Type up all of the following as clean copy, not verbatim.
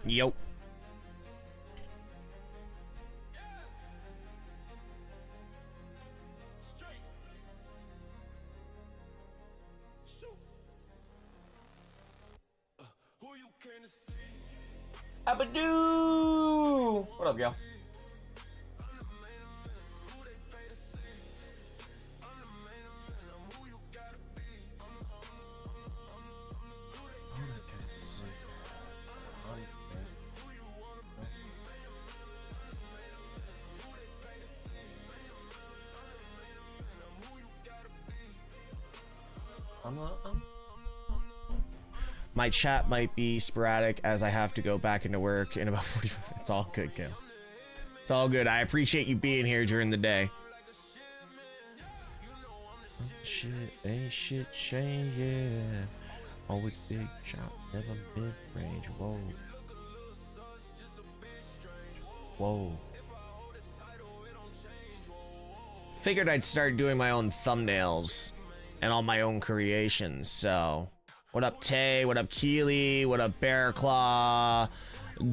Yo. Abadoo! What up, yo? My chat might be sporadic as I have to go back into work in about 45 minutes. It's all good, Kim. It's all good. I appreciate you being here during the day. Shit, ain't shit change, yeah. Always big shot, never mid-range. Whoa. Whoa. Figured I'd start doing my own thumbnails and all my own creations, so... What up, Tay? What up, Keely? What up, Bear Claw?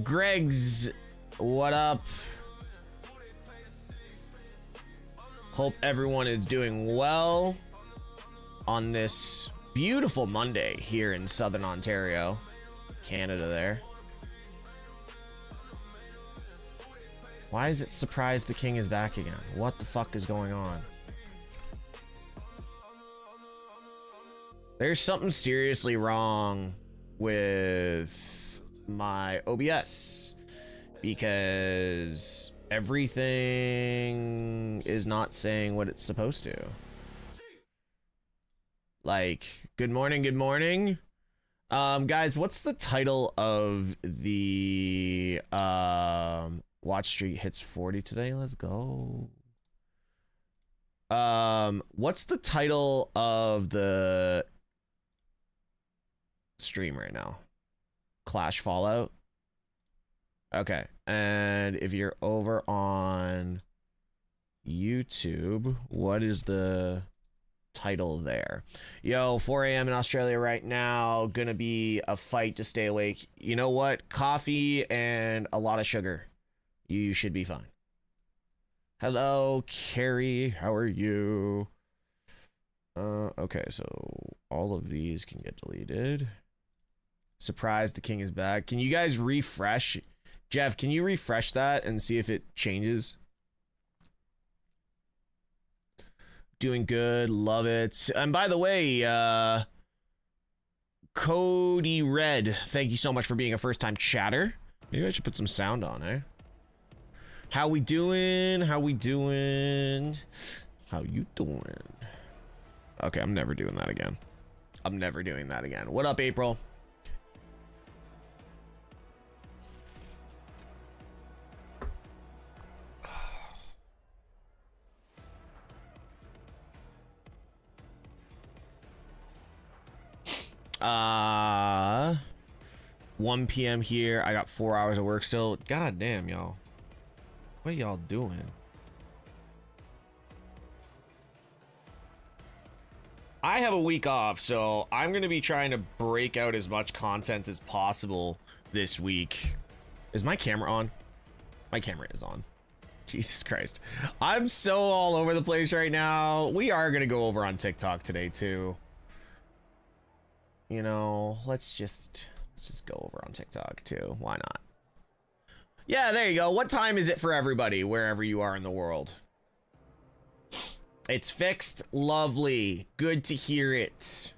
Greg's, what up? Hope everyone is doing well on this beautiful Monday here in Southern Ontario, Canada there. Why is it surprised the king is back again? What the fuck is going on? There's something seriously wrong with my OBS because everything is not saying what it's supposed to. Like, good morning, good morning. Guys, what's the title of the Watch Street hits 40 today? Let's go. What's the title of the stream right now? Clash Fallout. Okay, and if you're over on YouTube, what is the title there? Yo, 4 a.m. in Australia right now. Gonna be a fight to stay awake. You know what? Coffee and a lot of sugar. You should be fine. Hello, Carrie. How are you? Okay, so all of these can get deleted. Surprised the king is back. Can you guys refresh? Jeff, can you refresh that and see if it changes? Doing good. Love it. And by the way, Cody Red, thank you so much for being a first-time chatter. Maybe I should put some sound on, eh? How we doing? How we doing? How you doing? Okay, I'm never doing that again. I'm never doing that again. What up, April? Uh, 1 p.m. here. I got 4 hours of work still. God damn, y'all. What are y'all doing? I have a week off, so I'm going to be trying to break out as much content as possible this week. Is my camera on? My camera is on. Jesus Christ. I'm so all over the place right now. We are going to go over on TikTok today, too. You know, let's just go over on TikTok, too. Why not? Yeah, there you go. What time is it for everybody, wherever you are in the world? It's fixed. Lovely. Good to hear it.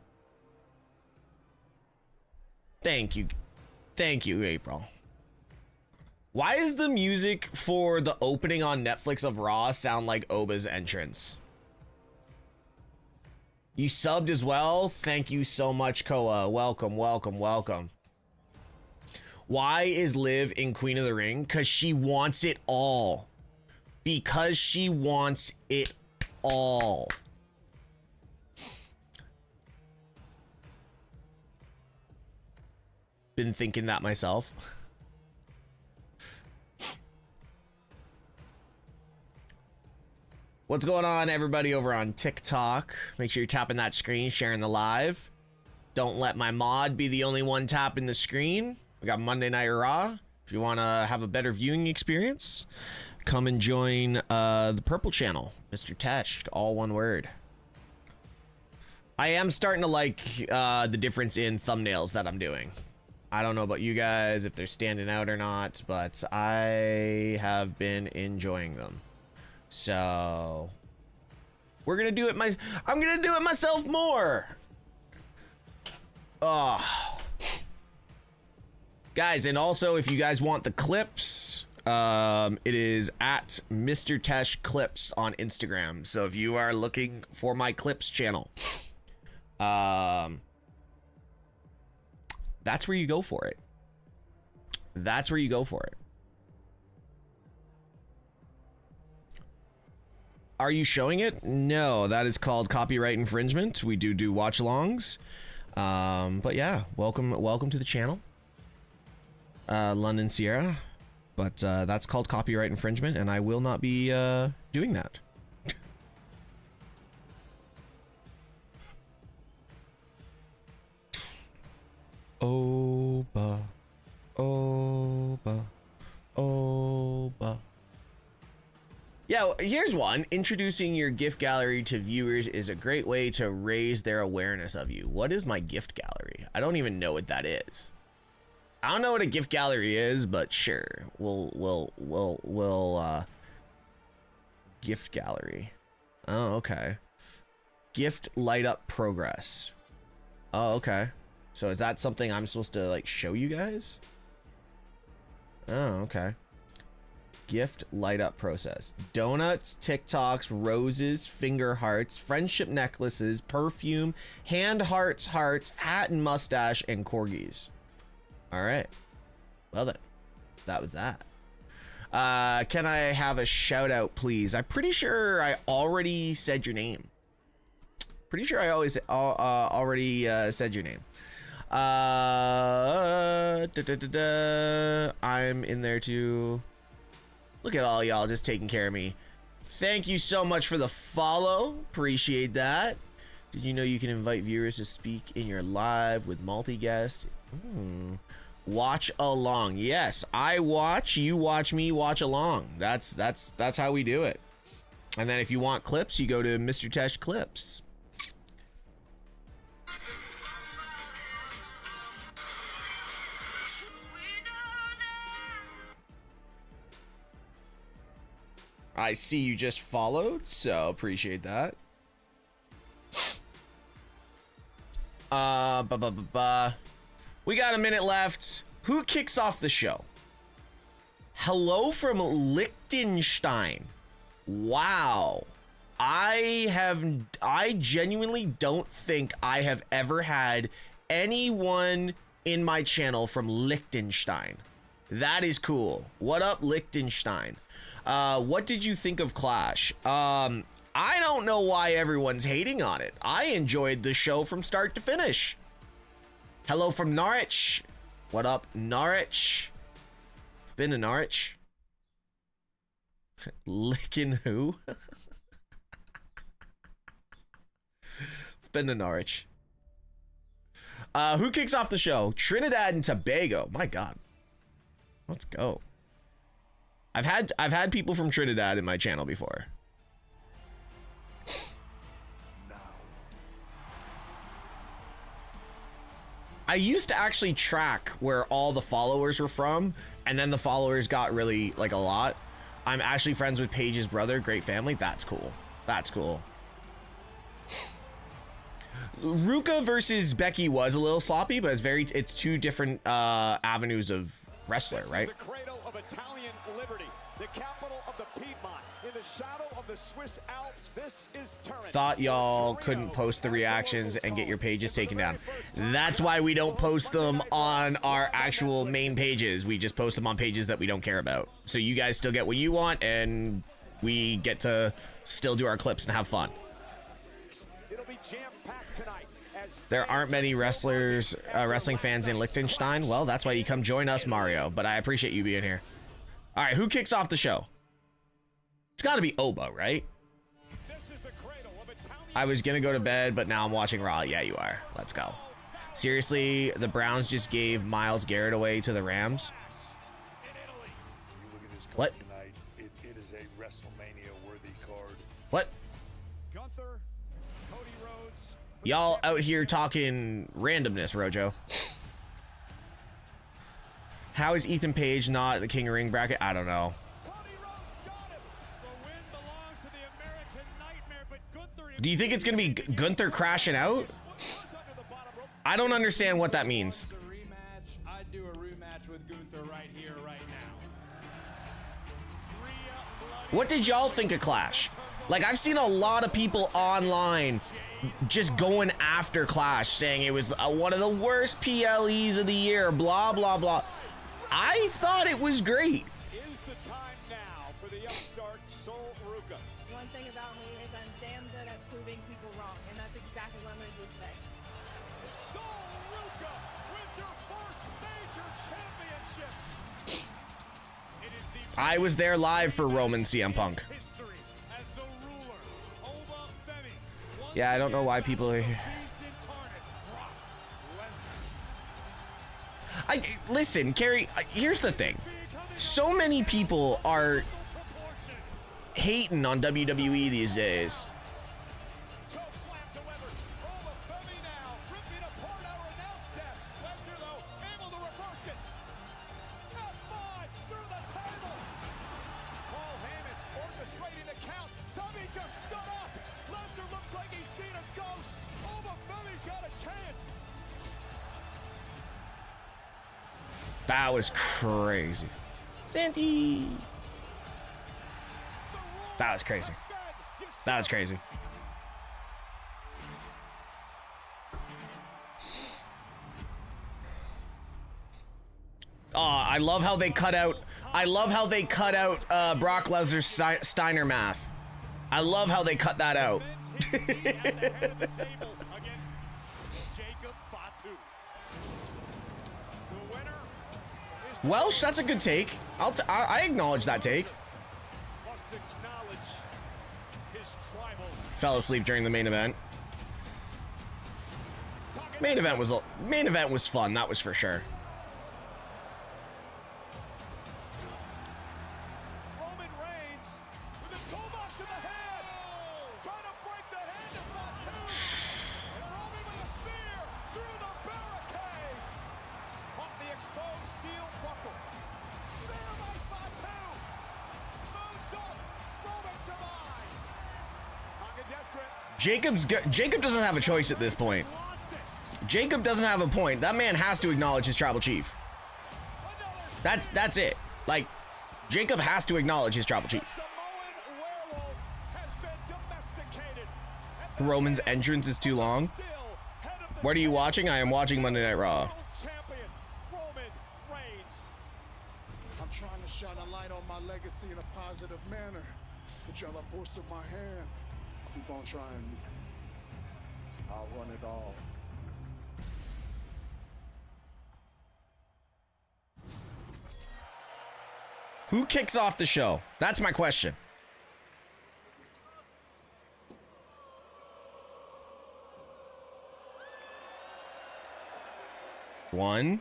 Thank you. Thank you, April. Why is the music for the opening on Netflix of Raw sound like Oba's entrance? You subbed as well? Thank you so much, Koa. Welcome, welcome, welcome. Why is Liv in Queen of the Ring? Because she wants it all. Because she wants it all. Been thinking that myself. What's going on, everybody over on TikTok? Make sure you're tapping that screen, sharing the live. Don't let my mod be the only one tapping the screen. We got Monday Night Raw. If you want to have a better viewing experience, come and join the purple channel, MrTeshk, all one word. I am starting to like the difference in thumbnails that I'm doing. I don't know about you guys, if they're standing out or not, but I have been enjoying them. So we're gonna do it I'm gonna do it myself more. Guys, and also if you guys want the clips, it is at MrTeshk Clips on Instagram. So if you are looking for my clips channel, that's where you go for it. That's where you go for it. Are you showing it? No, that is called copyright infringement. We do watch alongs. But yeah, welcome to the channel. London Sierra. But that's called copyright infringement, and I will not be doing that. Oba, Oba, Oba. Yeah, here's one. Introducing your gift gallery to viewers is a great way to raise their awareness of you. What is my gift gallery? I don't even know what that is. I don't know what a gift gallery is, but sure. We'll gift gallery. Oh, okay. Gift light up progress. Oh, okay. So is that something I'm supposed to like show you guys? Oh, okay. Gift light up process. Donuts, TikToks, roses, finger hearts, friendship necklaces, perfume, hand hearts, hat and mustache, and corgis. All right. Well then, that was that. Can I have a shout out, please? I'm pretty sure I already said your name. Pretty sure I always already said your name. I'm in there too. Look at all y'all just taking care of me. Thank you so much for the follow. Appreciate that. Did you know you can invite viewers to speak in your live with multi-guests? Watch along. Yes, I watch, you watch me, watch along. That's how we do it. And then if you want clips, you go to MrTeshk Clips. I see you just followed, so appreciate that. We got a minute left. Who kicks off the show? Hello from Liechtenstein. Wow. I genuinely don't think I have ever had anyone in my channel from Liechtenstein. That is cool. What up, Liechtenstein? What did you think of Clash? I don't know why everyone's hating on it. I enjoyed the show from start to finish. Hello from Norwich. What up, Norwich? I've been to Norwich. Licking who? I've been to Norwich. Who kicks off the show? Trinidad and Tobago. My God. Let's go. I've had people from Trinidad in my channel before. I used to actually track where all the followers were from, and then the followers got really like a lot. I'm actually friends with Paige's brother. Great family. That's cool. That's cool. Ruka versus Becky was a little sloppy, but it's two different avenues of wrestler, right? The cradle of Italian liberty, the capital of the Piedmont, in the shadow of the Swiss Alps. This is Turin. Thought y'all couldn't post the reactions and get your pages taken down. That's why we don't post them on our actual main pages. We just post them on pages that we don't care about. So you guys still get what you want, and we get to still do our clips and have fun. It'll be jam-packed tonight. There aren't many wrestling fans in Liechtenstein. Well, that's why you come join us, Mario. But I appreciate you being here. All right, who kicks off the show? It's got to be Oba, right? I was going to go to bed, but now I'm watching Raw. Yeah, you are. Let's go. Seriously, the Browns just gave Myles Garrett away to the Rams. What? Tonight, it is a WrestleMania-worthy card. What? Gunther, Cody Rhodes. Y'all out here talking randomness, Rojo. How is Ethan Page not the King of Ring bracket? I don't know. Cody Rhodes got him. The win belongs to the American Nightmare, but Gunther. Do you think it's gonna be Gunther crashing out? I don't understand what that means. A rematch. I'd do a rematch with Gunther right here, right now. What did y'all think of Clash? Like, I've seen a lot of people online just going after Clash, saying it was one of the worst PLEs of the year, blah, blah, blah. I thought it was great. Is the time now for the upstart Sol Ruka. One thing about me is I'm damn good at proving people wrong, and that's exactly what I'm going to do today. Sol Ruka wins her first major championship. It is the I was there live for Roman CM Punk. history as the ruler. Ova Femi. Once Yeah, I don't know why people are here. beast incarnate, Brock Lesnar. Listen, Carrie, here's the thing. So many people are hating on WWE these days. Choke slam to Weber. Ova Femi now ripping apart our announce desk. Lesnar though able to reverse it. F5 through the table. Paul Heyman orchestrating the count. Femi just stood up. Lesnar looks like he's seen a ghost. Ova Femi's got a chance. That was crazy. Sandy. That was crazy. That was crazy. I love how they cut out. I love how they cut out Brock Lesnar's Steiner math. I love how they cut that out. Welsh, that's a good take. I acknowledge that take. Fell asleep during the main event. Main event was fun. That was for sure. Roman Reigns with a toolbox in the hand, trying to break the hand of Fatu. And Roman with a spear through the barricade. Off the exposed steel buckle. Spear by Fatu. Moves up. Roman survives. Tonga death grip. Jacob doesn't have a choice at this point. Jacob doesn't have a point. That man has to acknowledge his tribal chief. That's it. Like, Jacob has to acknowledge his tribal chief. Samoan werewolf has been domesticated. Roman's entrance is too long. What are you watching? I am watching Monday Night Raw. Champion Roman Reigns. I'm trying to shine a light on my legacy in a positive manner, but y'all are forcing my hand. Keep on trying me. I'll run it all. Who kicks off the show? That's my question. One,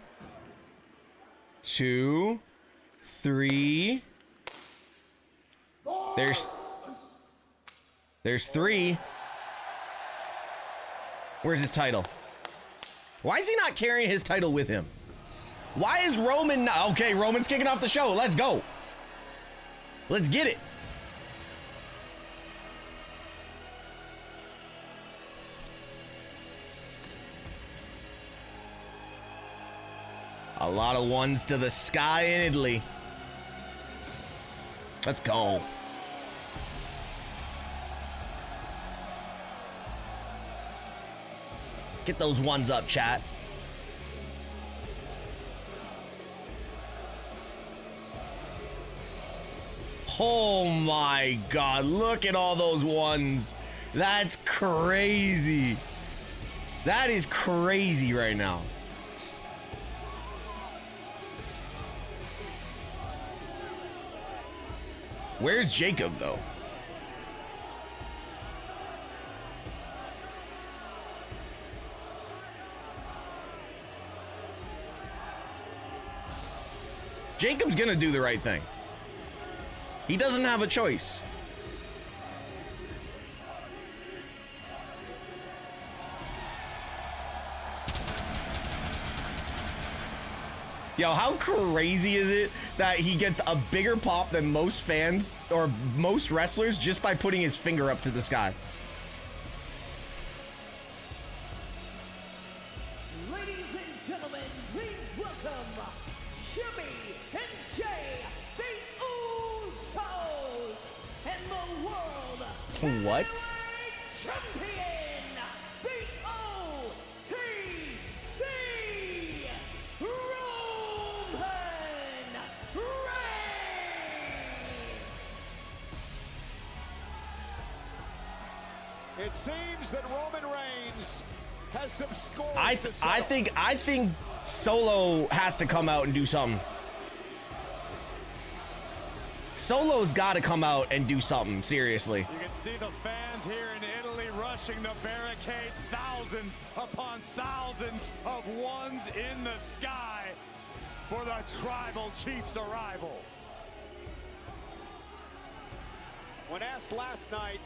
two, three. There's three. Where's his title? Why is he not carrying his title with him? Why is Roman not? Okay, Roman's kicking off the show. Let's go. Let's get it. A lot of ones to the sky in Italy. Let's go. Get those ones up, chat. Oh my God, look at all those ones. That's crazy. That is crazy right now. Where's Jacob, though? Jacob's gonna do the right thing. He doesn't have a choice. Yo, how crazy is it that he gets a bigger pop than most fans or most wrestlers just by putting his finger up to the sky? Ladies and gentlemen, please welcome Jimmy and Jay, the Usos, and the world What? champion, the OTC, Roman Reigns. It seems that Roman Reigns has some scores I to settle. think Solo has to come out and do something. Solo's got to come out and do something, seriously. You can see the fans here in Italy rushing the barricade, thousands upon thousands of ones in the sky for the Tribal Chief's arrival. When asked last night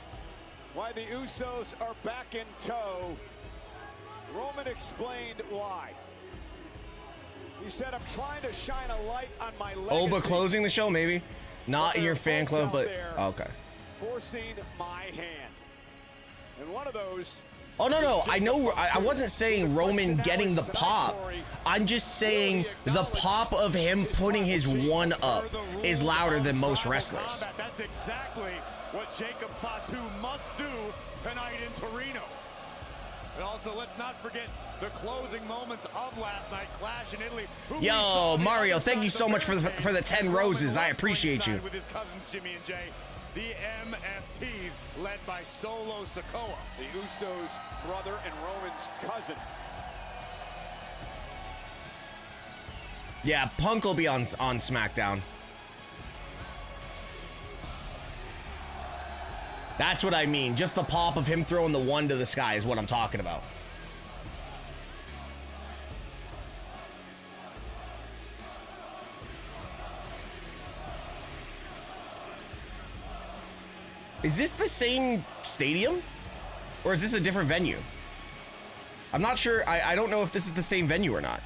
why the Usos are back in tow, Roman explained why. He said, I'm trying to shine a light on my legacy. Oh, but closing the show, maybe? Not in your fan club, but... Okay. Forcing my hand. And one of those... Oh, no. I know. I wasn't saying Roman getting the pop. I'm just saying the pop of him putting his one up is louder than most wrestlers. That's exactly what Jacob Fatu must do tonight in Torino. And also, let's not forget the closing moments of last night, Clash in Italy. Yo, Mario, thank you so much for the 10 roses. I appreciate you. With his cousins Jimmy and Jay, the MFTs, led by Solo Sikoa, the Usos' brother and Roman's cousin. Yeah, Punk will be on SmackDown. That's what I mean. Just the pop of him throwing the one to the sky is what I'm talking about. Is this the same stadium? Or is this a different venue? I'm not sure. I don't know if this is the same venue or not.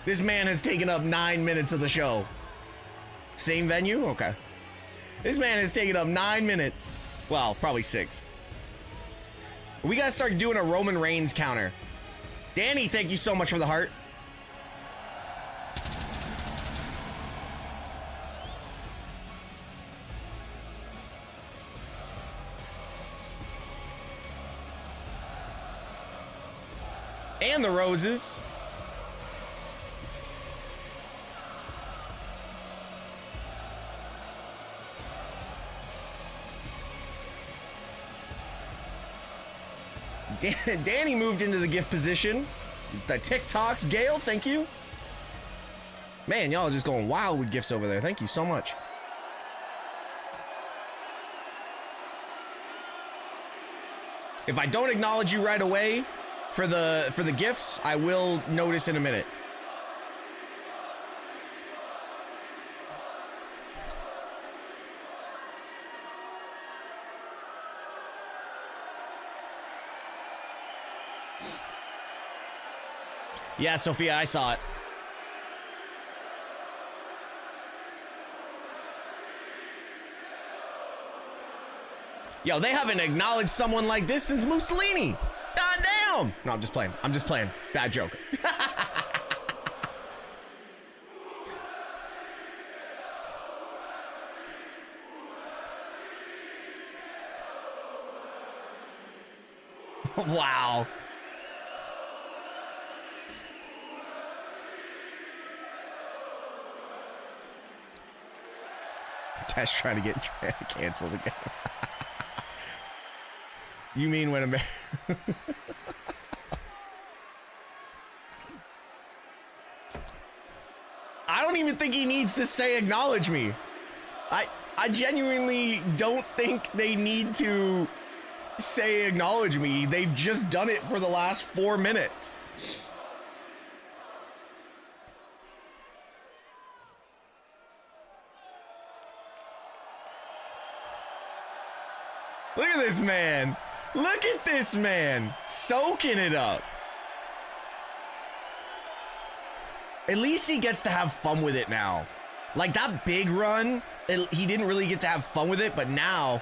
This man has taken up 9 minutes of the show. Same venue? Okay. This man has taken up 9 minutes. Well, probably 6. We gotta start doing a Roman Reigns counter. Danny, thank you so much for the heart. And the roses. Danny moved into the gift position. The TikToks, Gail, thank you. Man, y'all are just going wild with gifts over there. Thank you so much. If I don't acknowledge you right away for the gifts, I will notice in a minute. Yeah, Sophia, I saw it. Yo, they haven't acknowledged someone like this since Mussolini. God damn. No, I'm just playing. I'm just playing. Bad joke. Wow. Tesh trying to get canceled again. You mean when America... I don't even think he needs to say acknowledge me. I genuinely don't think they need to say acknowledge me. They've just done it for the last 4 minutes. Look at this man. Look at this man. Soaking it up. At least he gets to have fun with it now. Like that big run, he didn't really get to have fun with it, but now...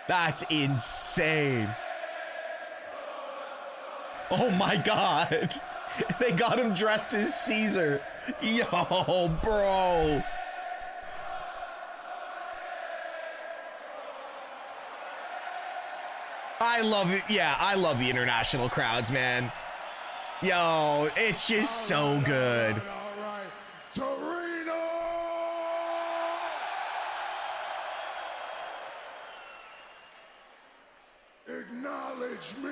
That's insane. Oh my God. They got him dressed as Caesar. Yo, bro. I love it. Yeah, I love the international crowds, man. Yo, it's just so good. All right. Torino! Acknowledge me.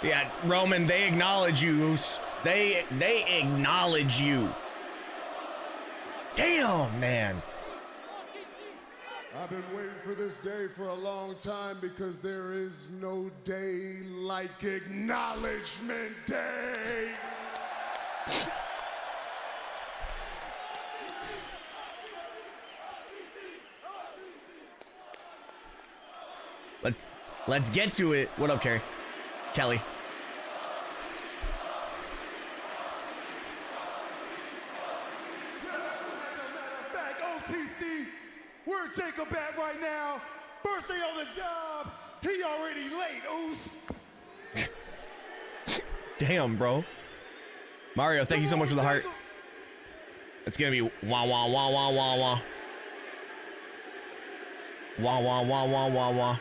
Yeah, Roman, they acknowledge you. They acknowledge you. Damn, man. I've been waiting for this day for a long time because there is no day like Acknowledgement Day. Let's get to it. What up, Kerry? Kelly. OTC, where Jacob at right now? First day on the job, he already late, Oos. Damn, bro. Mario, thank you so much for the heart. It's gonna be wah wah wah wah wah wah. Wah wah wah wah wah wah.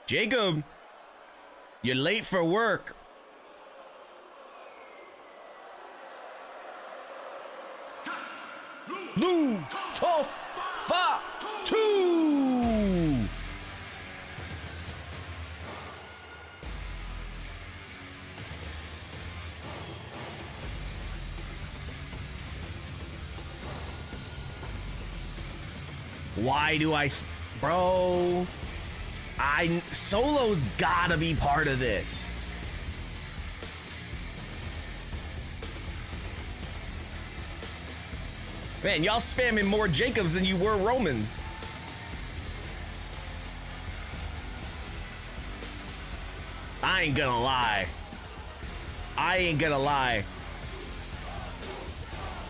Jacob, you're late for work. Lu to fa two. Why do bro? Solo's gotta be part of this. Man, y'all spamming more Jacobs than you were Romans. I ain't gonna lie.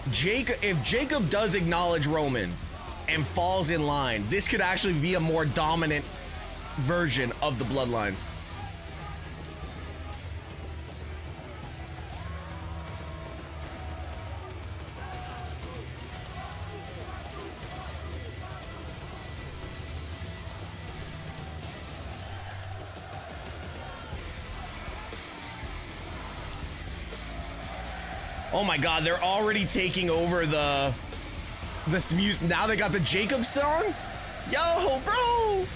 If Jacob does acknowledge Roman and falls in line, this could actually be a more dominant version of the bloodline. Oh my God, they're already taking over this music. Now they got the Jacob song? Yo, bro!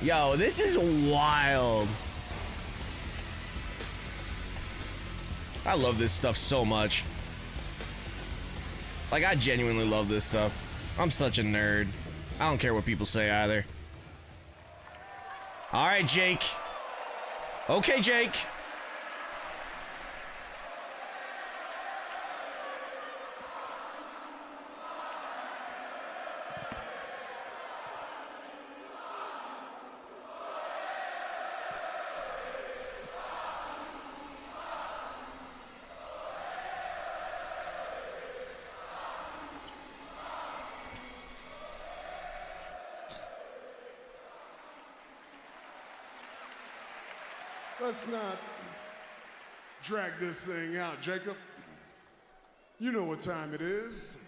Yo, this is wild. I love this stuff so much. Like, I genuinely love this stuff. I'm such a nerd. I don't care what people say either. All right, Jake. Okay, Jake. Let's not drag this thing out, Jacob. You know what time it is.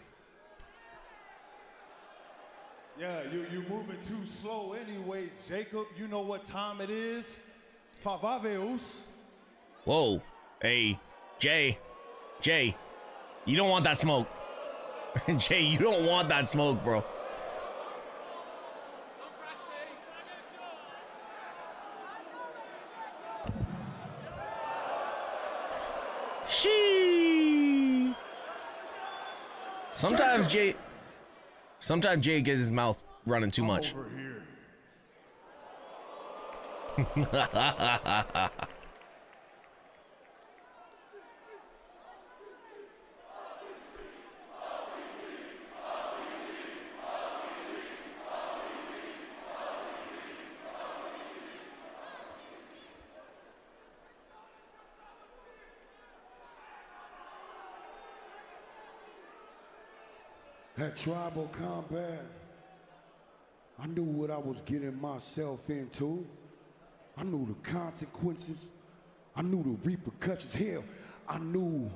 Yeah, you moving too slow anyway, Jacob. You know what time it is. Favaveus. Whoa. Hey, Jay. Jay, you don't want that smoke. Jay, you don't want that smoke, bro. She. Sometimes Jay gets his mouth running too much. Over here. That tribal combat, I knew what I was getting myself into. I knew the consequences. I knew the repercussions. Hell, I knew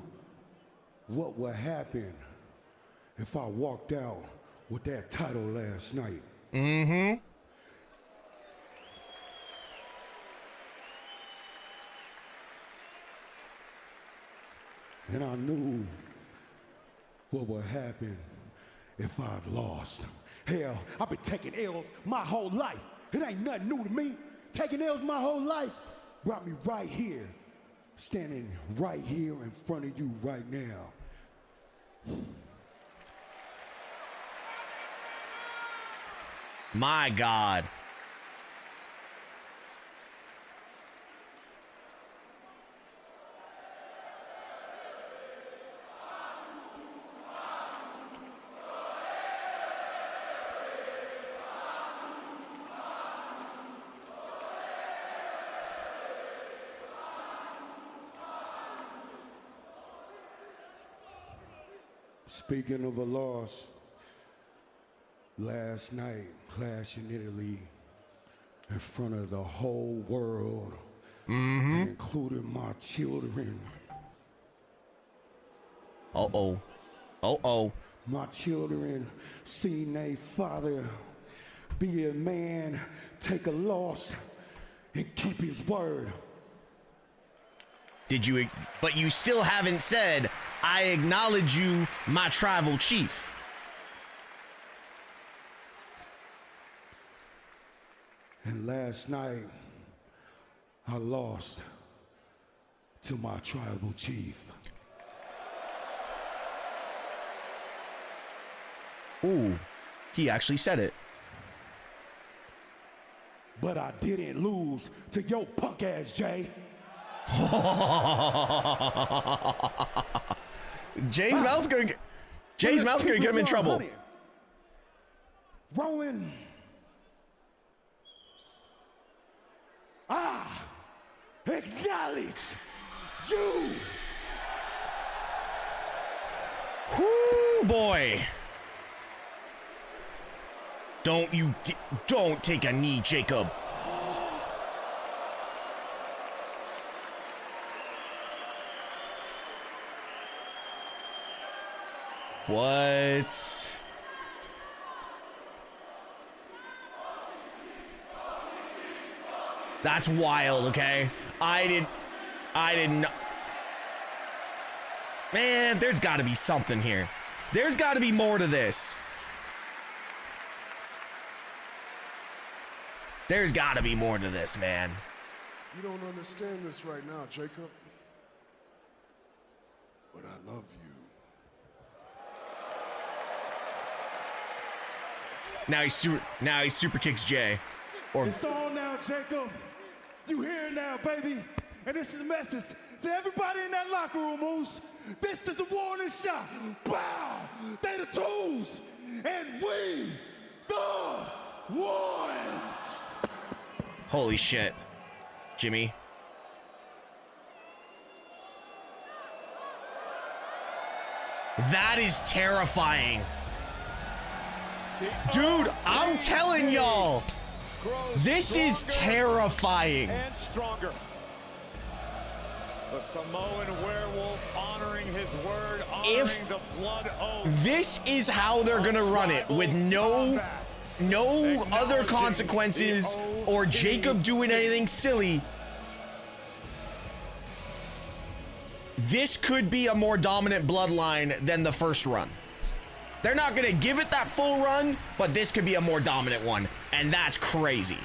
what would happen if I walked out with that title last night. Mm-hmm. And I knew what would happen if I'd lost. Hell, I've been taking L's my whole life. It ain't nothing new to me. Taking L's my whole life brought me right here, standing right here in front of you right now. My God. Speaking of a loss, last night, clash in Italy, in front of the whole world, including my children. Uh-oh. Uh-oh. My children seen their father be a man, take a loss, and keep his word. Did you, but you still haven't said, I acknowledge you, my tribal chief. And last night, I lost to my tribal chief. Ooh, he actually said it. But I didn't lose to your punk ass, Jay. Jay's mouth's gonna get him in trouble. Rowan, I acknowledge you. Whoo, boy. Don't take a knee, Jacob. What? That's wild, okay? I didn't know. Man, there's got to be something here. There's got to be more to this. There's got to be more to this, man. You don't understand this right now, Jacob. But I love you. Now he super kicks Jay. Or It's on now, Jacob. You here now, baby. And this is a message to everybody in that locker room, Moose. This is a warning shot. Bow! They the tools. And we the ones. holy shit, Jimmy. That is terrifying. Dude, I'm telling y'all, this is terrifying. And stronger. The Samoan werewolf honoring his word, honoring If the blood oath. this is how they're gonna run it, with no other consequences or Jacob doing anything silly, this could be a more dominant bloodline than the first run. They're not gonna give it that full run, but this could be a more dominant one, and that's crazy.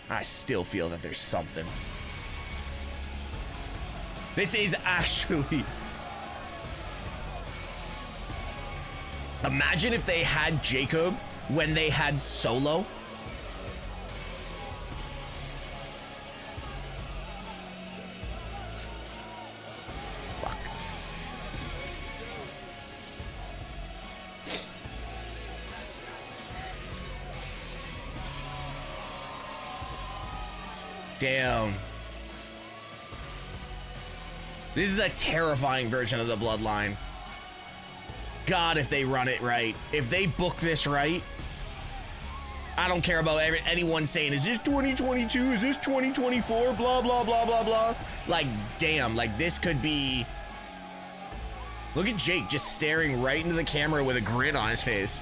I still feel that there's something. This is actually... Imagine if they had Jacob when they had Solo. Fuck. Damn. This is a terrifying version of the Bloodline. God, if they run it right. If they book this right. I don't care about anyone saying, is this 2022? Is this 2024? Blah, blah, blah, blah, blah. Like, damn. Like, this could be... Look at Jake just staring right into the camera with a grin on his face.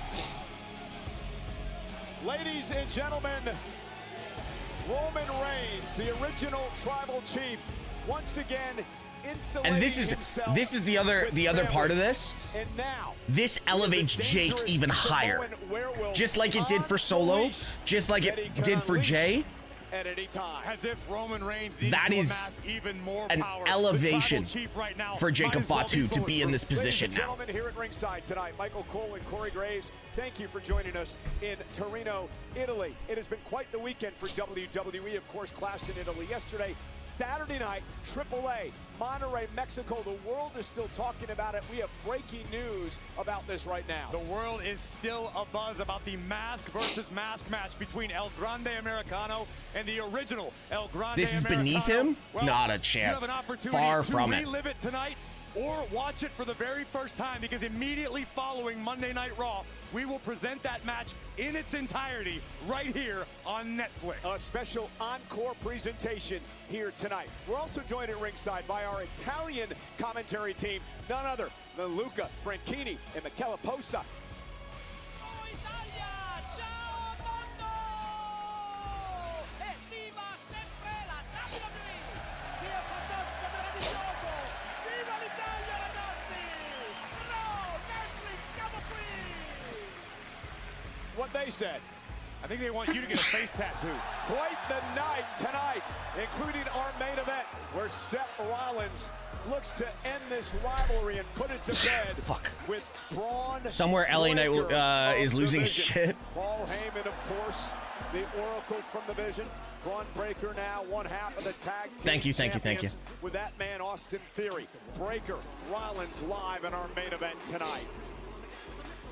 Ladies and gentlemen, Roman Reigns, the original tribal chief, once again insulating and this is the other part of this. And now, this elevates Jake even higher. Just like it did for Solo, just like it did for Jay. At any time. As if Roman Reigns that is even more an power. elevation Right now, for Jacob Fatu to be in this position now. Gentlemen, here at ringside tonight, Michael Cole and Corey Graves, thank you for joining us in Torino, Italy. It has been quite the weekend for WWE, of course, clashed in Italy yesterday. Saturday night, AAA, Monterrey, Mexico. The world is still talking about it. We have breaking news about this right now. The world is still abuzz about the mask versus mask match between El Grande Americano and the original El Grande This is Americano. beneath him? Well, Not a you chance. have an opportunity Far to from it. relive it tonight or watch it for the very first time, because immediately following Monday Night Raw, we will present that match in its entirety right here on Netflix. A special encore presentation here tonight. We're also joined at ringside by our Italian commentary team, none other than Luca Franchini and Michela Posa. What they said. I think they want you to get a face tattoo. Quite the night tonight, including our main event, where Seth Rollins looks to end this rivalry and put it to bed with Braun. Somewhere LA Knight is losing his shit. Paul Heyman, of course, the Oracle from the Vision. Braun Breaker now one half of the tag team Thank you. With that man, Austin Theory. Breaker, Rollins live in our main event tonight.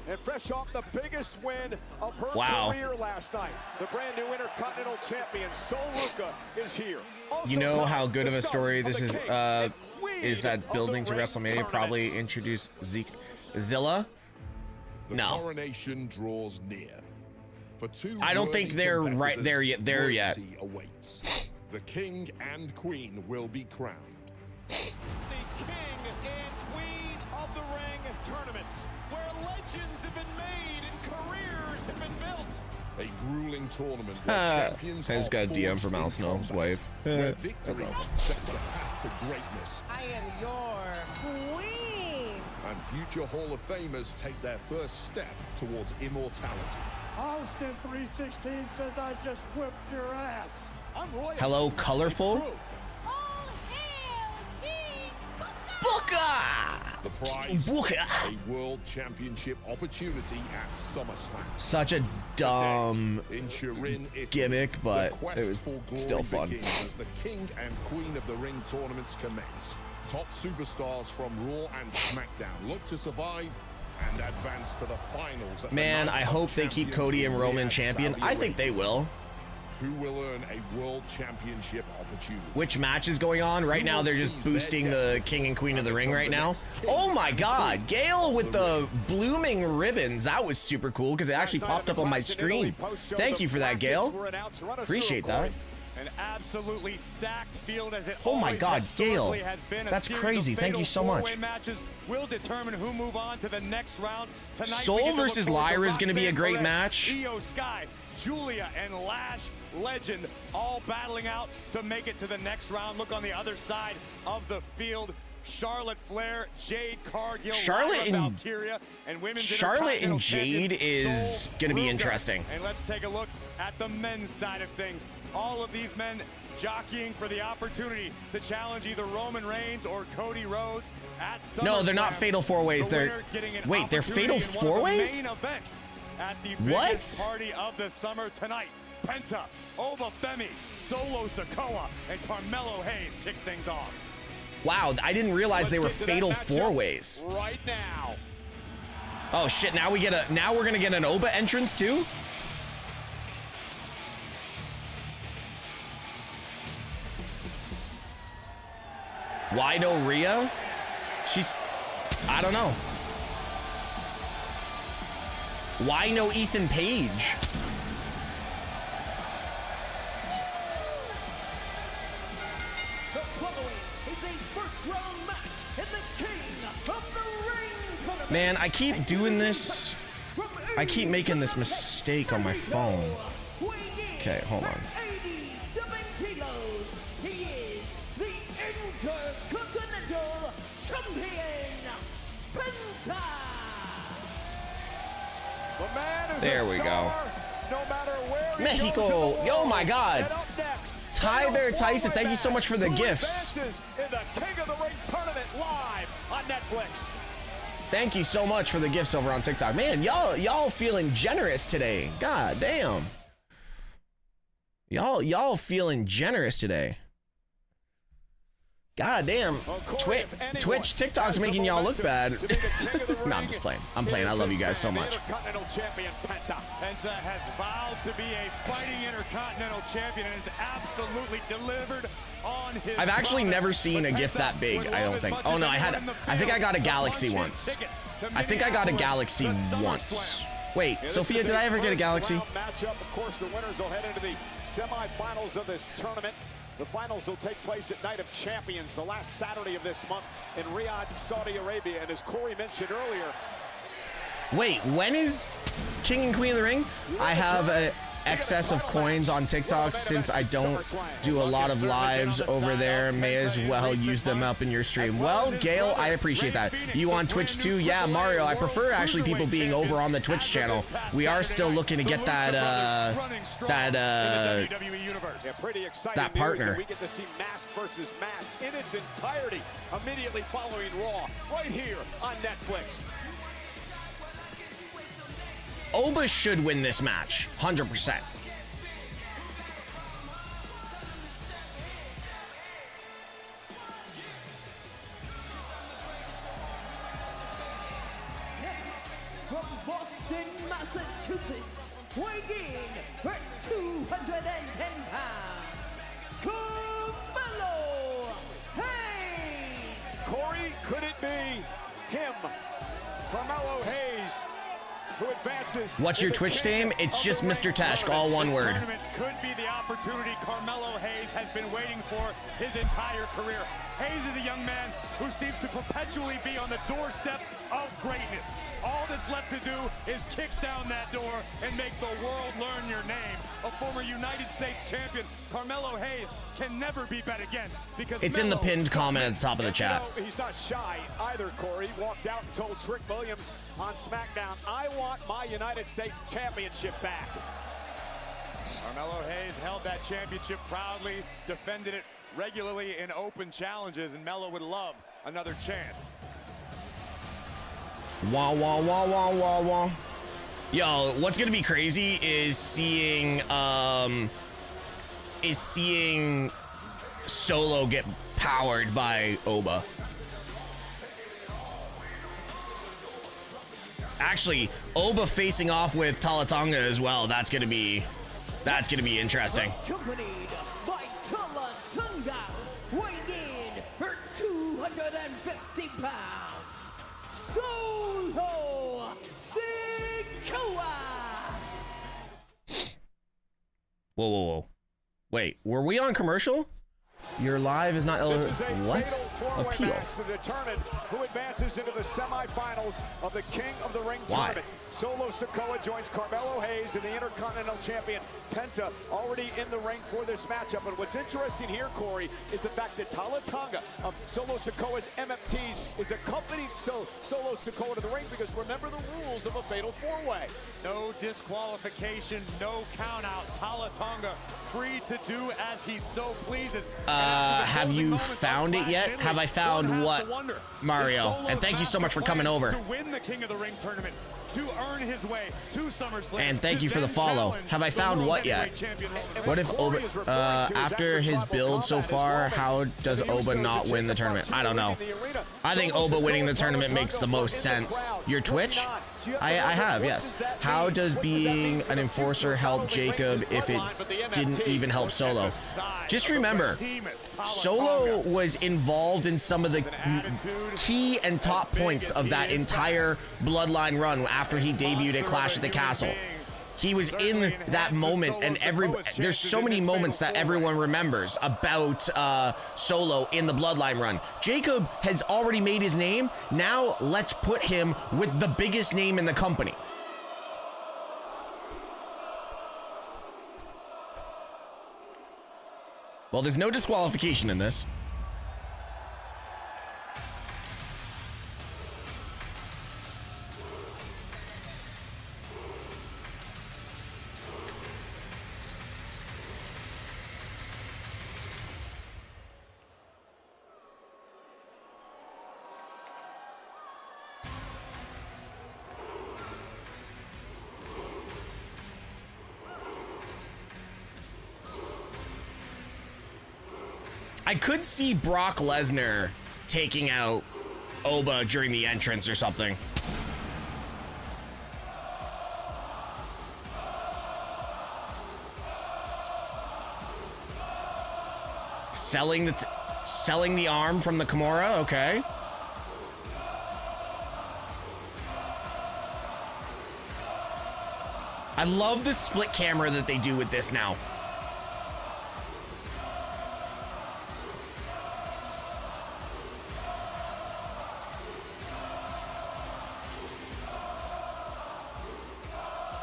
And fresh off the biggest win of her career last night, the brand new Intercontinental Champion, Sol Ruca, is here. Also You know how good of a the story star this of is, the King and is that Queen building of to the Ring WrestleMania probably tournaments. introduced Zilla? The No. coronation draws near. For two I don't think worthy they're right there competitors, there yet. royalty awaits. The king and queen will be crowned. The King and Queen of the Ring tournaments, where legends have been made and careers have been built. A grueling tournament where champions I just are got a DM forged from in Al Snow's combat, wife. where That's victory awesome. sets the path to greatness. I am your queen. And future Hall of Famers take their first step towards immortality. Austin 316 says I just whipped your ass. I'm royal. Hello, colorful? It's true. All hail King Booker! The prize, Booker! a world championship opportunity at SummerSlam. Such a dumb In Turin, Italy, gimmick, but the quest it was for glory still fun. begins as the King and Queen of the Ring tournaments commence. Top superstars from Raw and SmackDown look to survive and advance to the finals. At the Man, Night I of hope they keep Champions Cody and in Roman Riyadh, champion. Saudi I think they Arabia. will. who will earn a world championship opportunity. Which match is going on right now? They're just boosting the King and Queen of the Ring right now. Oh my God, Gail with the blooming ribbons. That was super cool because it actually popped up on my screen. Thank you for that, Gail. Appreciate that. An absolutely stacked field as it Oh my God, Gail. has been. That's crazy. Thank you so much. Matches will determine who move on to the next round. Tonight, Soul versus Lyra is going to be a great match. Io Sky, Julia, and Lash Legend all battling out to make it to the next round. Look on the other side of the field. Charlotte Flair, Jade Cargill, Charlotte and Valkyria, and women's Charlotte and Intercontinental Jade Champion is going to be Ruka. interesting. And let's take a look at the men's side of things. All of these men jockeying for the opportunity to challenge either Roman Reigns or Cody Rhodes at SummerSlam. No, they're not fatal four-ways. Wait, they're fatal four-ways? At the What? biggest party of the summer tonight. Penta, Oba Femi, Solo Sikoa, and Carmelo Hayes kick things off. Wow, I didn't realize they were fatal four-ways. Right now. Oh shit, now we're gonna get an Oba entrance too? Why no Rhea? I don't know. Why no Ethan Page? The following is a first-round match in the King of the Ring tournament. Man, I keep doing this. I keep making this mistake on my phone. Okay, hold on. 87 kilos. He is the Intercontinental Champion, Penta. The man is There a we star, go. no matter where he Mexico. goes in the world. Oh my God. And up next, Ty Bear Tyson, thank you so much for the who gifts. advances in the King of the Ring tournament live on Netflix. Thank you so much for the gifts over on TikTok. Man, y'all feeling generous today. God damn. Y'all feeling generous today. God damn. Twitch, TikTok's making y'all look bad. No, I'm just playing. I'm playing. I love you guys so much. Intercontinental Champion Penta. Penta has vowed to be a fighting Intercontinental Champion and has absolutely delivered on his I've actually promise. never seen a But gift Penta that big, would I love don't as think. much Oh as no, anyone in the I think I got a field Galaxy to punch once. his ticket to I think I got a Minneapolis Galaxy to SummerSlam. once. Wait, Yeah, Sophia, this is did a I ever get a Galaxy? first-round matchup. Of course, the winners will head into the semifinals of this tournament. The finals will take place at Night of Champions, the last Saturday of this month in Riyadh, Saudi Arabia. And as Corey mentioned earlier, Wait, when is King and Queen of the Ring? I have an excess of coins on TikTok since I don't do a lot of lives over there. May as well use them up in your stream. Well, Gail, I appreciate that. You on Twitch too? Yeah, Mario, I prefer actually people being over on the Twitch channel. We are still looking to get that yeah, pretty exciting that news partner. that we get to see Mask versus Mask in its entirety immediately following Raw right here on Netflix. Oba should win this match, 100%. From Boston, Massachusetts, weighing in at 210 pounds, Carmelo Hayes. Corey, could it be him, Carmelo Hayes, who advances? What's your to the Twitch King name? It's of just the Ring MrTeshk, tournament. all one This word. tournament could be the opportunity Carmelo Hayes has been waiting for his entire career. Hayes is a young man who seems to perpetually be on the doorstep of greatness. All that's left to do is kick down that door and make the world learn your name. A former United States champion, Carmelo Hayes, can never be bet against because It's in the Melo pinned comment at the top of the And, chat. you know, he's not shy either, Corey. He walked out and told Trick Williams on SmackDown, I want my United States championship back. Carmelo Hayes held that championship proudly, defended it regularly in open challenges, and Melo would love another chance. Wah, wah, wah, wah, wah, wah. Yo, what's gonna be crazy is seeing Solo get powered by Oba. Actually, Oba facing off with Talatonga as well. That's gonna be That's gonna be interesting. Accompanied by Talatunga, weighing in for 250 pounds, Solo Sikoa. Whoa, whoa, whoa. Wait, were we on commercial? Your live is not This is a what? fatal four-way Appeal. match to determine who advances into the semifinals of the King of the Ring tournament. Solo Sikoa joins Carmelo Hayes and the Intercontinental Champion Penta already in the ring for this matchup. And what's interesting here, Corey, is the fact that Talatunga of Solo Sikoa's MFTs is accompanying Solo Sikoa to the ring because remember the rules of a fatal four-way. No disqualification, no count out. Talatunga free to do as he so pleases. Have you found it yet? Have I found what, Mario? And thank you so much for coming over. To win the King of the Ring tournament, to earn his way to SummerSlam. And thank you for the follow. Have I found what yet? What if Oba, after his build so far, how does Oba not win the tournament? I don't know. I think Oba winning the tournament makes the most sense. Your Twitch? I have, yes. How does being an enforcer help Jacob if it didn't even help Solo? Just remember, Solo was involved in some of the key and top points of that entire Bloodline run after he debuted at Clash at the Castle. He was in that moment, and there's so many moments that everyone remembers about Solo in the Bloodline run. Jacob has already made his name. Now let's put him with the biggest name in the company. Well, there's no disqualification in this. I could see Brock Lesnar taking out Oba during the entrance or something. Selling the arm from the Kimura, okay. I love the split camera that they do with this now.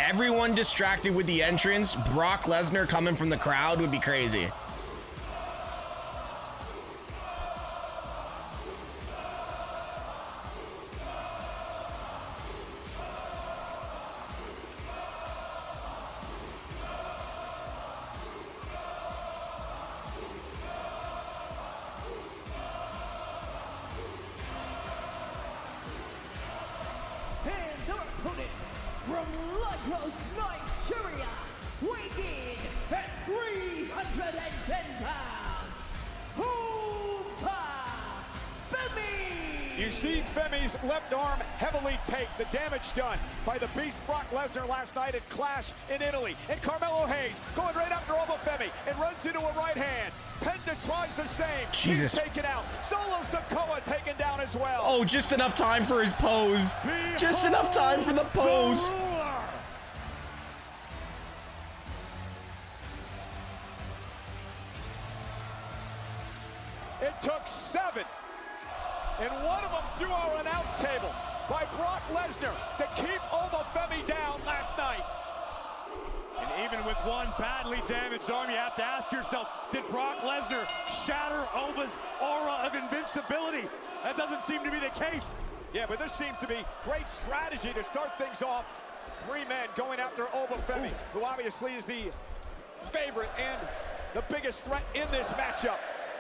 Everyone distracted with the entrance. Brock Lesnar coming from the crowd would be crazy. And their opponent from Lagos, Nigeria, weighing in at 310 pounds, Hoopa Femi! You see Femi's left arm heavily taped, the damage done by the beast Brock Lesnar last night at Clash in Italy. And Carmelo Hayes going right after Oba Femi and runs into a right hand. Penta tries the same. Jesus. He's taken out. Solo Sikoa taken down as well. Oh, just enough time for his pose. Just enough time for the pose. It took 7. And one of them through our announce table by Brock Lesnar to keep Oba Femi down last night. And even with one badly damaged arm, you have to ask yourself, did Brock Lesnar shatter Oba's aura of invincibility? That doesn't seem to be the case. Yeah, but this seems to be great strategy to start things off. 3 men going after Oba Femi, who obviously is the favorite and the biggest threat in this matchup.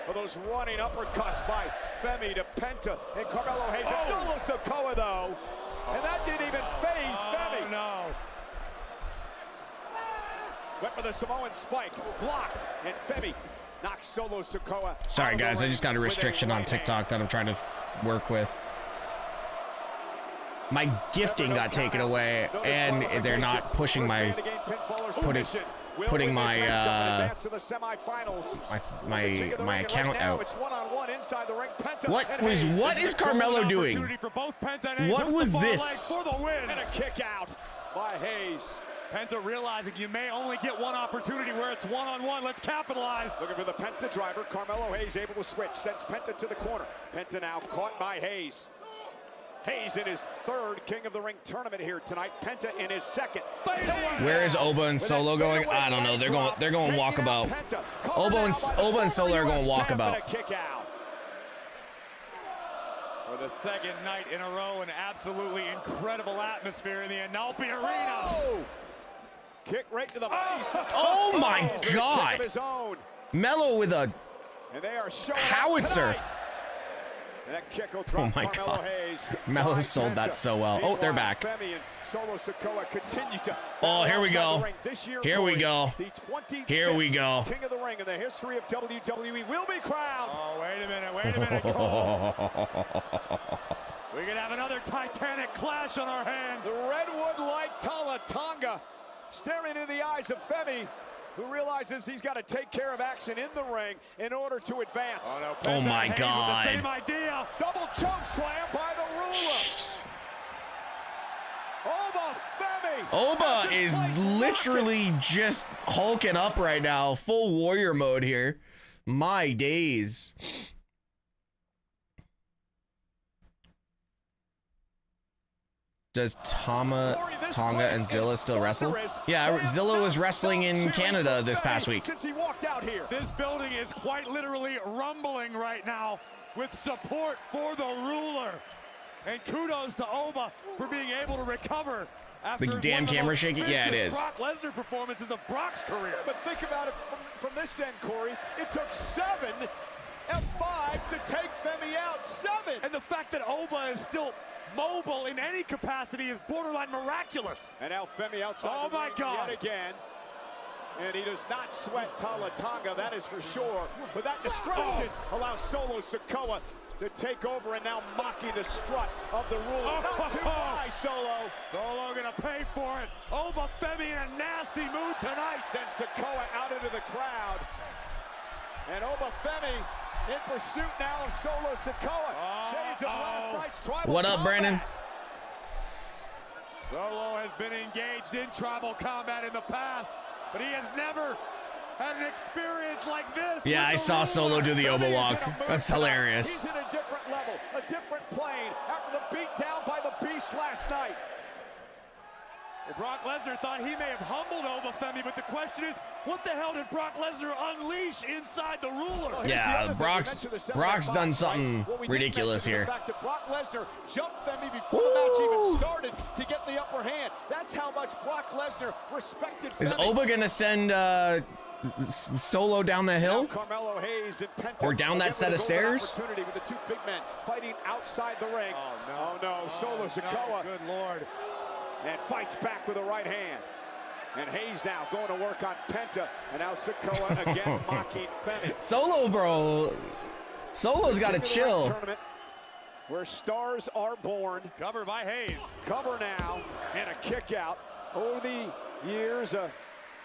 For those running uppercuts by Femi to Penta and Carmelo Hayes. And Solo Sikoa, though. And that didn't even phase Femi. No. Went for the Samoan spike, blocked, and Femi knocks Solo Sikoa. Sorry, guys, I just got a restriction on TikTok that I'm trying to work with. My gifting got taken away, and they're not pushing my putting my advance to the semifinals. my account now, out. it's one-on-one inside the ring. Penta What and was Hayes. what is Carmelo doing? For both Penta and Hayes. What Hooks was the far this? leg for the win. And a kick out by Hayes. Penta realizing you may only get one opportunity where it's one-on-one. Let's capitalize. Looking for the Penta driver. Carmelo Hayes able to switch. Sends Penta to the corner. Penta now caught by Hayes. Hayes in his third King of the Ring tournament here tonight. Penta in his second. Where is Oba and Solo going? I don't know. They're going walkabout. Oba and Solo are going walkabout. Kick out. For the second night in a row, an absolutely incredible atmosphere in the Analpi Arena. Oh! Kick right to the face. Oh my God! Of his own. Mello with a And they are showing howitzer. out tonight. And that kick will drop my Carmelo God. Hayes. Mello By sold that Penta. so well. Oh, they're back. Femi and Solo Sikoa continue to Oh, here we battle outside go. the ring. This year, Here we Corey, go. the 25th Here we go. King of the Ring in the history of WWE will be crowned. Oh, wait a minute, Cole. We could have another Titanic clash on our hands. The Redwood-like Talatonga staring into the eyes of Femi, who realizes he's got to take care of action in the ring in order to advance. Oh, no, Oh Penta my and Hayes with God. the same idea. Double choke slam by the ruler. Oba Femi. Oba has his is place locked. literally just hulking up right now. Full warrior mode here. My days. Does Tonga and Zilla still wrestle? Yeah, Zilla was wrestling in Canada this past week. Since he walked out here. This building is quite literally rumbling right now with support for the ruler. And kudos to Oba for being able to recover after The damn one of the camera most shaking? Yeah, it vicious is. Brock Lesnar performances of Brock's career. But think about it from this end, Corey. It took 7 F5s to take Femi out. 7! And the fact that Oba is still mobile in any capacity is borderline miraculous. And now Femi outside Oh the my ring God. yet again. And he does not sweat Talatonga, that is for sure. But that distraction allows Solo Sikoa to take over and now mocking the strut of the ruler. Not too high, Solo. Solo gonna pay for it. Oba Femi in a nasty mood tonight. Then Sikoa out into the crowd. And Oba Femi in pursuit now of Solo Sikoa. Shades of last night's tribal What up, combat. Brandon? Solo has been engaged in tribal combat in the past, but he has never had an experience like this. Yeah, I saw Solo do the Oba walk. That's hilarious. He's in a different level, a different plane after the beat down by the Beast last night. Well, Brock Lesnar thought he may have humbled Oba Femi, but the question is, what the hell did Brock Lesnar unleash inside the ruler? Well, here's the Yeah, other thing. Brock's- We mentioned the Brock's 7-5 done fight. something What we didn't ridiculous mention here. is the fact that Brock Lesnar jumped Femi before the match even started to get the upper hand. That's how much Brock Lesnar respected Is Femi. Oba gonna send Solo down the hill? Carmelo Hayes and Penta Or down that again set with of a golden stairs? opportunity with the two big men fighting outside the ring. Oh no, Solo Sikoa. Good Lord. And fights back with a right hand. And Hayes now going to work on Penta. And now Sikoa again mocking Femi. Solo, bro. Solo's got to King of the Ring chill. Tournament where stars are born. Covered by Hayes. Cover now and a kick out. Over the years,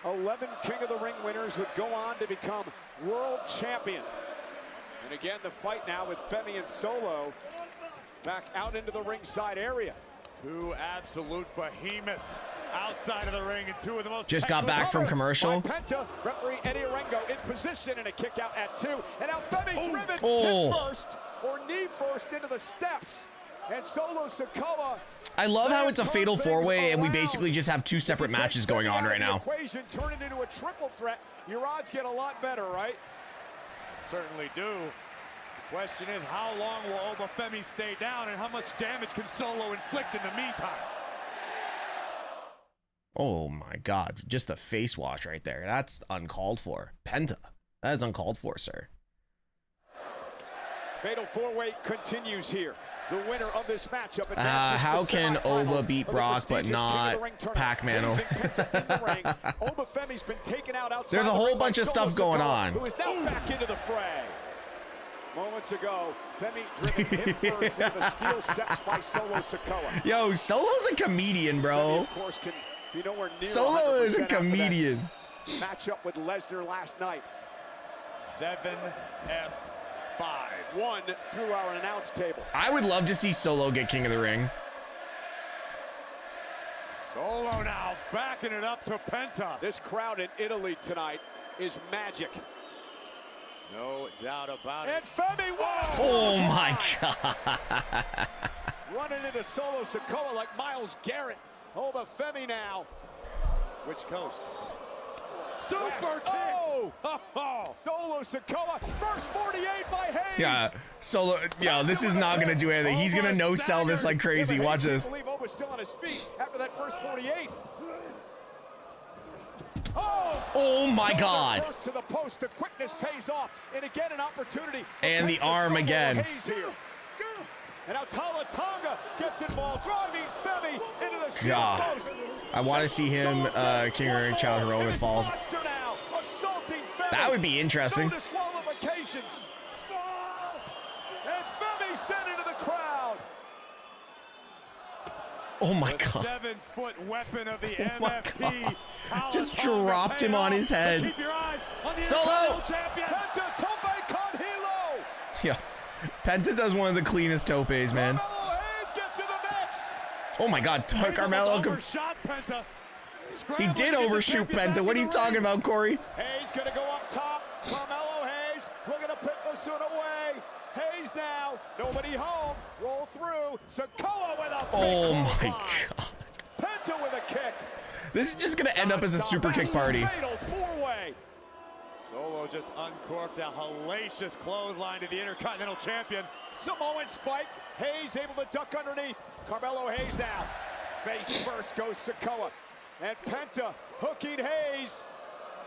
11 King of the Ring winners would go on to become world champion. And again, the fight now with Femi and Solo back out into the ringside area. Two absolute behemoths outside of the ring, and two of the most Just got back from commercial. By Penta, referee Eddie Arengo in position and a kick out at 2. And now Femi driven Oh. hip first or knee first into the steps. And Solo Sikoa. I love how it's a fatal Turn four-way things and we around. basically just have 2 separate If you matches take going Femi on out of right the now. Equation, turn it into a triple threat. Your odds get a lot better, right? Certainly do. The question is, how long will Oba Femi stay down, and how much damage can Solo inflict in the meantime? Oh my God, just the face wash right there. That's uncalled for. Penta, that is uncalled for, sir. Fatal four-way continues here. The winner of this matchup. How can Oba beat Brock but not Pac-Man over? Oba Femi's been taken out outside. There's a the whole ring by bunch of Solo stuff going Sikoa, on. Who is now back into the fray. Moments ago, Femi driven hip first into the steel steps by Solo Sikoa. Yo, Solo's a comedian, Femi, bro. of course, can be nowhere near Solo is 100% a after that comedian. matchup with Lesnar last night. 7 F5s. 1 through our announce table. I would love to see Solo get King of the Ring. Solo now backing it up to Penta. This crowd in Italy tonight is magic. No doubt about it. And Femi, whoa! Oh my God. Running into Solo Sikoa like Myles Garrett. Oba Femi now. Which coast? Super West. kick. Oh! Solo Sikoa, first 48 by Hayes. Yeah, Solo. Yeah, this is not gonna do anything. He's gonna no sell this like crazy. Watch this. I believe Oba's still on his feet after that first 48. Oh my God. First to the post, the quickness pays off, and again an opportunity. And the arm again. Hayes here. And now Tonga gets involved, driving Femi into the steel God. post. I want to see him King of the Ring challenge Roman Falls. Monster now, assaulting Femi. That would be interesting. No disqualifications. And Femi sent into the crowd. Oh my The God. 7-foot weapon of the Oh my MFT. God. Just dropped him on his head. Keep your eyes on the Solo. Intercontinental Champion. Penta Tope con Hilo. Yeah. Penta does one of the cleanest topes, man. Carmelo Hayes gets in the mix. Oh my God. Carmelo. Overshot Penta. He Scrambling did to get the overshoot champion back Penta. What are in you the talking ring. about, Corey? Hayes gonna go up top. Carmelo Hayes looking to put this one away. Hayes now, nobody home. Roll through. Sikoa with a big Oh my clothesline. God. Penta with a kick. This is just gonna end up as a super kick party. Fatal four-way. Solo just uncorked a hellacious clothesline to the Intercontinental Champion. Samoan spike. Hayes able to duck underneath. Carmelo Hayes now. Face first goes Sikoa. And Penta hooking Hayes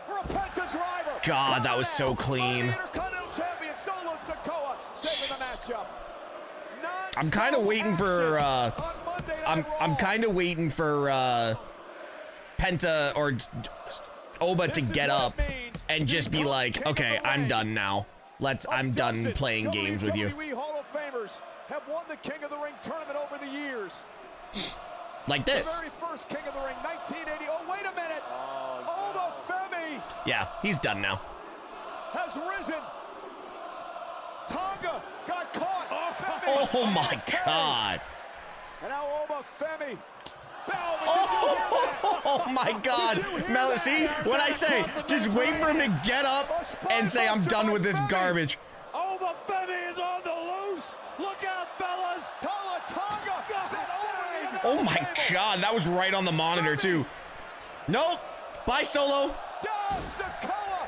for a Penta driver. God, that was so clean. The Intercontinental Champion Solo Sikoa saving the matchup. I'm kind of waiting for I'm kind of waiting for Penta or Oba to get up and just be like, okay, I'm done now. I'm done playing games with you. WWE Hall of Famers have won the King of the Ring tournament over the years. Like this. The very first King of the Ring, 1980. Oh, wait a minute. Oba Femi Yeah, he's done now. has risen. Tonga got caught. Oh my God. And now Oba Femi. Oh my God. Mel, see what I say? Just wait for him to get up and say, I'm done with this garbage. Oba Femi is on the loose. Look out, fellas. Tonga sent over the Oh my God, that was right on the monitor too. Nope. Bye, Solo. Sikoa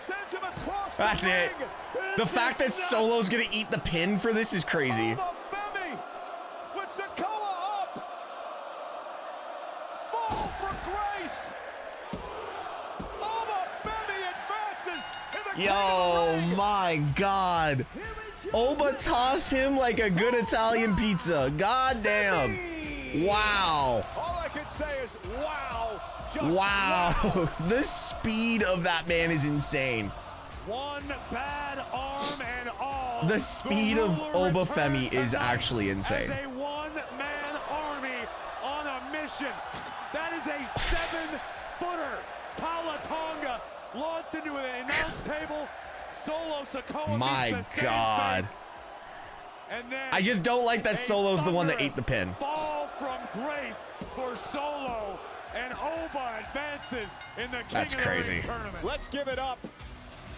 sends him across That's the it. ring. The fact that Solo's gonna eat the pin for this is crazy. Oba Femi with Sikoa up. Fall for grace. Oba Femi advances in the Yo, my God. Oba tossed him like a good Italian pizza. God damn. Wow. All I can say is wow. Just Wow. The speed of that man is insane. One bad arm and all. The speed of ruler Oba returns Femi is tonight actually insane. As a one-man army on a mission. That is a 7-footer. Tala Tonga launched into an announce table. Solo Sikoa My meets the same God. fate. And then I just don't like that a Solo's the one that ate the thunderous pin. Fall from grace for Solo, and Oba advances in the King That's of the Ring crazy. tournament. let's give it up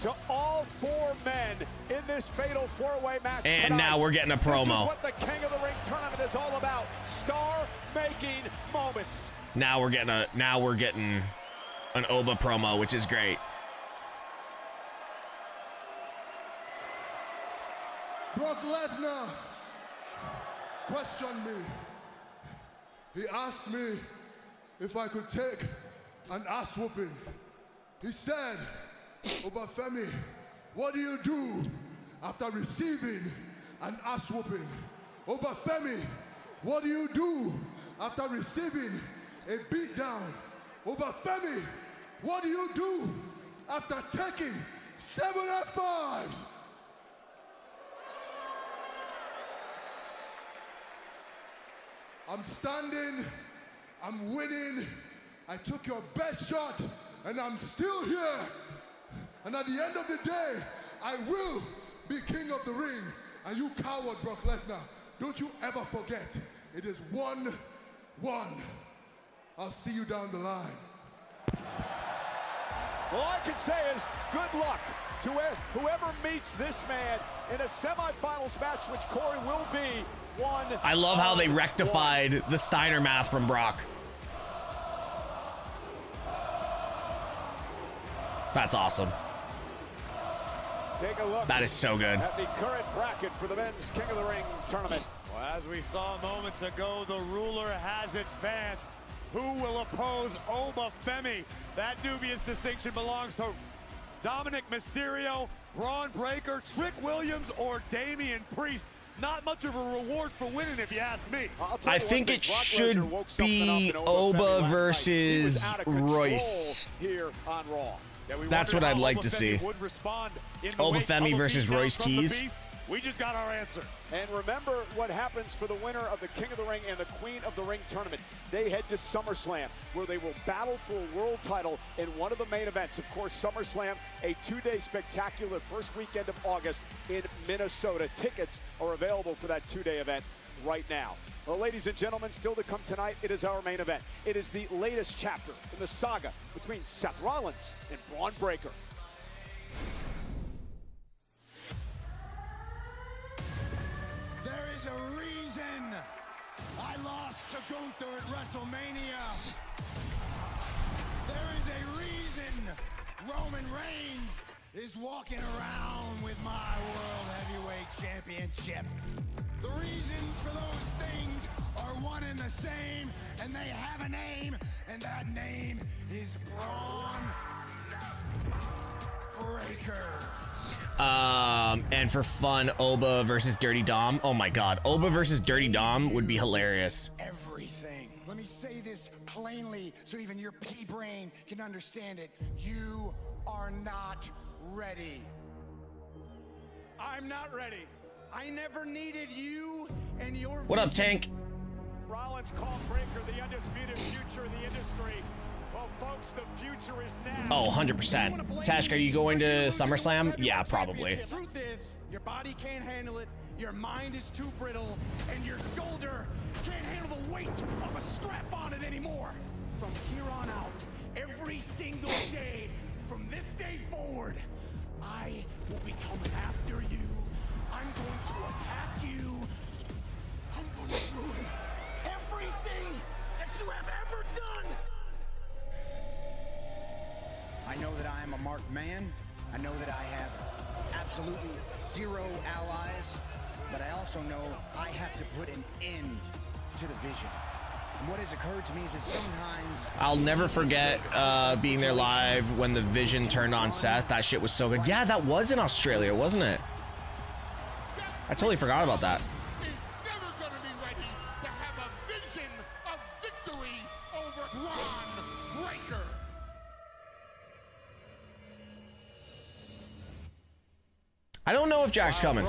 to all four men in this fatal four-way match And tonight. now we're getting a This is promo. what the King of the Ring tournament is all about. Star-making moments. Now we're getting an Oba promo, which is great. Brock Lesnar questioned me. He asked me if I could take an ass whooping. He said, Oba Femi, what do you do after receiving an ass whooping? Oba Femi, what do you do after receiving a beatdown? Oba Femi, what do you do after taking 7 F5s? I'm standing, I'm winning. I took your best shot and I'm still here. And at the end of the day, I will be king of the ring. And you coward, Brock Lesnar, don't you ever forget, it is 1-1. I'll see you down the line. All I can say is good luck to whoever meets this man in a semifinals match, which Corey will be one. I love how they rectified the Steiner mask from Brock. That's awesome. Take a look. That is so good. At the current bracket for the men's King of the Ring tournament. Well, as we saw moments ago, the ruler has advanced. Who will oppose Oba Femi? That dubious distinction belongs to Dominic Mysterio, Braun Breaker, Trick Williams, or Damian Priest. Not much of a reward for winning, if you ask me. I think it should be Oba versus Royce. Here on Raw. That's what I'd like to see. Oba Femi versus Royce Keys. We just got our answer. And remember what happens for the winner of the King of the Ring and the Queen of the Ring tournament. They head to SummerSlam, where they will battle for a world title in one of the main events. Of course, SummerSlam, a two-day spectacular first weekend of August in Minnesota. Tickets are available for that two-day event right now. Well, ladies and gentlemen, still to come tonight, it is our main event. It is the latest chapter in the saga between Seth Rollins and Braun Breaker. There is a reason I lost to Gunther at WrestleMania. There is a reason Roman Reigns is walking around with my World Heavyweight Championship. The reasons for those things are one and the same, and they have a name, and that name is Braun Breaker. And for fun, Oba versus Dirty Dom. Oh my God, Oba versus Dirty Dom would be hilarious. Everything. Let me say this plainly so even your pea brain can understand it. You are not ready. I'm not ready. I never needed you and your What up, Tank? Rollins called Breaker the undisputed future of the industry. Well, folks, the future is now. Oh, 100%. Teshk, are you going to SummerSlam? Yeah, probably. The truth is, your body can't handle it, your mind is too brittle, and your shoulder can't handle the weight of a strap on it anymore. From here on out, every single day, from this day forward, I will be coming after you. I'm going to attack you. I'm going to ruin everything that you have ever done. I know that I am a marked man. I know that I have absolutely zero allies, but I also know I have to put an end to the Vision. And what has occurred to me is that sometimes I'll never forget being there live when the Vision turned on Seth. That shit was so good. Yeah, that was in Australia, wasn't it? I totally forgot about that. Is never going to be ready to have a vision of victory over Braun Breaker. I don't know if Jack's coming.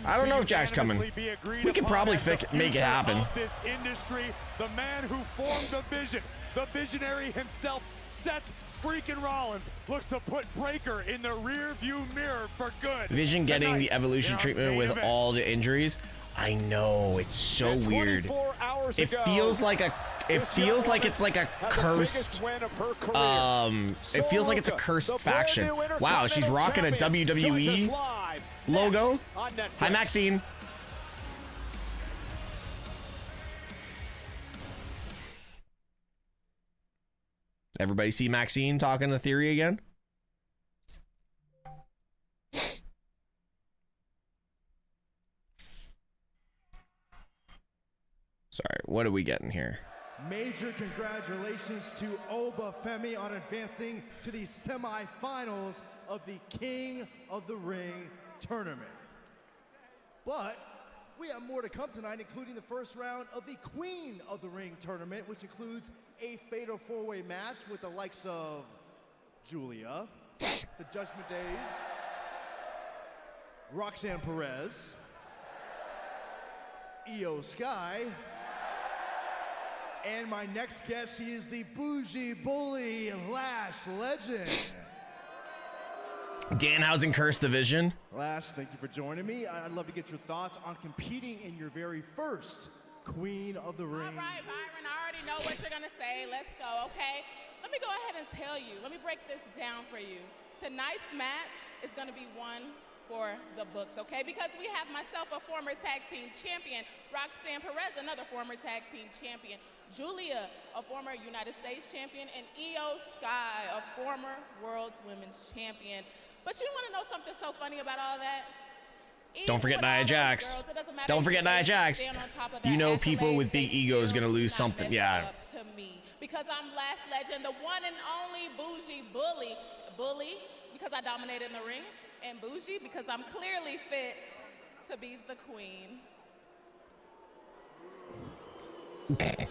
I don't know if Jack's coming. We could probably make it happen. This industry, the man who formed the Vision, the visionary himself, Seth freaking Rollins, looks to put Breaker in the rear view mirror for good. Vision getting the evolution treatment with all the injuries. I know, it's so weird. It feels like it's like a cursed it feels like it's a cursed faction. Wow, she's rocking a WWE logo. Hi, Maxine. Everybody see Maxine talking the theory again? Sorry, what are we getting here? Major congratulations to Oba Femi on advancing to the semifinals of the King of the Ring tournament. But we have more to come tonight, including the first round of the Queen of the Ring tournament, which includes a fatal four-way match with the likes of Julia, the Judgment Days, Roxanne Perez, Io Sky, And my next guest, she is the bougie bully Lash Legend. Danhausen Cursed Division. Lash, thank you for joining me. I'd love to get your thoughts on competing in your very first Queen of the Ring. All right, Byron, I already know what you're gonna say. Let's go, okay? Let me go ahead and tell you. Let me break this down for you. Tonight's match is gonna be one for the books, okay? Because we have myself, a former tag team champion, Roxanne Perez, another former tag team champion, Julia, a former United States champion, and Io Sky, a former World's Women's Champion. But you wanna know something so funny about all that? Don't forget Nia Jax. Don't forget Nia Jax. You know people with big egos gonna lose something. Yeah. To me, because I'm Lash Legend, the one and only bougie bully. Bully, because I dominated in the ring, and bougie, because I'm clearly fit to be the queen.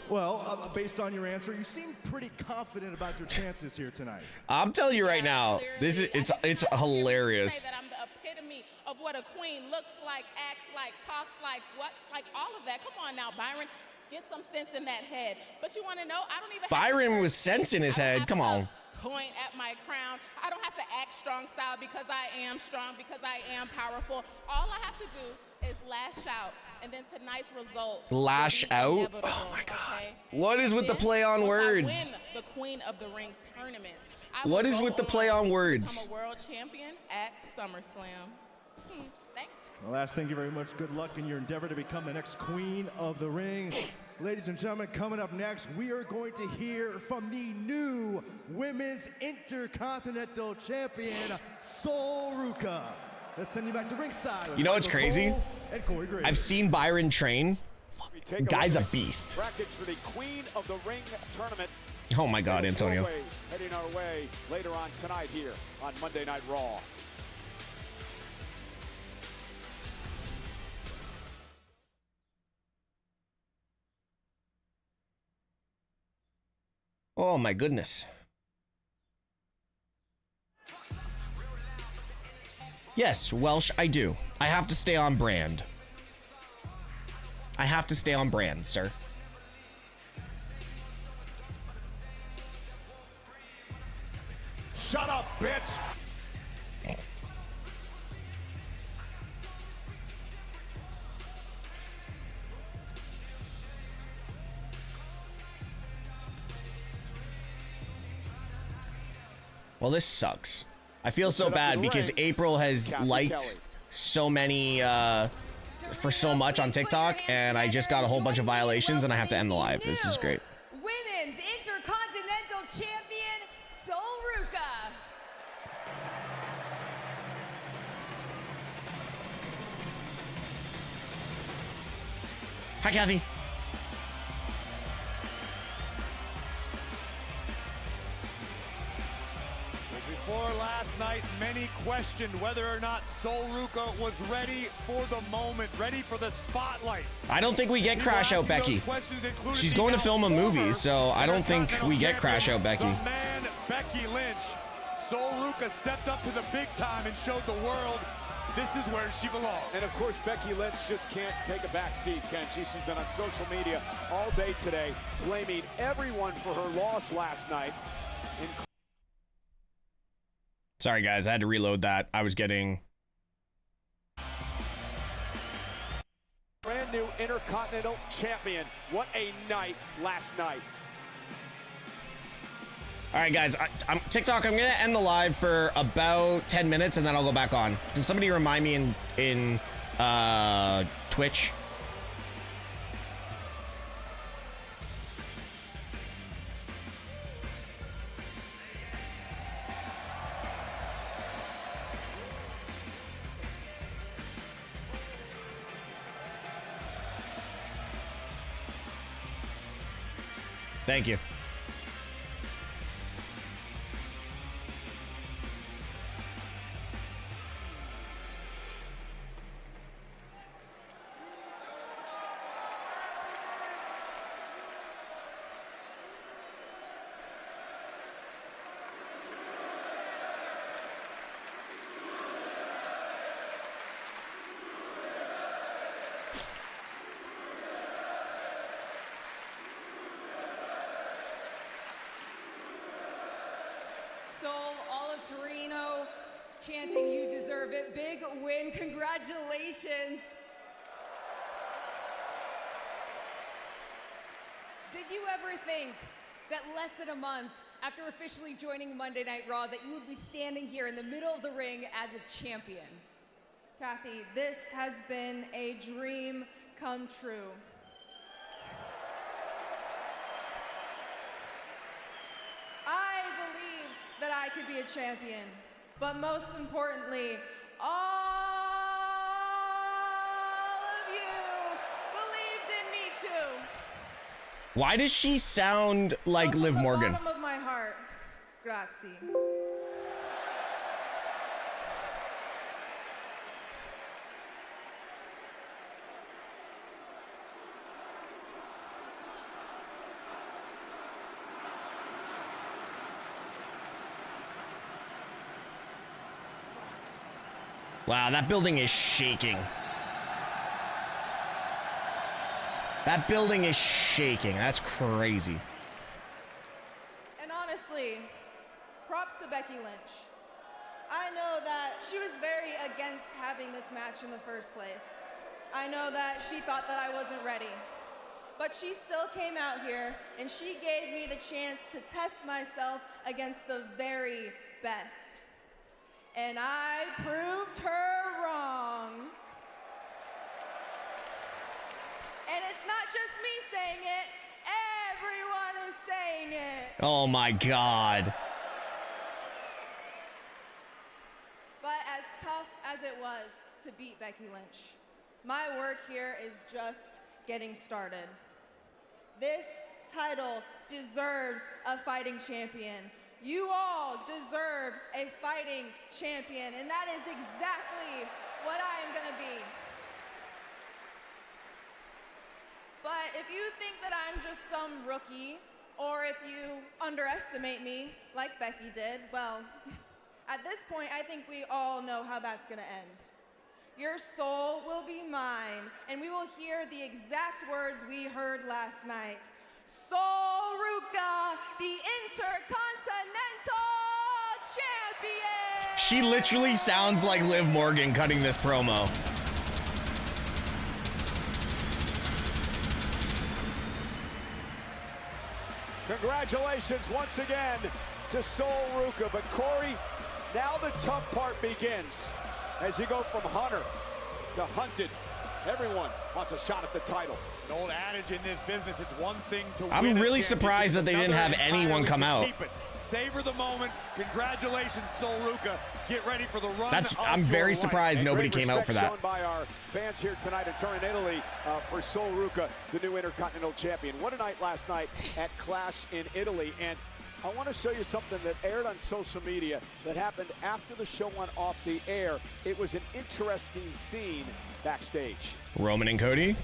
Well, based on your answer, you seem pretty confident about your chances here tonight. I'm telling you right now, this is it's hilarious. Say that I'm the epitome of what a queen looks like, acts like, talks like, what, like all of that. Come on now, Byron, get some sense in that head. But you want to know? I don't even. Byron with sense in his head. Come on. Point at my crown. I don't have to act strong style because I am strong, because I am powerful. All I have to do is lash out, and then tonight's result. Lash out? Oh my God. Okay? What is with the play on words? I win the Queen of the Ring tournament. What is with the play on words? I'm a world champion at SummerSlam. Thanks. Well, Lash, thank you very much. Good luck in your endeavor to become the next Queen of the Ring. Ladies and gentlemen, coming up next, we are going to hear from the new Women's Intercontinental Champion, Sol Ruca. Let's send you back to ringside. You know what's crazy? I've seen Byron train. Guy's a beast. Brackets for the Queen of the Ring tournament. Oh my God, Antonio. Heading our way later on tonight here on Monday Night Raw. Oh my goodness. Yes, Welsh, I do. I have to stay on brand. I have to stay on brand, sir. Shut up, bitch! Well, this sucks. I feel so bad because April has liked so many, for so much on TikTok, and I just got a whole bunch of violations, and I have to end the live. This is great. Women's Intercontinental Champion, Sol Ruca. Hi, Kathy. Before last night, many questioned whether or not Sol Ruca was ready for the moment, ready for the spotlight. I don't think we get Crash Out Becky. She's going to film a movie, so I don't think we get Crash Out Becky. The man, Becky Lynch. Sol Ruca stepped up to the big time and showed the world this is where she belongs. And of course, Becky Lynch just can't take a back seat, can she? She's been on social media all day today, blaming everyone for her loss last night. Sorry, guys. I had to reload that. I was getting... Brand new Intercontinental Champion. What a night last night. All right, guys. I'm TikTok. I'm going to end the live for about 10 minutes, and then I'll go back on. Can somebody remind me in Twitch? Thank you. Torino chanting, "You deserve it." Big win, congratulations. Did you ever think that less than a month after officially joining Monday Night Raw that you would be standing here in the middle of the ring as a champion? Kathy, this has been a dream come true. I believed that I could be a champion, but most importantly, all of you believed in me too. Why does she sound like Liv Morgan? From the bottom of my heart, grazie. Wow, that building is shaking. That building is shaking. That's crazy. And honestly, props to Becky Lynch. I know that she was very against having this match in the first place. I know that she thought that I wasn't ready. But she still came out here and she gave me the chance to test myself against the very best. And I proved her wrong. And it's not just me saying it, everyone is saying it. Oh my God. But as tough as it was to beat Becky Lynch, my work here is just getting started. This title deserves a fighting champion. You all deserve a fighting champion, and that is exactly what I am gonna be. But if you think that I'm just some rookie, or if you underestimate me, like Becky did, well, at this point, I think we all know how that's gonna end. Your soul will be mine, and we will hear the exact words we heard last night. Sol Ruca, the Intercontinental Champion! She literally sounds like Liv Morgan cutting this promo. Congratulations once again to Sol Ruca. But Corey, now the tough part begins. As you go from hunter to hunted, everyone wants a shot at the title. An old adage in this business, it's one thing to win. I'm really surprised that they didn't have anyone come out. Savor the moment. Congratulations, Sol Ruca. Get ready for the run. I'm very surprised nobody came out for that. Shown by our fans here tonight in Turin, Italy, for Sol Ruca, the new Intercontinental Champion. What a night last night at Clash in Italy. And I want to show you something that aired on social media that happened after the show went off the air. It was an interesting scene backstage. Roman and Cody?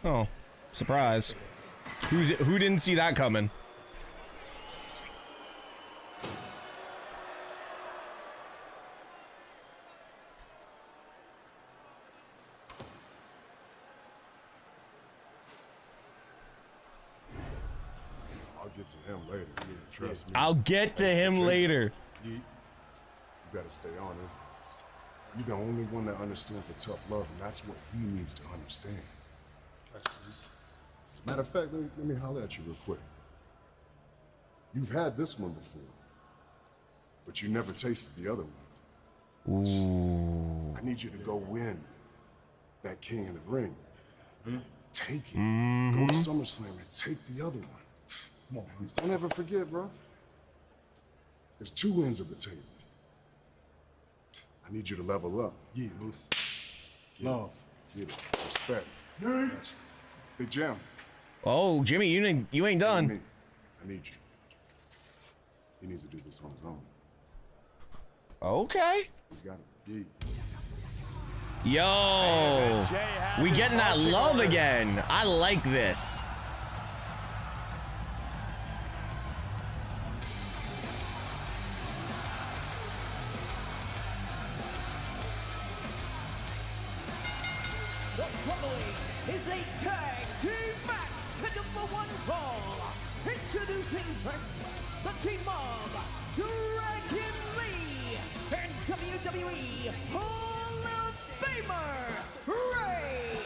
Oh, surprise. Who didn't see that coming? I'll get to him later. You trust me. I'll get to him later. You gotta stay on his ass. You're the only one that understands the tough love, and that's what he needs to understand. As a matter of fact, let me holler at you real quick. You've had this one before, but you never tasted the other one. Ooh. I need you to go win that King of the Ring. Take it. Mm-hmm. Go to SummerSlam and take the other one. Come on, please. Don't ever forget, bro. There's two ends of the table. I need you to level up. Yeah, Luce. Love. Yeah, respect. Big Jim. Oh, Jimmy, you ain't done. I need you. He needs to do this on his own. Okay. He's got it. Yo, we getting that love again. I like this. The following is a tag team match scheduled for one fall. Introducing first, the team of Dragon WWE Hall of Famer, Rey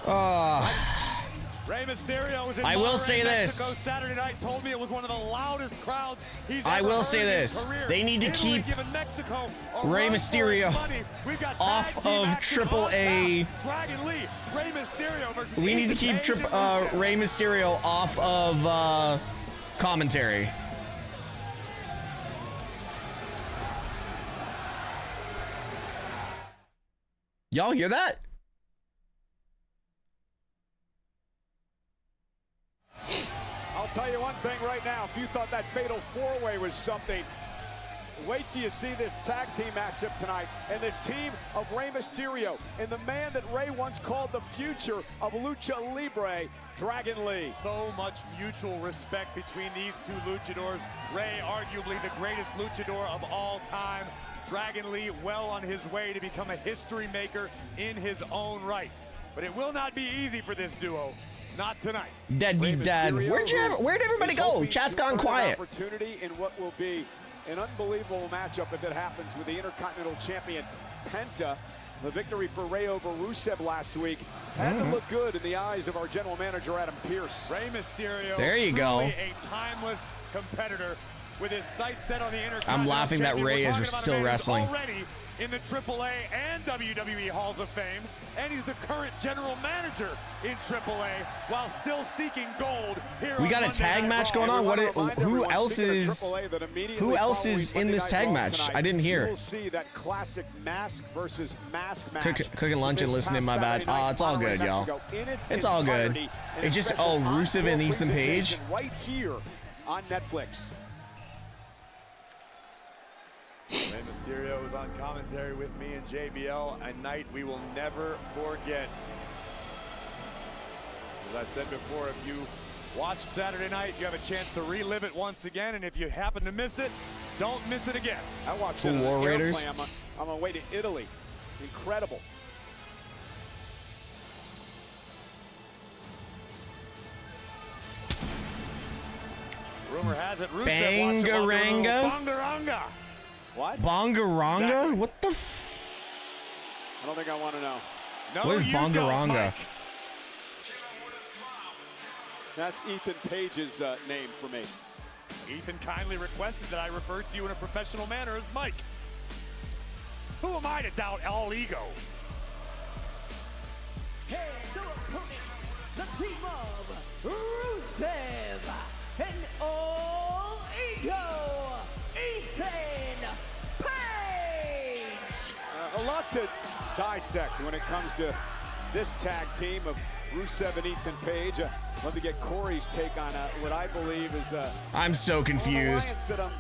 Mysterio. Rey Mysterio was in I will say Mexico this. Saturday night. Told me it was one of the loudest crowds he's I ever will heard say in his this. career. They need to Italy keep giving Mexico a Rey run for Mysterio its money. We've got off tag team of action Triple on A. tap. Dragon Lee, Rey Mysterio versus We need to keep Page and Rey Mysterio off of commentary. Y'all hear that? I'll tell you one thing right now. If you thought that fatal four-way was something, wait till you see this tag team matchup tonight. And this team of Rey Mysterio and the man that Rey once called the future of Lucha Libre, Dragon Lee. So much mutual respect between these two luchadors. Rey, arguably the greatest luchador of all time. Dragon Lee well on his way to become a history maker in his own right. But it will not be easy for this duo. Not tonight. Deadbeat dad. Where'd everybody go? Chat's gone quiet. Opportunity in what will be an unbelievable matchup if it happens with the Intercontinental Champion Penta. The victory for Rey over Rusev last week had to look good in the eyes of our general manager Adam Pearce. Rey Mysterio. There you go. A timeless competitor with his sights set on the Intercontinental I'm laughing that Champion. Rey We're is talking about a still man who's wrestling. already in the AAA and WWE Halls of Fame, and he's the current general manager in AAA while still seeking gold here. We on got a Monday tag Night match Raw. going on. What? Who else is in this tag match? I didn't hear. We'll see that classic mask versus mask match. Cooking lunch and this listening. past My bad. Saturday night It's all in good, y'all. Mexico in its It's all good. entirety, and It's just special Rusev and on-floor Ethan Page. presentation right here on Netflix. Rey Mysterio is on commentary with me and JBL, a night we will never forget. As I said before, if you watched Saturday night, you have a chance to relive it once again, and if you happen to miss it, don't miss it again. I watched The it on War an Raiders. airplane on my way to Italy. Incredible. Rumor has it, Rusev Bangaranga? Bangaranga. What? Bongaranga? Exactly. What the f... I don't think I want to know. No, What is you don't, Bongaranga? Mike. That's Ethan Page's name for me. Ethan kindly requested that I refer to you in a professional manner as Mike. Who am I to doubt all ego? And their opponents, the team of Rusev and All Ego, Ethan Page. A lot to dissect when it comes to this tag team of Rusev and Ethan Page. Love to get Corey's take on what I believe is I'm so an confused. alliance that I'm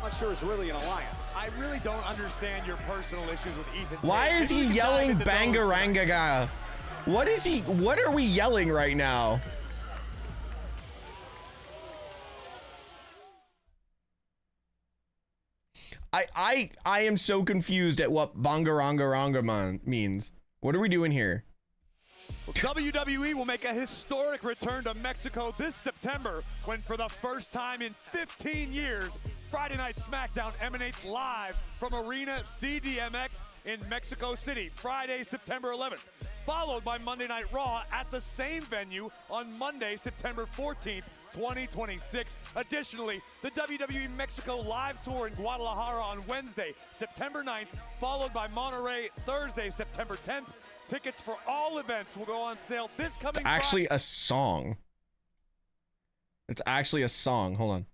not sure is really an alliance. I really don't understand your personal issues with Ethan. Why Page. is Maybe he we can dive yelling into those Bangaranga guy? What are we yelling right now? I am so confused at what Bangaranga means. What are we doing here? Well, WWE will make a historic return to Mexico this September when, for the first time in 15 years, Friday Night SmackDown emanates live from Arena CDMX in Mexico City, Friday, September 11th, followed by Monday Night Raw at the same venue on Monday, September 14th, 2026. Additionally, the WWE Mexico live tour in Guadalajara on Wednesday, September 9th, followed by Monterrey Thursday, September 10th. Tickets for all events will go on sale this coming Actually a song. It's actually a song. Hold on.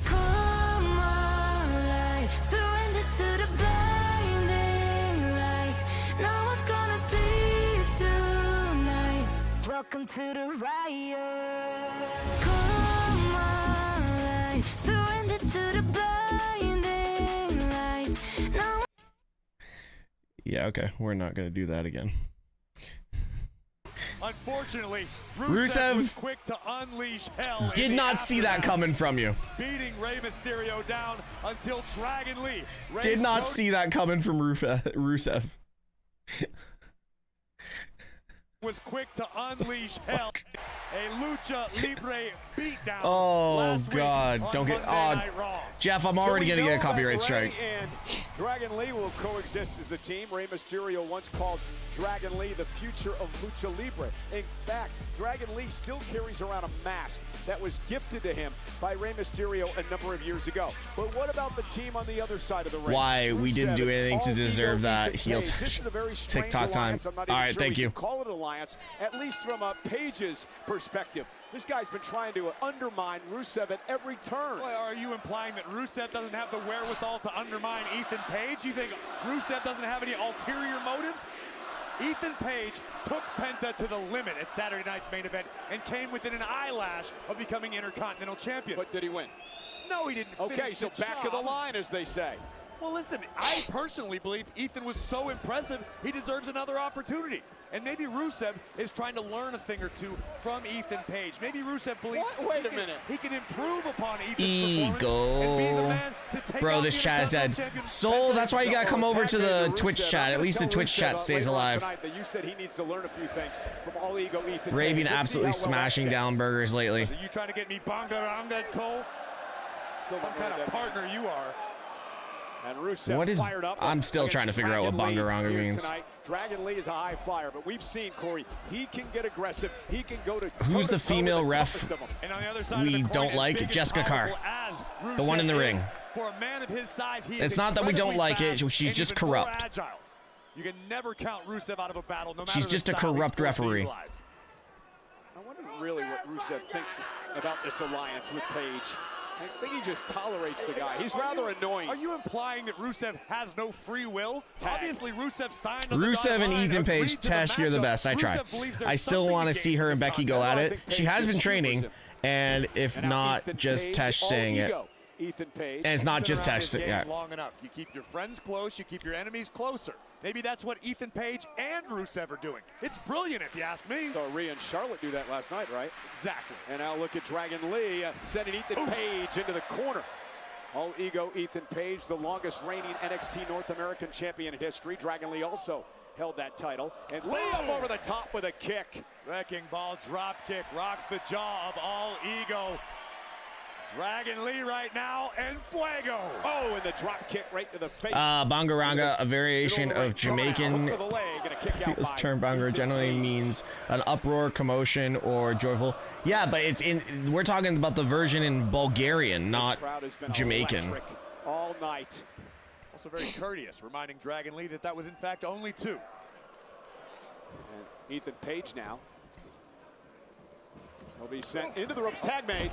Come alive, surrender to the blinding light. No one's gonna sleep tonight. Welcome to the riot. Come alive, surrender to the blinding light. No. Yeah, okay. We're not going to do that again. Unfortunately, Rusev was quick to unleash hell. Did not see that coming from you. Beating Rey Mysterio down until Dragon Lee. Did not see that coming from Rusev. was quick to unleash hell. A lucha libre beatdown. Oh God! Don't get Jeff. I'm already gonna get a copyright strike. And Dragon Lee will coexist as a team. Rey Mysterio once called Dragon Lee the future of lucha libre. In fact, Dragon Lee still carries around a mask that was gifted to him by Rey Mysterio a number of years ago. But what about the team on the other side of the ring? Why we didn't do anything to deserve that heel TikTok time? All right, thank you. Call it an alliance, at least from a Page's perspective. This guy's been trying to undermine Rusev at every turn. Boy, are you implying that Rusev doesn't have the wherewithal to undermine Ethan Page? You think Rusev doesn't have any ulterior motives? Ethan Page took Penta to the limit at Saturday night's main event and came within an eyelash of becoming Intercontinental Champion. But did he win? No, he didn't. Okay, so back of the line, as they say. Well, listen, I personally believe Ethan was so impressive, he deserves another opportunity. And maybe Rusev is trying to learn a thing or two from Ethan Page. Maybe Rusev believes he can improve upon Ethan's performance and be the man to take Bro, this chat is dead. Soul, that's why you gotta come over to the Twitch chat. At least the Twitch chat stays alive. You said he needs to learn a few things from All Ego Ethan Ray been absolutely smashing down burgers lately. Are you trying to get me bonga Cole? Some kind of partner you are. And Rusev What is? fired up. I'm still trying to figure out what Bongaranga means. Tonight. Dragon Lee is a high flyer, but we've seen Corey. He can get aggressive. He can go to. Who's the female ref we don't like? Jessica Carr, the one in the ring. For a man of his size, he it's not that we don't like it. She's just corrupt. You can never count Rusev out of a battle. No matter She's just a corrupt referee. I wonder really what Rusev thinks about this alliance with Page. I think he just tolerates the guy. He's rather annoying. Are you implying that Rusev has no free will? Obviously, Rusev signed on Rusev and Ethan Page, Tesh, you're the best. I tried. I still want to see her and Becky go at it. She has been training, and if not, just Tesh saying it. Ethan Page. And it's not just Tesh saying it. Long enough. You keep your friends close, you keep your enemies closer. Maybe that's what Ethan Page and Rusev are doing. It's brilliant, if you ask me. So Rhea and Charlotte do that last night, right? Exactly. And now look at Dragon Lee sending Ethan Page into the corner. All Ego Ethan Page, the longest reigning NXT North American champion in history. Dragon Lee also held that title. And Lee up over the top with a kick. Wrecking ball drop kick rocks the jaw of All Ego. Dragon Lee right now, and Fuego. Oh, and the drop kick right to the face. Bongaranga, a variation of Jamaican people's term Bangara, generally means an uproar, commotion, or joyful. Yeah, but it's in. We're talking about the version in Bulgarian, not Jamaican. All night. Also very courteous, reminding Dragon Lee that that was in fact only 2. And Ethan Page now. He'll be sent into the ropes. Tag made.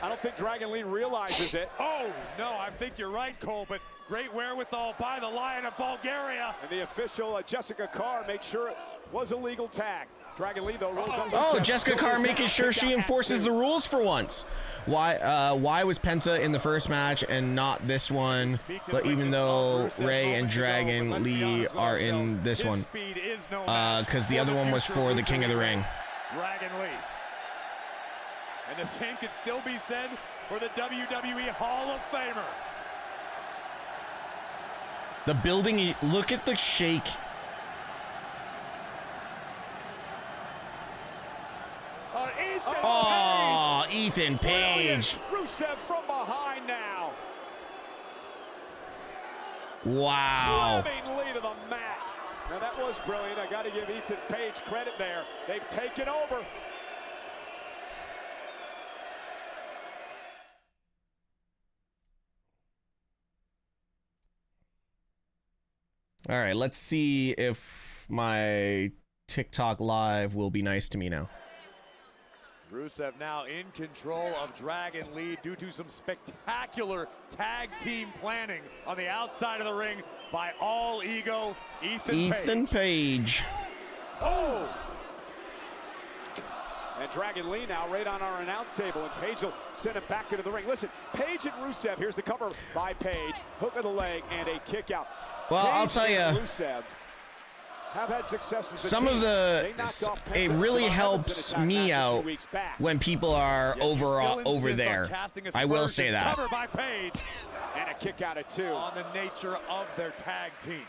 I don't think Dragon Lee realizes it. Oh, no, I think you're right, Cole, but great wherewithal by the Lion of Bulgaria. And the official, Jessica Carr, makes sure it was a legal tag. Dragon Lee, though, rolls up. Oh, Jessica Carr making sure she enforces the rules for once. Why was Penta in the first match and not this one? But even though Ray and Dragon Lee are in this one, because the other one was for the King of the Ring. Dragon Lee. And the same could still be said for the WWE Hall of Famer. The building, look at the shake. Oh, Ethan Page. Rusev from behind now. Wow. Slamming Lee to the mat. Now that was brilliant. I got to give Ethan Page credit there. They've taken over. All right, let's see if my TikTok live will be nice to me now. Rusev now in control of Dragon Lee due to some spectacular tag team planning on the outside of the ring by All Ego Ethan Page. Oh! And Dragon Lee now right on our announce table, and Page will send him back into the ring. Listen, Page and Rusev, here's the cover by Page, hook of the leg, and a kick out. Well, Page I'll tell you, Rusev have had success as some of the, it really helps me out when people are over there. I will say that. Cover by Page. And a kick out at 2. On the nature of their tag team.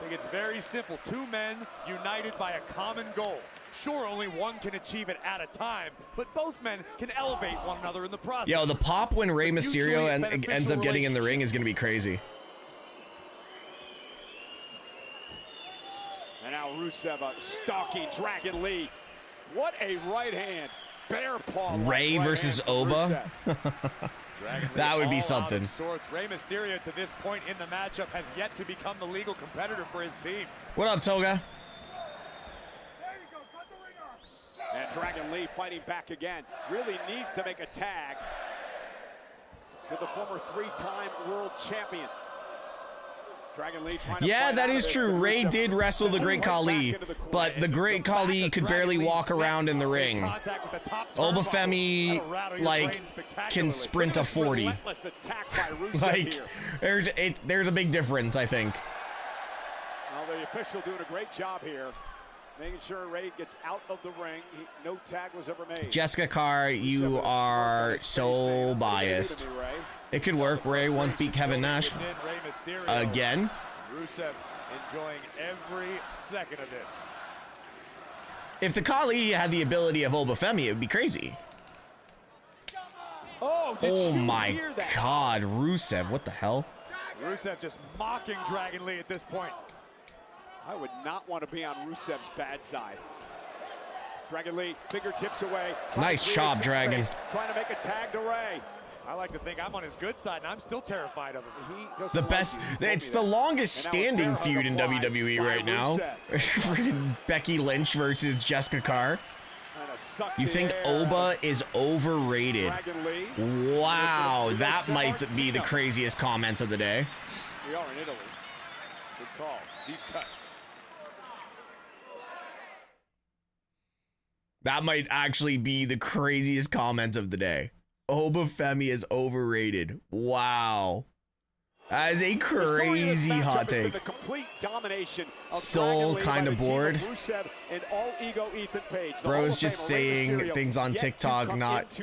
I think it's very simple. Two men united by a common goal. Sure, only one can achieve it at a time, but both men can elevate one another in the process. Yo, the pop when Rey Mysterio ends up getting in the ring is going to be crazy. And now Rusev stalking Dragon Lee. What a right hand. Bear paw. Rey versus Oba. That would be something. Rey Mysterio to this point in the matchup has yet to become the legal competitor for his team. What up, Toga? And Dragon Lee fighting back again. Really needs to make a tag to the former three-time world champion. Dragon Lee trying to that is true. Rey did wrestle the Great Khali, but the Great Khali could barely walk around in the ring. Obafemi, like, can sprint a 40. Like, there's a big difference, I think. Well, the official doing a great job here, making sure Rey gets out of the ring. No tag was ever made. Jessica Carr, you are so biased. It could work. Rey once beat Kevin Nash. Again. Rusev enjoying every second of this. If the Khali had the ability of Obafemi, it would be crazy. Oh my God, Rusev, what the hell? Rusev just mocking Dragon Lee at this point. I would not want to be on Rusev's bad side. Dragon Lee, fingertips away. Nice job, Dragon. Trying to make a tag to Rey. I like to think I'm on his good side, and I'm still terrified of him. The best, it's the longest standing feud in WWE right now. Freaking Becky Lynch versus Jessica Carr. You think Oba is overrated? Wow, that might be the craziest comments of the day. We are in Italy. Good call. Deep cut. That might actually be the craziest comment of the day. Obafemi is overrated. Wow. That is a crazy hot take. The complete domination of Soul kind of bored. And all ego Ethan Page. Bro's just saying things on TikTok, not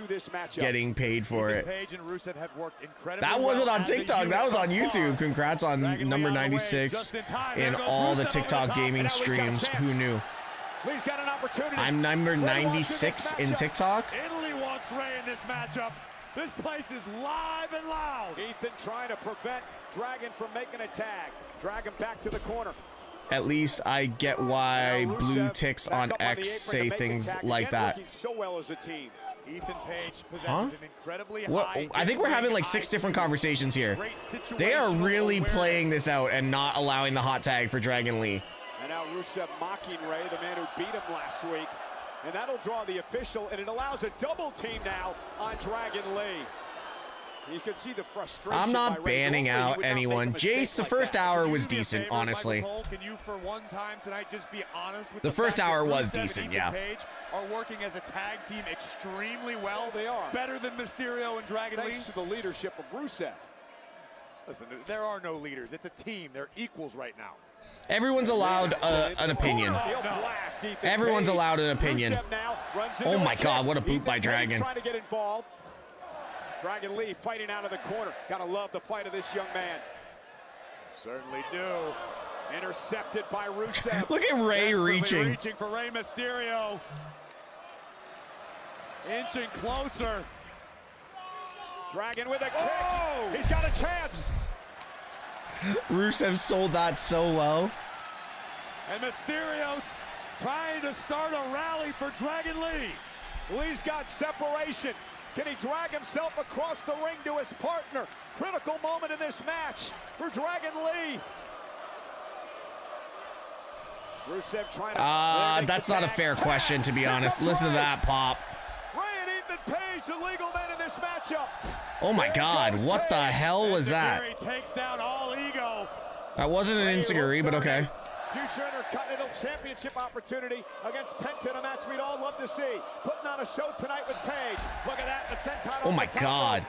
getting paid for it. That wasn't on TikTok. That was on YouTube. Congrats on number 96 in all the TikTok gaming streams. Who knew? I'm number 96 in TikTok. Italy wants Rey in this matchup. This place is live and loud. Ethan trying to prevent Dragon from making a tag. Dragon back to the corner. At least I get why blue ticks on X say things like that. So well as a team. Ethan Page possesses an incredibly high. I think we're having like 6 different conversations here. They are really playing this out and not allowing the hot tag for Dragon Lee. And now Rusev mocking Rey, the man who beat him last week. And that'll draw the official, and it allows a double team now on Dragon Lee. You can see the frustration. I'm not banning out anyone. Jace, the first hour was decent, honestly. Can you for one time tonight just be honest with the first hour was decent, yeah. Page are working as a tag team extremely well. They are. Better than Mysterio and Dragon Lee. Thanks to the leadership of Rusev. Listen, there are no leaders. It's a team. They're equals right now. Everyone's allowed an opinion. Everyone's allowed an opinion. Oh my God, what a boot by Dragon. Trying to get involved. Dragon Lee fighting out of the corner. Gotta love the fight of this young man. Certainly do. Intercepted by Rusev. Look at Rey reaching. Reaching for Rey Mysterio. Inching closer. Dragon with a kick. He's got a chance. Rusev sold that so well. And Mysterio trying to start a rally for Dragon Lee. Lee's got separation. Can he drag himself across the ring to his partner? Critical moment in this match for Dragon Lee. Rusev trying to... that's not a fair question, to be honest. Listen to that pop. Rey and Ethan Page, the legal men in this matchup. Oh my God, what the hell was that? Takes down all ego. That wasn't an enziguri, but okay. Future Intercontinental Championship opportunity against Penta, a match we'd all love to see. Putting on a show tonight with Page. Look at that, the senton. Oh my God.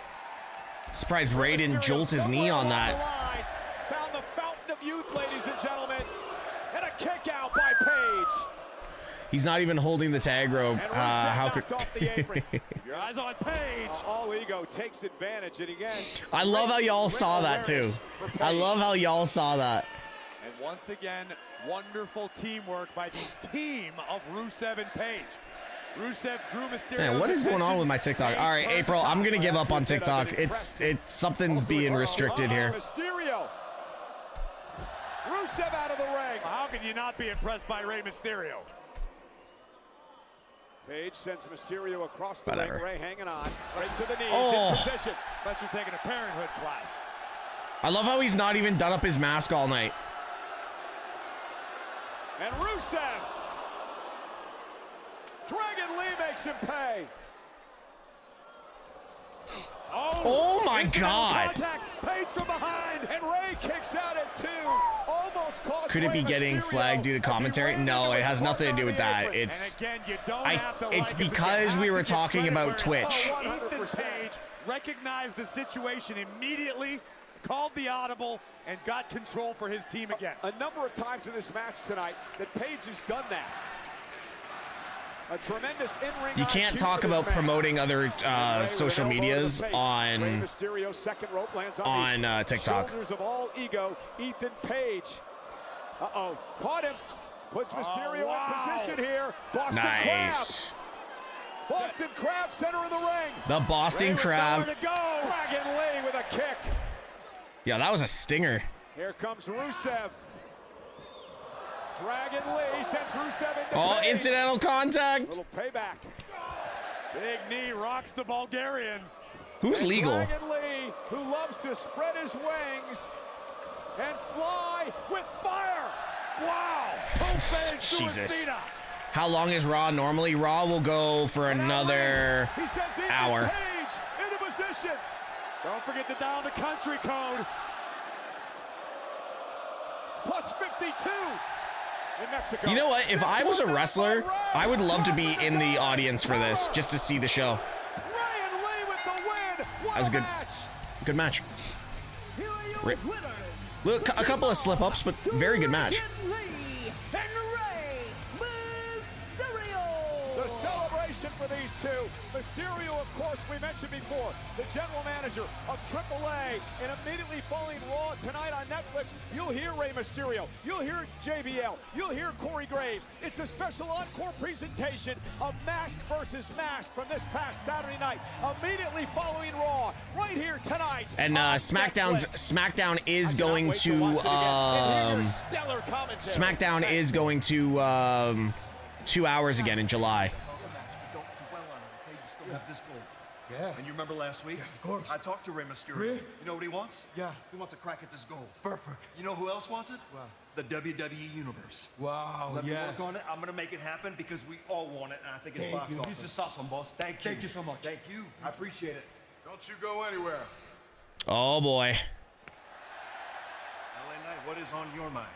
Surprised Rey didn't jolt his knee on that. Found the fountain of youth, ladies and gentlemen. And a kick out by Page. He's not even holding the tag rope. How could... Your eyes on Page. All ego takes advantage, and again... I love how y'all saw that too. I love how y'all saw that. And Once again, wonderful teamwork by the team of Rusev and Page. Rusev drew Mysterio. Man, what is going on with my TikTok? All right, April, I'm gonna give up on TikTok. It's something's being restricted here. Mysterio. Rusev out of the ring. How can you not be impressed by Rey Mysterio? Page sends Mysterio across the Whatever. ring. Rey hanging on. Right to the knees. Oh. In position. Unless you're taking a parenthood class. I love how he's not even done up his mask all night. And Rusev. Dragon Lee makes him pay. Oh my God. Contact. Page from behind. And Rey kicks out at 2. Almost cost Could it be Rey getting Mysterio flagged due to commentary? No, it has nothing to do with that. It's it's because we were talking about Twitch. Ethan Page recognized the situation immediately, called the audible, and got control for his team again. A number of times in this match tonight that Page has done that. A tremendous in-ring You can't IQ talk for this about man. promoting other Rey with an social elbow to the medias face. on Rey Mysterio, second rope, lands on the TikTok. shoulders of all ego, Ethan Page. Uh-oh, caught him. Puts Mysterio in position here. Boston Nice. Crab. Boston Crab, center of the ring. The Boston Rey with Crab. nowhere to go. Dragon Lee with a kick. Yeah, that was a stinger. Here comes Rusev. Dragon Lee sends Rusev into Oh, Page. incidental contact. Little payback. Big knee rocks the Bulgarian. Who's And legal? Dragon Lee, who loves to spread his wings and fly with fire. Wow. Jesus. How long is Raw normally? Raw will go for another He sends Ethan hour. Page into position. Don't forget to dial the country code. Plus 52 in Mexico. You know what? If I was a wrestler, I would love to be in the audience for this, just to see the show. Rey and Lee with the win. What That was a good. match. Good match. Here are your Rip. winners. Look, a couple of slip-ups, but very good match. Dragon Lee and Rey Mysterio. The celebration for these two. Mysterio, of course, we mentioned before, the general manager of AAA, and immediately following Raw tonight on Netflix, you'll hear Rey Mysterio, you'll hear JBL, you'll hear Corey Graves. It's a special encore presentation of Mask versus Mask from this past Saturday night, immediately following Raw, right here tonight. And on SmackDown is I cannot going wait to watch it again. And hear your stellar commentary. SmackDown is going to 2 hours again in July. Don't dwell on it, okay? You still have this gold. Yeah. And you remember last week? Yeah, of course. I talked to Rey Mysterio. Really? You know what he wants? Yeah. He wants a crack at this gold. Perfect. You know who else wants it? Wow. The WWE Universe. Wow, Let me yes. work on it. I'm going to make it happen because we all want it, and I think it's Thank box you. office. This is awesome, boss. Thank you. Thank you so much. Thank you. I appreciate it. Don't you go anywhere. Oh boy. LA Knight, what is on your mind?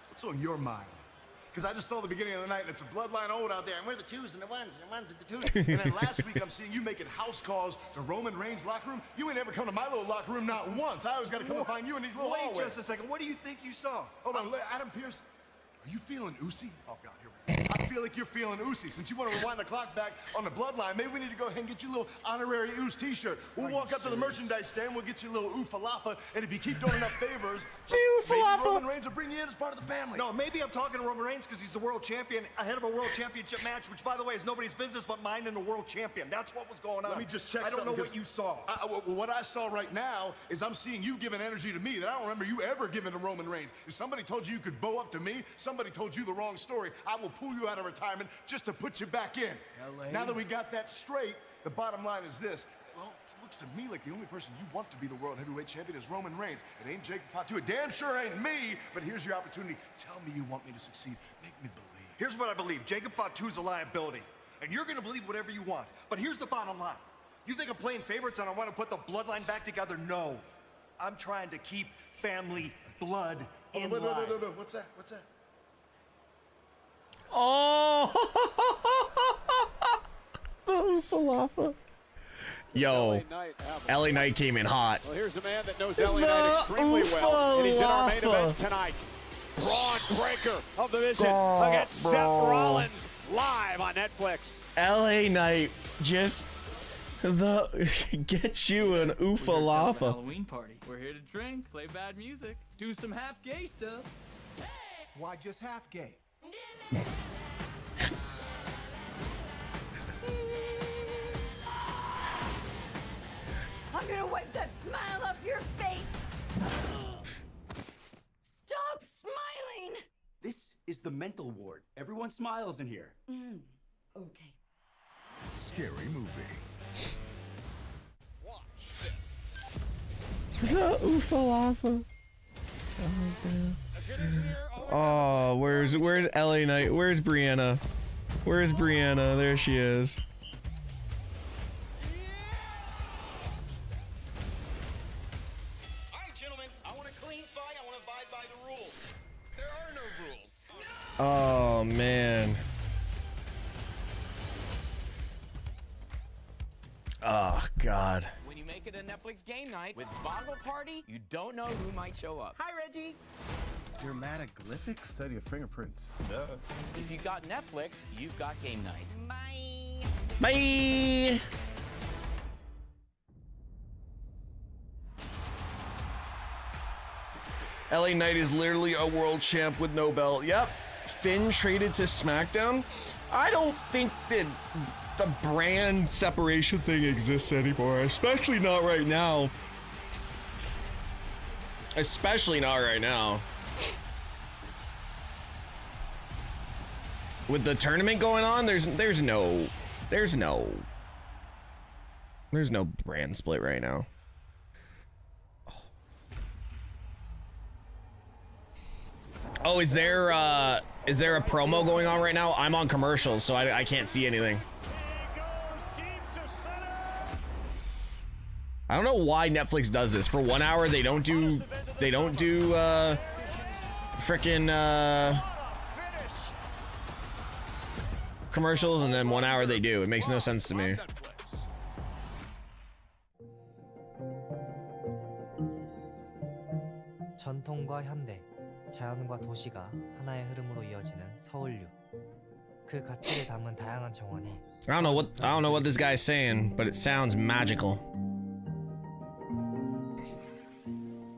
What's on your mind? Because I just saw the beginning of the night, and it's a bloodline old out there, and we're the twos and the ones and the twos. And then last week, I'm seeing you making house calls to Roman Reigns' locker room. You ain't ever come to my little locker room, not once. I always got to come and find you in these little Wait hallways. just a second. What do you think you saw? Hold on, Adam Pearce, are you feeling oozy? Oh, God, here we go. I feel like you're feeling oozy. Since you want to rewind the clock back on the bloodline, maybe we need to go ahead and get you a little honorary Oos t-shirt. We'll walk up to the merchandise stand, we'll get you a little Oofalafa, and if you keep doing enough favors, maybe Roman Reigns will bring you in as part of the family. No, maybe I'm talking to Roman Reigns because he's the world champion ahead of a world championship match, which, by the way, is nobody's business but mine and the world champion. That's what was going on. Let me just check I don't know something, what you saw. What I saw right now is I'm seeing you giving energy to me that I don't remember you ever giving to Roman Reigns. If somebody told you you could bow up to me, somebody told you the wrong story, I will pull you out of retirement just to put you back in. LA. Now that we got that straight, the bottom line is this. Well, it looks to me like the only person you want to be the world heavyweight champion is Roman Reigns. It ain't Jacob Fatu. It damn sure ain't me, but here's your opportunity. Tell me you want me to succeed. Make me believe. Here's what I believe. Jacob Fatu's a liability. And you're going to believe whatever you want. But here's the bottom line. You think I'm playing favorites and I want to put the bloodline back together? No. I'm trying to keep family blood in line. No. What's that? What's that? Oh, the Oofalafa. Yo, LA Knight came in hot. Well, here's a man that knows LA Knight extremely well, and he's in our main event tonight. Braun Breaker of the Vision against Seth Rollins live on Netflix. LA Knight just Get you an oofalafa. Halloween party. We're here to drink, play bad music, do some half gay stuff. Why just half gay? I'm gonna wipe that smile off your face. Stop smiling. This is the mental ward. Everyone smiles in here. Okay. Scary movie. The oofalafa. Oh, where's LA Knight? Where's Brianna? Where's Brianna? There she is. All right, gentlemen, I want a clean fight. I want to abide by the rules. There are no rules. Oh man. Oh God. When you make it a Netflix game night with Boggle Party, you don't know who might show up. Hi, Reggie. You're mad at Glyphic? Study of fingerprints. Duh. If you've got Netflix, you've got game night. Bye. Bye. LA Knight is literally a world champ with no belt. Yep. Finn traded to SmackDown. I don't think that the brand separation thing exists anymore, especially not right now. Especially not right now. With the tournament going on, there's no brand split right now. Oh, is there a promo going on right now? I'm on commercials, so I can't see anything. I don't know why Netflix does this. For 1 hour, they don't do frickin' commercials, and then 1 hour they do. It makes no sense to me. 전통과 현대, 자연과 도시가 하나의 흐름으로 이어지는 서울유. 그 가치를 담은 다양한 정원이 I don't know what this guy's saying, but it sounds magical.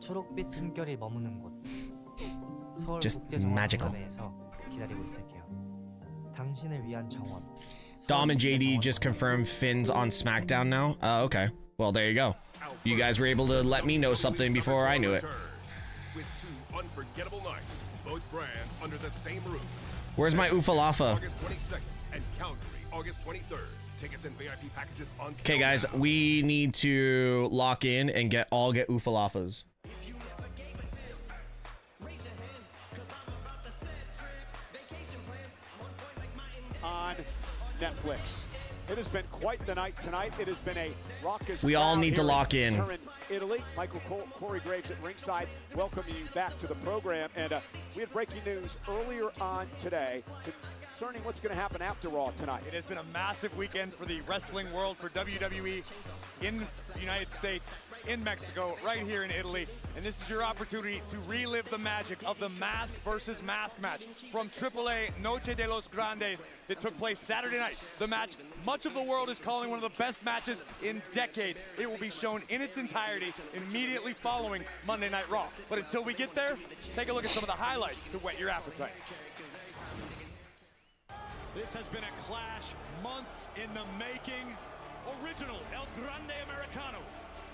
초록빛 숨결이 머무는 곳. 서울 Just 국제정원공단에서 기다리고 있을게요. 당신을 위한 정원. Dom and JD just confirmed Finn's on SmackDown now. Okay. Well, there you go. You guys were able to let me know something before I knew it. With two unforgettable nights, both brands under the same roof. Where's my oofalafa? August 22nd and Calgary, August 23rd. Tickets and VIP packages on sale. Okay, guys, we need to lock in and get oofalafas. On Netflix. It has been quite the night tonight. It has been a raucous. We all need to lock in. Turin, Italy. Michael Corey Graves at ringside, welcoming you back to the program. And we had breaking news earlier on today concerning what's going to happen after Raw tonight. It has been a massive weekend for the wrestling world, for WWE in the United States, in Mexico, right here in Italy. And this is your opportunity to relive the magic of the mask versus mask match from AAA Noche de los Grandes that took place Saturday night. The match much of the world is calling one of the best matches in decades. It will be shown in its entirety immediately following Monday Night Raw. But until we get there, take a look at some of the highlights to whet your appetite. This has been a clash months in the making. Original El Grande Americano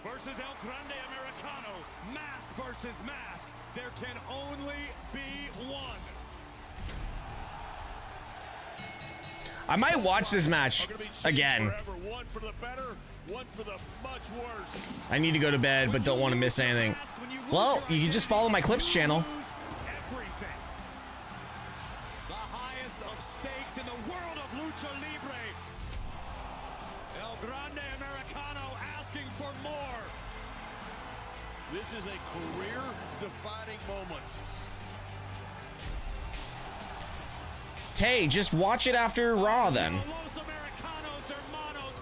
versus El Grande Americano. Mask versus mask. There can only be one. I might watch this match again. One for the better, one for the much worse. I need to go to bed, but don't want to miss anything. Well, you can just follow my clips channel. Everything. The highest of stakes in the world of lucha libre. El Grande Americano asking for more. This is a career-defining moment. Tay, just watch it after Raw then. Los Americanos hermanos.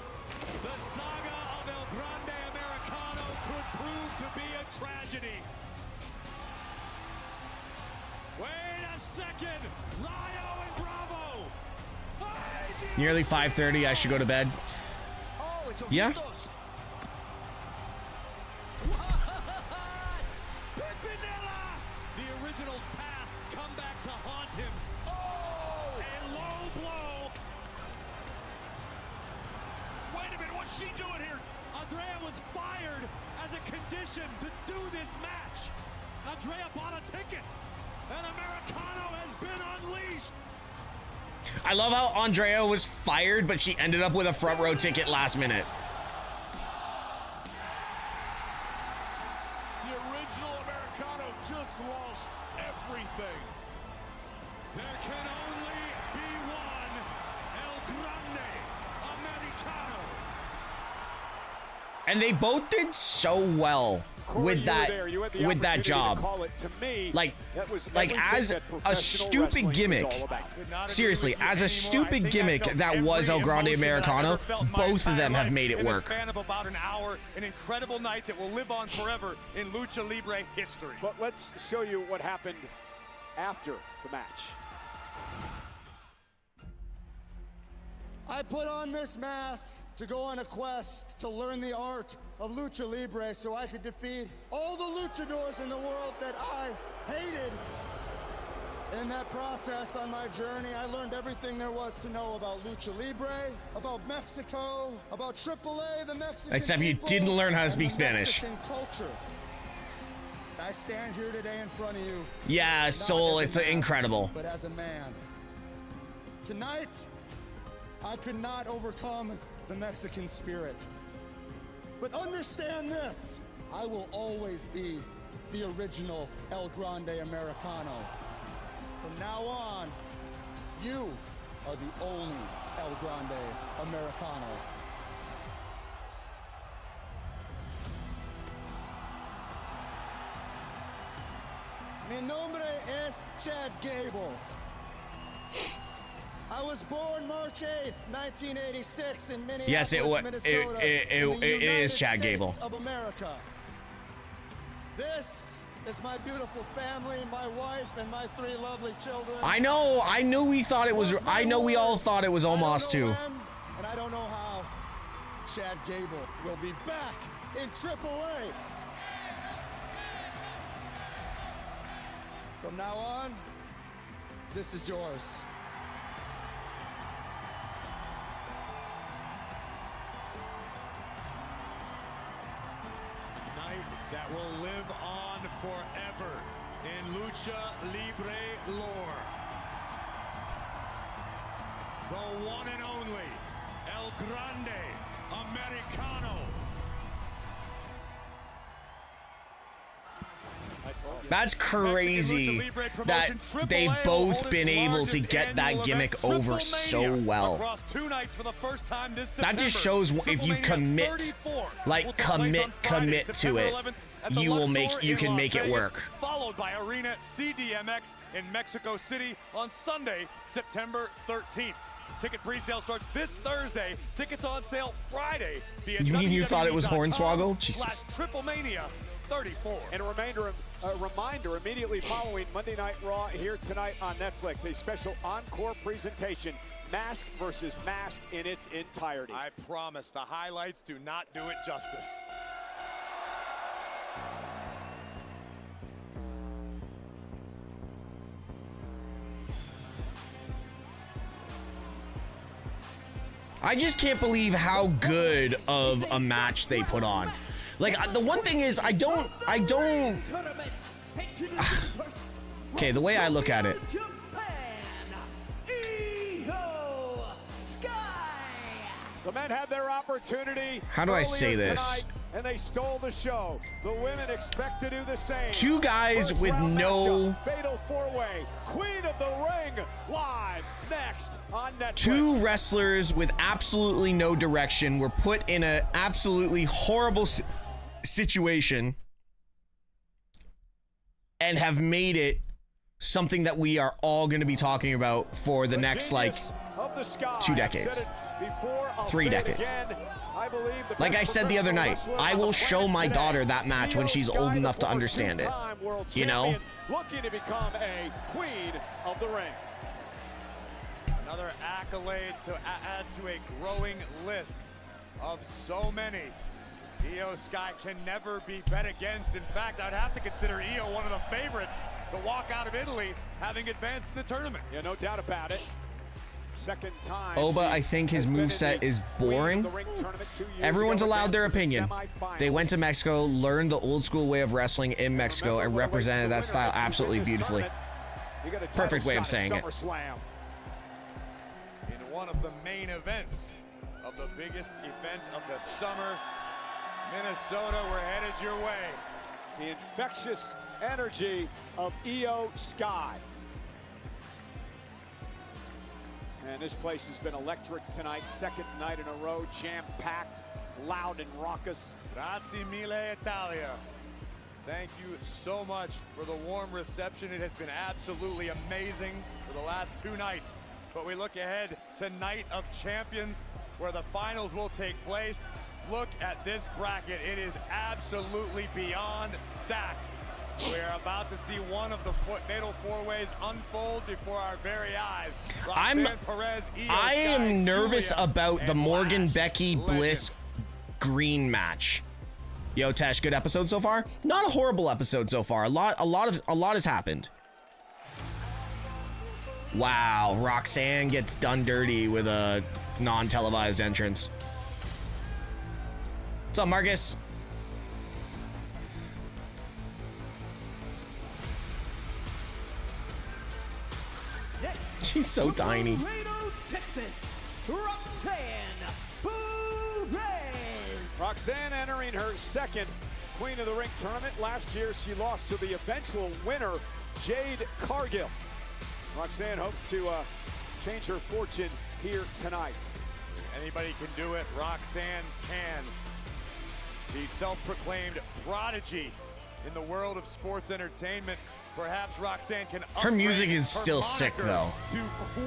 The saga of El Grande Americano could prove to be a tragedy. Wait a second. Rayo and Bravo. Nearly 5:30. I should go to bed. Oh, Yeah. The original's past come back to haunt him. Oh! A low blow. Wait a minute, what's she doing here? Andrea was fired as a condition to do this match. Andrea bought a ticket, and Americano has been unleashed. I love how Andrea was fired, but she ended up with a front row ticket last minute. The original Americano just lost everything. There can only be one El Grande Americano. And they both did so well with that job. Like as a stupid gimmick, seriously, as a stupid gimmick that was El Grande Americano, both of them have made it work. In a span of about an hour, an incredible night that will live on forever in Lucha Libre history. But let's show you what happened after the match. I put on this mask to go on a quest to learn the art of Lucha Libre so I could defeat all the luchadors in the world that I hated. In that process on my journey, I learned everything there was to know about Lucha Libre, about Mexico, about AAA, the Mexican Except you people, didn't learn how to speak and the Spanish. Mexican culture. I stand here today in front of you. Yeah, Soul, it's incredible. But as a man, tonight, I could not overcome the Mexican spirit. But understand this, I will always be the original El Grande Americano. From now on, you are the only El Grande Americano. Mi nombre es Chad Gable. I was born March 8th, 1986 in Minneapolis, Yes, Minnesota, in the it is United Chad Gable. States of America. This is my beautiful family, my wife, and my 3 lovely children. I know we thought it was, I know we all thought it was Omos too. And I don't know how Chad Gable will be back in AAA. From now on, this is yours. That will live on forever in Lucha Libre lore. The one and only El Grande Americano. That's crazy that they've both been able to get that gimmick over so well. That just shows if you commit, like commit to it, you can make it work. Followed by Arena CDMX in Mexico City on Sunday, September 13th. Ticket pre-sale starts this Thursday. Tickets on sale Friday. You mean you thought it was Hornswoggle? Jesus. /TripleMania 34. And a reminder immediately following Monday Night Raw here tonight on Netflix, a special encore presentation, Mask versus Mask in its entirety. I promise the highlights do not do it justice. I just can't believe how good of a match they put on. Like, the one thing is, I don't... Okay, the way I look at it. The men had their opportunity. How do I say this? Tonight, and they stole the show. The women expect to do the same. 2 guys First with round no... matchup, fatal 4-way. Queen of the Ring live next on Netflix. 2 wrestlers with absolutely no direction were put in an absolutely horrible situation and have made it something that we are all going to be talking about for the next, like, 2 decades. 3 decades. Like I said the other night, I will show my daughter that match when she's old enough to understand it. You know? Looking to become a queen of the ring. Another accolade to add to a growing list of so many. Io Sky can never be bet against. In fact, I'd have to consider Io one of the favorites to walk out of Italy, having advanced in the tournament. Yeah, no doubt about it. Second time. Oba, I think his moveset is boring. Everyone's allowed their opinion. They went to Mexico, learned the old school way of wrestling in Mexico, and represented that style absolutely beautifully. Perfect way of saying it. In one of the main events of the biggest event of the summer, Minnesota, we're headed your way. The infectious energy of Io Sky. And this place has been electric tonight. Second night in a row, jam-packed, loud and raucous. Grazie mille, Italia. Thank you so much for the warm reception. It has been absolutely amazing for the last 2 nights. But we look ahead to Night of Champions, where the finals will take place. Look at this bracket. It is absolutely beyond stacked. We're about to see one of the fatal four-ways unfold before our very eyes. I am nervous about the Morgan Becky Bliss Green match. Yo, Tesh, good episode so far? Not a horrible episode so far. A lot has happened. Wow, Roxanne gets done dirty with a non-televised entrance. What's up, Marcus? She's so tiny. Texas, Roxanne entering her second Queen of the Ring tournament. Last year, she lost to the eventual winner, Jade Cargill. Roxanne hopes to change her fortune here tonight. Anybody can do it. Roxanne can. The self-proclaimed prodigy in the world of sports entertainment. Perhaps Roxanne can. Her music is still sick, though.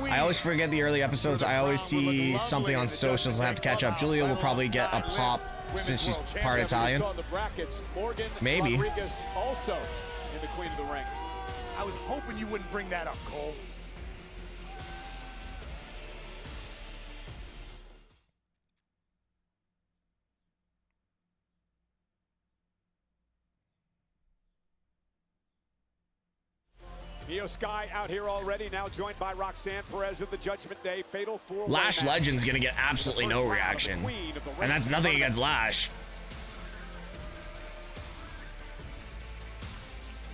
I always forget the early episodes. I always see something on socials and I have to catch up. Julia will probably get a pop since she's part Italian. Maybe. Also in the Queen of the Ring. I was hoping you wouldn't bring that up, Cole. Io Sky out here already, now joined by Roxanne Perez of the Judgment Day. Fatal four-way Lash match. Legend's gonna get absolutely no reaction. And that's nothing against Lash.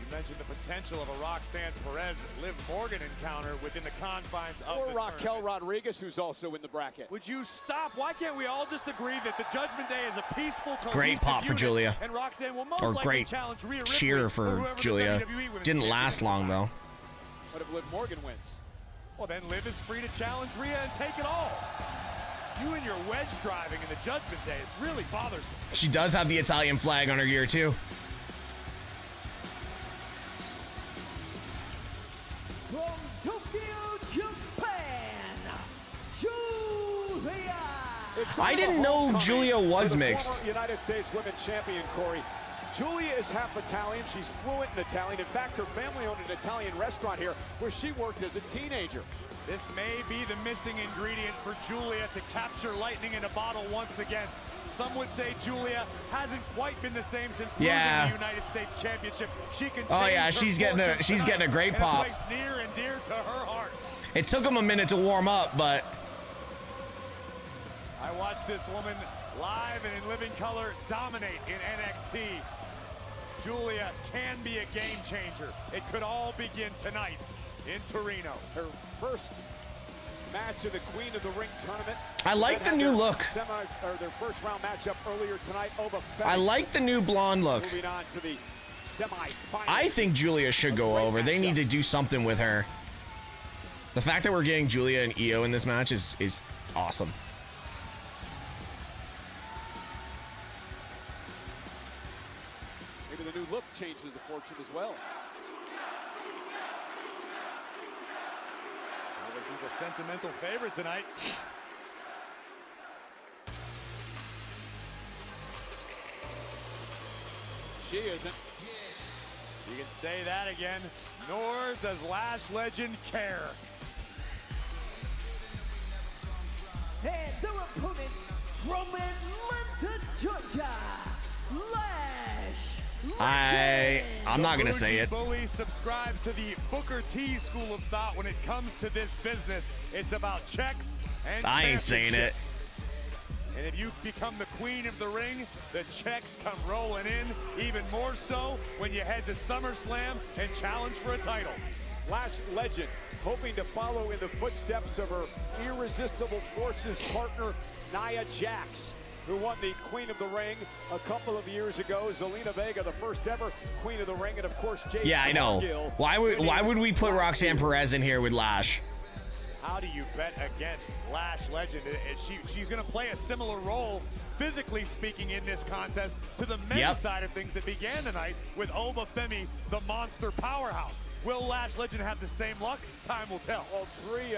You mentioned the potential of a Roxanne Perez Liv Morgan encounter within the confines of Or the Raquel tournament. Rodriguez, who's also in the bracket. Would you stop? Why can't we all just agree that the Judgment Day is a peaceful, Great cohesive pop for unit, Julia. and Roxanne will most Or likely great challenge Rhea Ripley cheer or for whoever the Julia. WWE Women's Didn't Champion last at the long, time. though. What if Liv Morgan wins? Well, then Liv is free to challenge Rhea and take it all. You and your wedge driving in the Judgment Day, it's really bothersome. She does have the Italian flag on her gear, too. From Tokyo, Japan, Julia. I didn't know Julia was mixed. Former United States Women's Champion, Corey. Julia is half Italian. She's fluent in Italian. In fact, her family owned an Italian restaurant here where she worked as a teenager. This may be the missing ingredient for Julia to capture lightning in a bottle once again. Some would say Julia hasn't quite been the same since losing the United States Championship. She can she's getting a great pop. Place near and dear to her heart. It took him a minute to warm up, but I watched this woman live and in living color dominate in NXT. Julia can be a game changer. It could all begin tonight in Torino. Her first match of the Queen of the Ring tournament. I like the new look. Their first round matchup earlier tonight. I like the new blonde look. Moving on to the semi-finals. I think Julia should go over. They need to do something with her. The fact that we're getting Julia and Io in this match is awesome. Maybe the new look changes the fortune as well. She's a sentimental favorite tonight. She isn't. You can say that again, nor does Lash Legend care. And their opponent from Atlanta, Georgia, Lash. I'm not gonna say it. Bully subscribes to the Booker T school of thought when it comes to this business. It's about checks and I ain't saying it. And if you become the queen of the ring, the checks come rolling in, even more so when you head to SummerSlam and challenge for a title. Lash Legend hoping to follow in the footsteps of her Irresistible Forces partner, Nia Jax, who won the Queen of the Ring a couple of years ago. Zelina Vega, the first ever Queen of the Ring, and of course, Jade Yeah, I know. Cargill. Why would we put Roxanne Perez in here with Lash? How do you bet against Lash Legend? She's going to play a similar role, physically speaking, in this contest to the men's side of things that began tonight with Oba Femi, the monster powerhouse. Will Lash Legend have the same luck? Time will tell. Well, three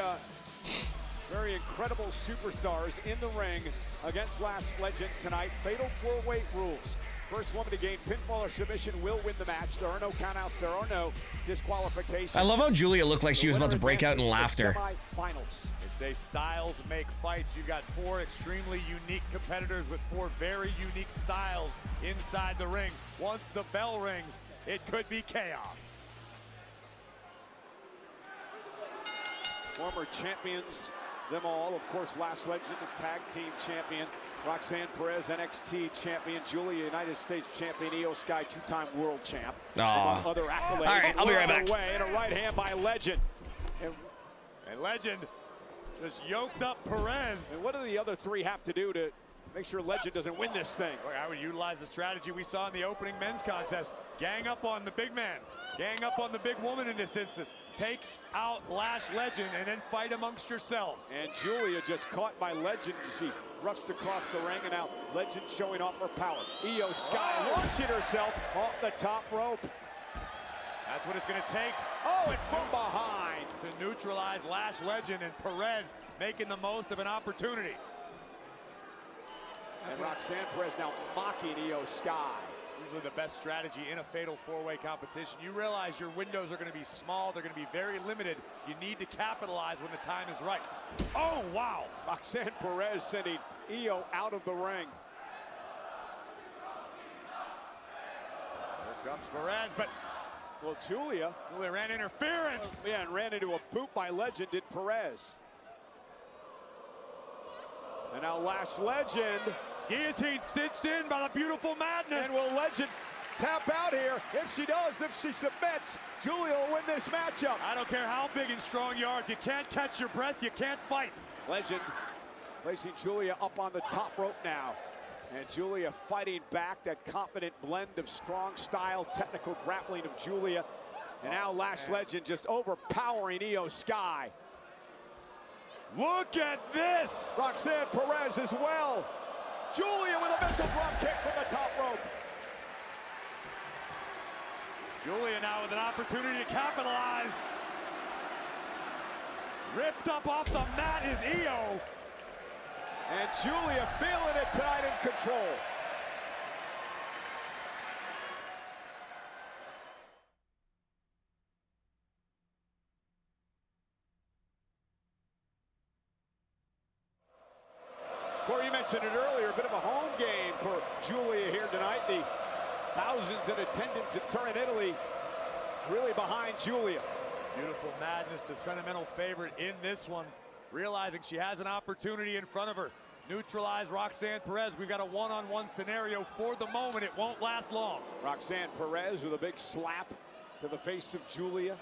very incredible superstars in the ring against Lash Legend tonight. Fatal four-way rules. First woman to gain pinfall or submission will win the match. There are no countouts. There are no disqualifications. I love how Julia looked like she was about to break out in laughter. Semi-finals. They say styles make fights. You've got four extremely unique competitors with four very unique styles inside the ring. Once the bell rings, it could be chaos. Former champions, them all. Of course, Lash Legend, the tag team champion. Roxanne Perez, NXT champion. Julia, United States champion. Io Sky, two-time world champ. Other accolades. All right, I'll be right back. Away, and a right hand by Legend. And Legend just yoked up Perez. And what do the other three have to do to make sure Legend doesn't win this thing? I would utilize the strategy we saw in the opening men's contest. Gang up on the big man. Gang up on the big woman in this instance. Take out Lash Legend and then fight amongst yourselves. And Julia just caught by Legend. She rushed across the ring, and now Legend showing off her power. Io Sky launching herself off the top rope. That's what it's going to take. Oh, and from behind. To neutralize Lash Legend, and Perez making the most of an opportunity. And Roxanne Perez now mocking Io Sky. Usually the best strategy in a fatal four-way competition. You realize your windows are going to be small. They're going to be very limited. You need to capitalize when the time is right. Oh, wow. Roxanne Perez sending Io out of the ring. Here comes Perez, but... Well, Julia ran interference. Yeah, and ran into a boot by Legend, did Perez. And now Lash Legend. Guillotine cinched in by the beautiful madness. And will Legend tap out here? If she does, if she submits, Julia will win this matchup. I don't care how big and strong you are. If you can't catch your breath, you can't fight. Legend placing Julia up on the top rope now. And Julia fighting back, that confident blend of strong style, technical grappling of Julia. And now Lash Legend just overpowering Io Sky. Look at this! Roxanne Perez as well. Julia with a missile drop kick from the top rope. Julia now with an opportunity to capitalize. Ripped up off the mat is Io. And Julia feeling it tonight, in control. Corey, you mentioned it earlier, a bit of a home game for Julia here tonight. The thousands in attendance at Turin, Italy, really behind Julia. Beautiful madness, the sentimental favorite in this one. Realizing she has an opportunity in front of her. Neutralize Roxanne Perez. We've got a one-on-one scenario for the moment. It won't last long. Roxanne Perez with a big slap to the face of Julia.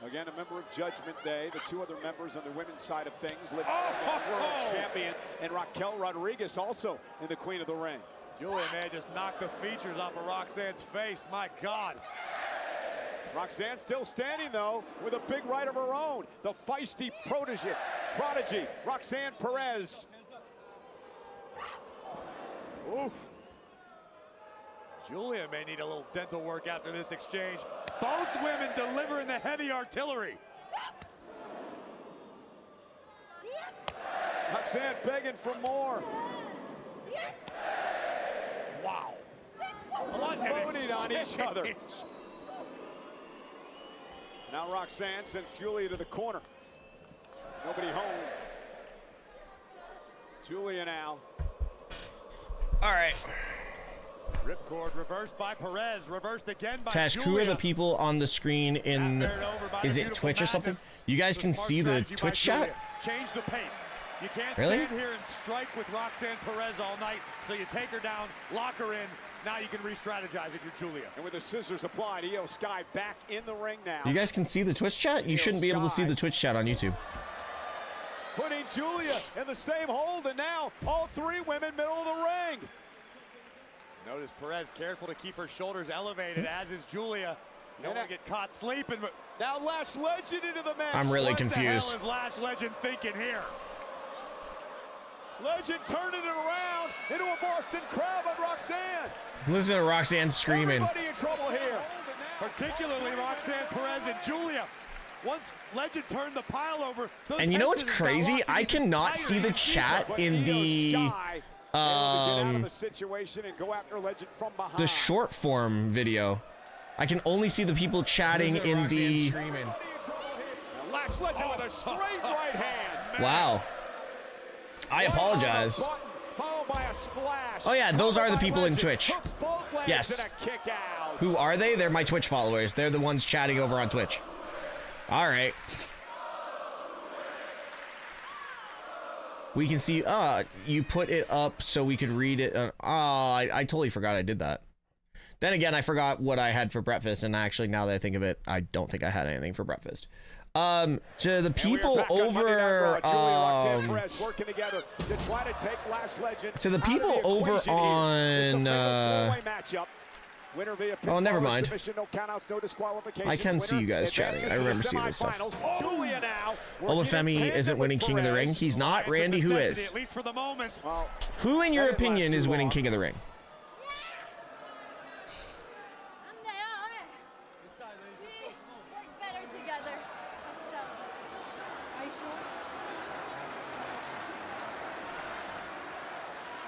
Again, a member of Judgment Day. The two other members on the women's side of things, Liv world champion, and Raquel Rodriguez also in the Queen of the Ring. Julia may just knock the features off of Roxanne's face. My God. Roxanne still standing, though, with a big right of her own. The feisty prodigy, Roxanne Perez. Oof. Julia may need a little dental work after this exchange. Both women delivering the heavy artillery. Roxanne begging for more. Wow. Loading on each other. Now Roxanne sends Julia to the corner. Nobody home. Julia now All right. Ripcord reversed by Perez, reversed again by Tesh, who are the people on the screen in, is it Twitch or something? You guys can see the Twitch chat? Change the pace. You can't Really? stand here and strike with Roxanne Perez all night, so you take her down, lock her in. Now you can re-strategize if you're Julia. And with the scissors applied, Io Sky back in the ring now. You guys can see the Twitch chat? You shouldn't be able to see the Twitch chat on YouTube. Putting Julia in the same hold, and now all three women middle of the ring. Notice Perez careful to keep her shoulders elevated, as is Julia. You don't want to get caught sleeping, but now Lash Legend into the match. I'm really confused. What the hell is Lash Legend thinking here? Legend turning it around into a Boston Crab on Roxanne. Listen to Roxanne screaming. Everybody in trouble here. Particularly Roxanne Perez and Julia. Once Legend turned the pile over. And you know what's crazy? I cannot see the chat in the short form video. I can only see the people chatting in the. Lash Legend with a straight right hand. Wow. I apologize. Followed by a splash. Oh yeah, those are the people in Twitch. Yes. Who are they? They're my Twitch followers. They're the ones chatting over on Twitch. All right. We can see, you put it up so we could read it. I totally forgot I did that. Then again, I forgot what I had for breakfast, and actually, now that I think of it, I don't think I had anything for breakfast. To the people over, to the people over on, oh, never mind. I can see you guys chatting. I remember seeing this stuff. Olafemi isn't winning King of the Ring. He's not. Randy, who is? At least for the moment. Who, in your opinion, is winning King of the Ring?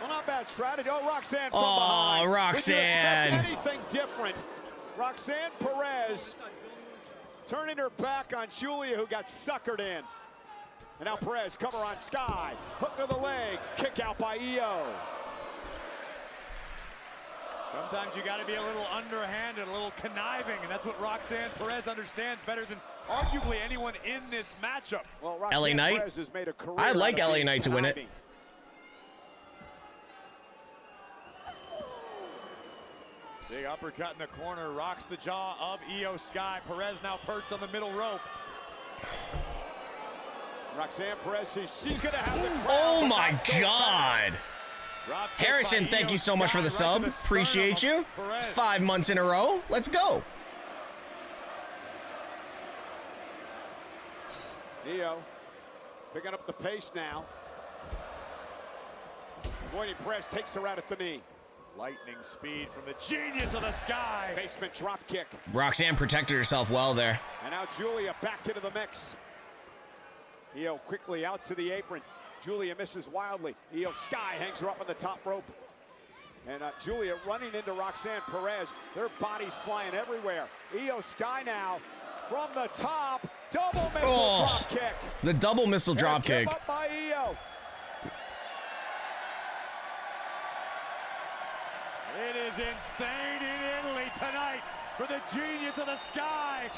Well, not bad strategy. Oh, Roxanne from behind. Would you Roxanne. expect anything different? Roxanne Perez turning her back on Julia, who got suckered in. And now Perez, cover on Sky. Hook to the leg. Kick out by Io. Sometimes you got to be a little underhanded, a little conniving, and that's what Roxanne Perez understands better than arguably anyone in this matchup. Well, LA Knight. Perez has made a career I like out of LA being Knight to win it. conniving. Big uppercut in the corner, rocks the jaw of Io Sky. Perez now perched on the middle rope. Roxanne Perez, she's going to have the crowd. Oh my God. Harrison, thank you so much for the sub. Appreciate you. 5 months in a row. Let's go. Io picking up the pace now. Avoiding Perez, takes her out at the knee. Lightning speed from the genius of the Sky. Basement drop kick. Roxanne protected herself well there. And now Julia back into the mix. Io quickly out to the apron. Julia misses wildly. Io Sky hangs her up on the top rope. And Julia running into Roxanne Perez. Their bodies flying everywhere. Io Sky now from the top. Double missile drop kick. The double missile drop kick. Up by Io. It is insane in Italy tonight for the genius of the Sky.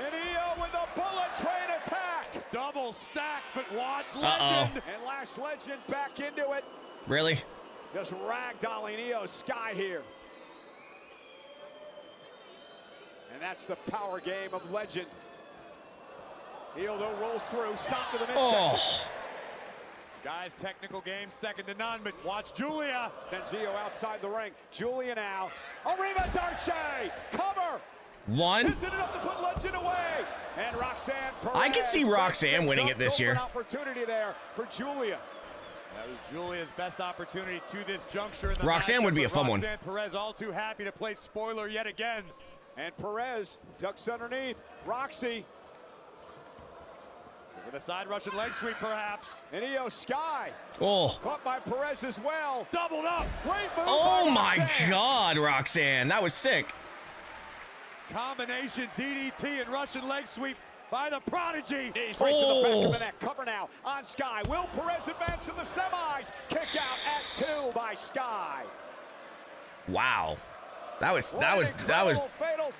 And Io with a bullet train attack. Double stack, but watch Legend. And Lash Legend back into it. Really? Just ragdolling Io Sky here. And that's the power game of Legend. Io though rolls through, stop to the midsection. Sky's technical game second to none, but watch Julia. Io outside the ring. Julia now. Arriva Darce, cover. One. Isn't enough to put Legend away. And Roxanne Perez. I could see Roxanne winning it this year. Opportunity there for Julia. That was Julia's best opportunity to this juncture. In the Roxanne matchup, would be a fun one. Roxanne Perez all too happy to play spoiler yet again. And Perez ducks underneath. Roxy. With a side Russian leg sweep, perhaps. And Io Sky. Oh. Caught by Perez as well. Doubled up. Great move. Oh by my Roxanne. God, Roxanne. That was sick. Combination DDT and Russian leg sweep by the prodigy. Knees right to the back of the neck. Cover now on Sky. Will Perez advance in the semis? Kick out at 2 by Sky. Wow. That was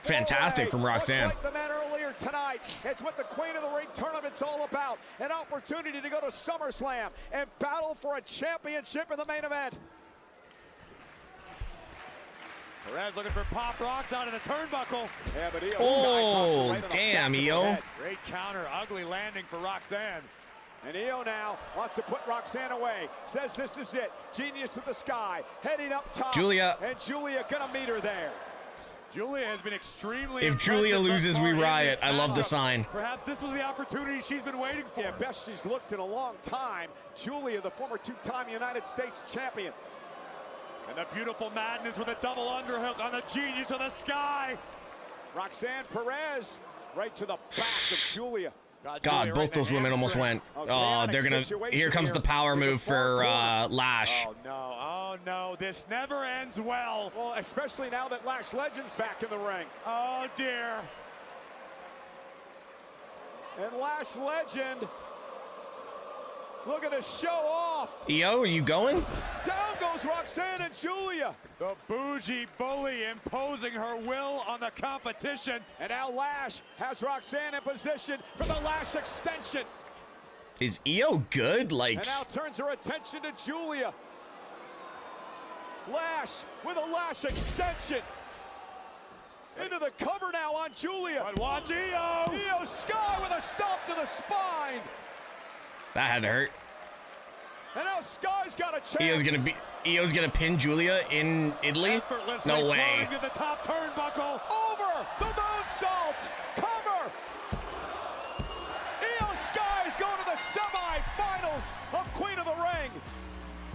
fantastic from Roxanne. Like the men earlier tonight, it's what the Queen of the Ring tournament's all about. An opportunity to go to SummerSlam and battle for a championship in the main event. Perez looking for Pop Rocks out of the turnbuckle. Yeah, but oh, damn, Io. Great counter, ugly landing for Roxanne. And Io now wants to put Roxanne away. Says this is it. Genius of the Sky. Heading up top. Julia. And Julia gonna meet her there. Julia has been extremely If Julia loses, we riot. I love the sign. Perhaps this was the opportunity she's been waiting for. Yeah, best she's looked in a long time. Julia, the former 2-time United States champion. And the beautiful madness with a double underhook on the Genius of the Sky. Roxanne Perez right to the back of Julia. God, both those women almost went. Oh, they're gonna. Here comes the power move for Lash. Oh no, this never ends well. Well, especially now that Lash Legend's back in the ring. Oh dear. And Lash Legend looking to show off. Io, are you going? Down goes Roxanne and Julia. The bougie bully imposing her will on the competition. And now Lash has Roxanne in position for the Lash extension. Is Io good? Like. And now turns her attention to Julia. Lash with a Lash extension. Into the cover now on Julia. But watch Io. Io Sky with a stomp to the spine. That had to hurt. And now Sky's got a chance. Io's gonna pin Julia in Italy? No way. To the top turnbuckle. Over the moonsault. Cover. Io Sky's going to the semi-finals of Queen of the Ring.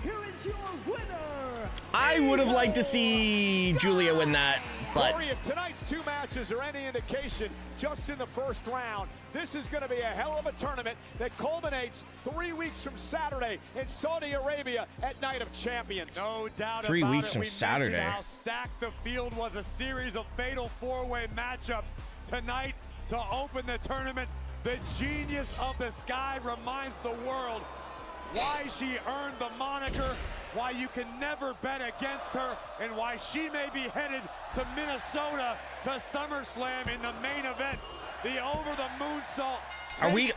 Here is your winner. I would have liked to see Julia win that, but Corey, if tonight's 2 matches are any indication, just in the first round, this is going to be a hell of a tournament that culminates 3 weeks from Saturday in Saudi Arabia at Night of Champions. No doubt 3 about weeks it. from We Saturday. mentioned how stacked the field was. A series of fatal 4-way matchups tonight to open the tournament. The Genius of the Sky reminds the world why she earned the moniker, why you can never bet against her, and why she may be headed to Minnesota to SummerSlam in the main event. The over-the-moon salt.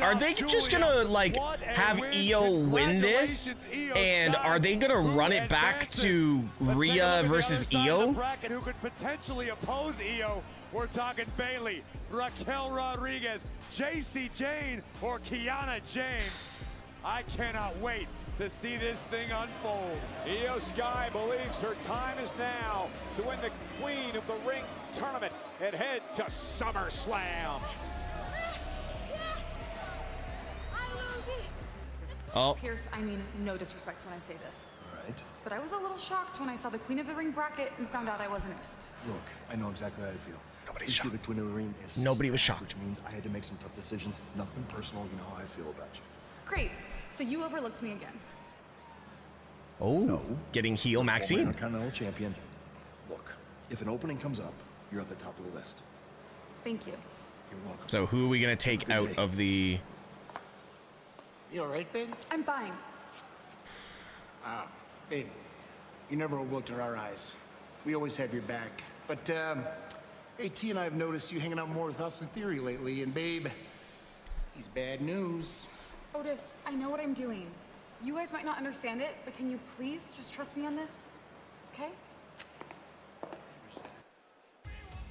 are they just gonna like have Io win this, and are they gonna run it back to Rhea versus Io? Who could potentially oppose Io? We're talking Bailey, Raquel Rodriguez, JC Jane, or Kiana James. I cannot wait to see this thing unfold. Io Sky believes her time is now to win the Queen of the Ring tournament and head to SummerSlam. Oh. Pierce, I mean no disrespect when I say this. Right. But I was a little shocked when I saw the Queen of the Ring bracket and found out I wasn't in it. Look, I know exactly how I feel. Nobody's shocked. The Queen of the Ring is Nobody was shocked. Which means I had to make some tough decisions. It's nothing personal. You know how I feel about you. Great. So you overlooked me again. Oh, no. Getting heel Maxine. Intercontinental champion. Look, if an opening comes up, you're at the top of the list. Thank you. You're welcome. So who are we gonna take out of the? You all right, babe? I'm fine. Ah, babe, you never overlooked in our eyes. We always have your back. But, hey, T and I have noticed you hanging out more with us in theory lately, and babe, he's bad news. Otis, I know what I'm doing. You guys might not understand it, but can you please just trust me on this? Okay?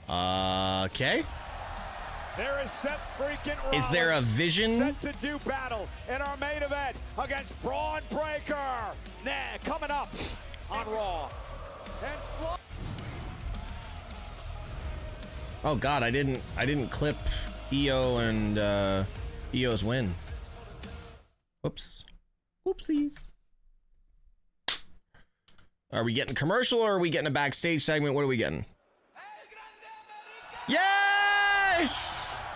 Okay. There is Seth freaking Rollins. Is there a vision? Set to do battle in our main event against Braun Breaker. Coming up on Raw. And Oh God, I didn't clip Io and Io's win. Whoops. Oopsies. Are we getting commercial or are we getting a backstage segment? What are we getting? Yes!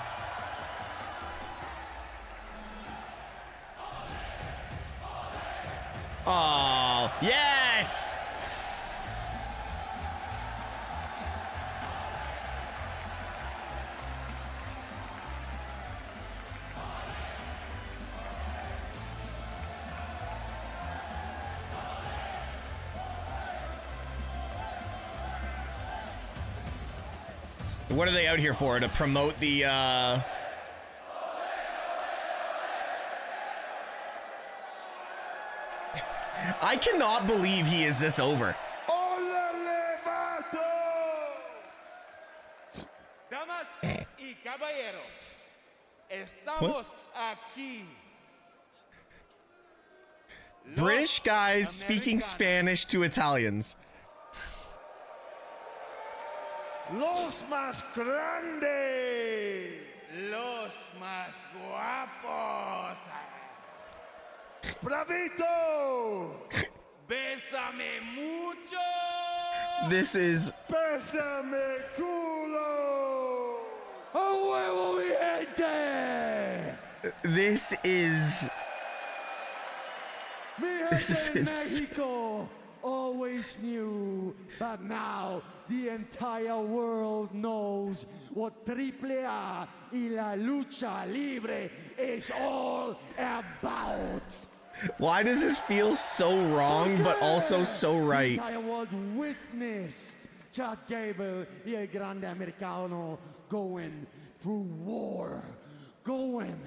Oh, yes! What are they out here for? To promote the, I cannot believe he is this over. Damas y caballeros, estamos aquí. British guys speaking Spanish to Italians. Los más grandes. Los más guapos. Bravito. Bésame mucho. This is Bésame culo. A huevo, mi gente. this is Mexico always knew, but now the entire world knows what AAA y la lucha libre is all about. Why does this feel so wrong, but also so right? The entire world witnessed Chad Gable y el Grande Americano going through war, going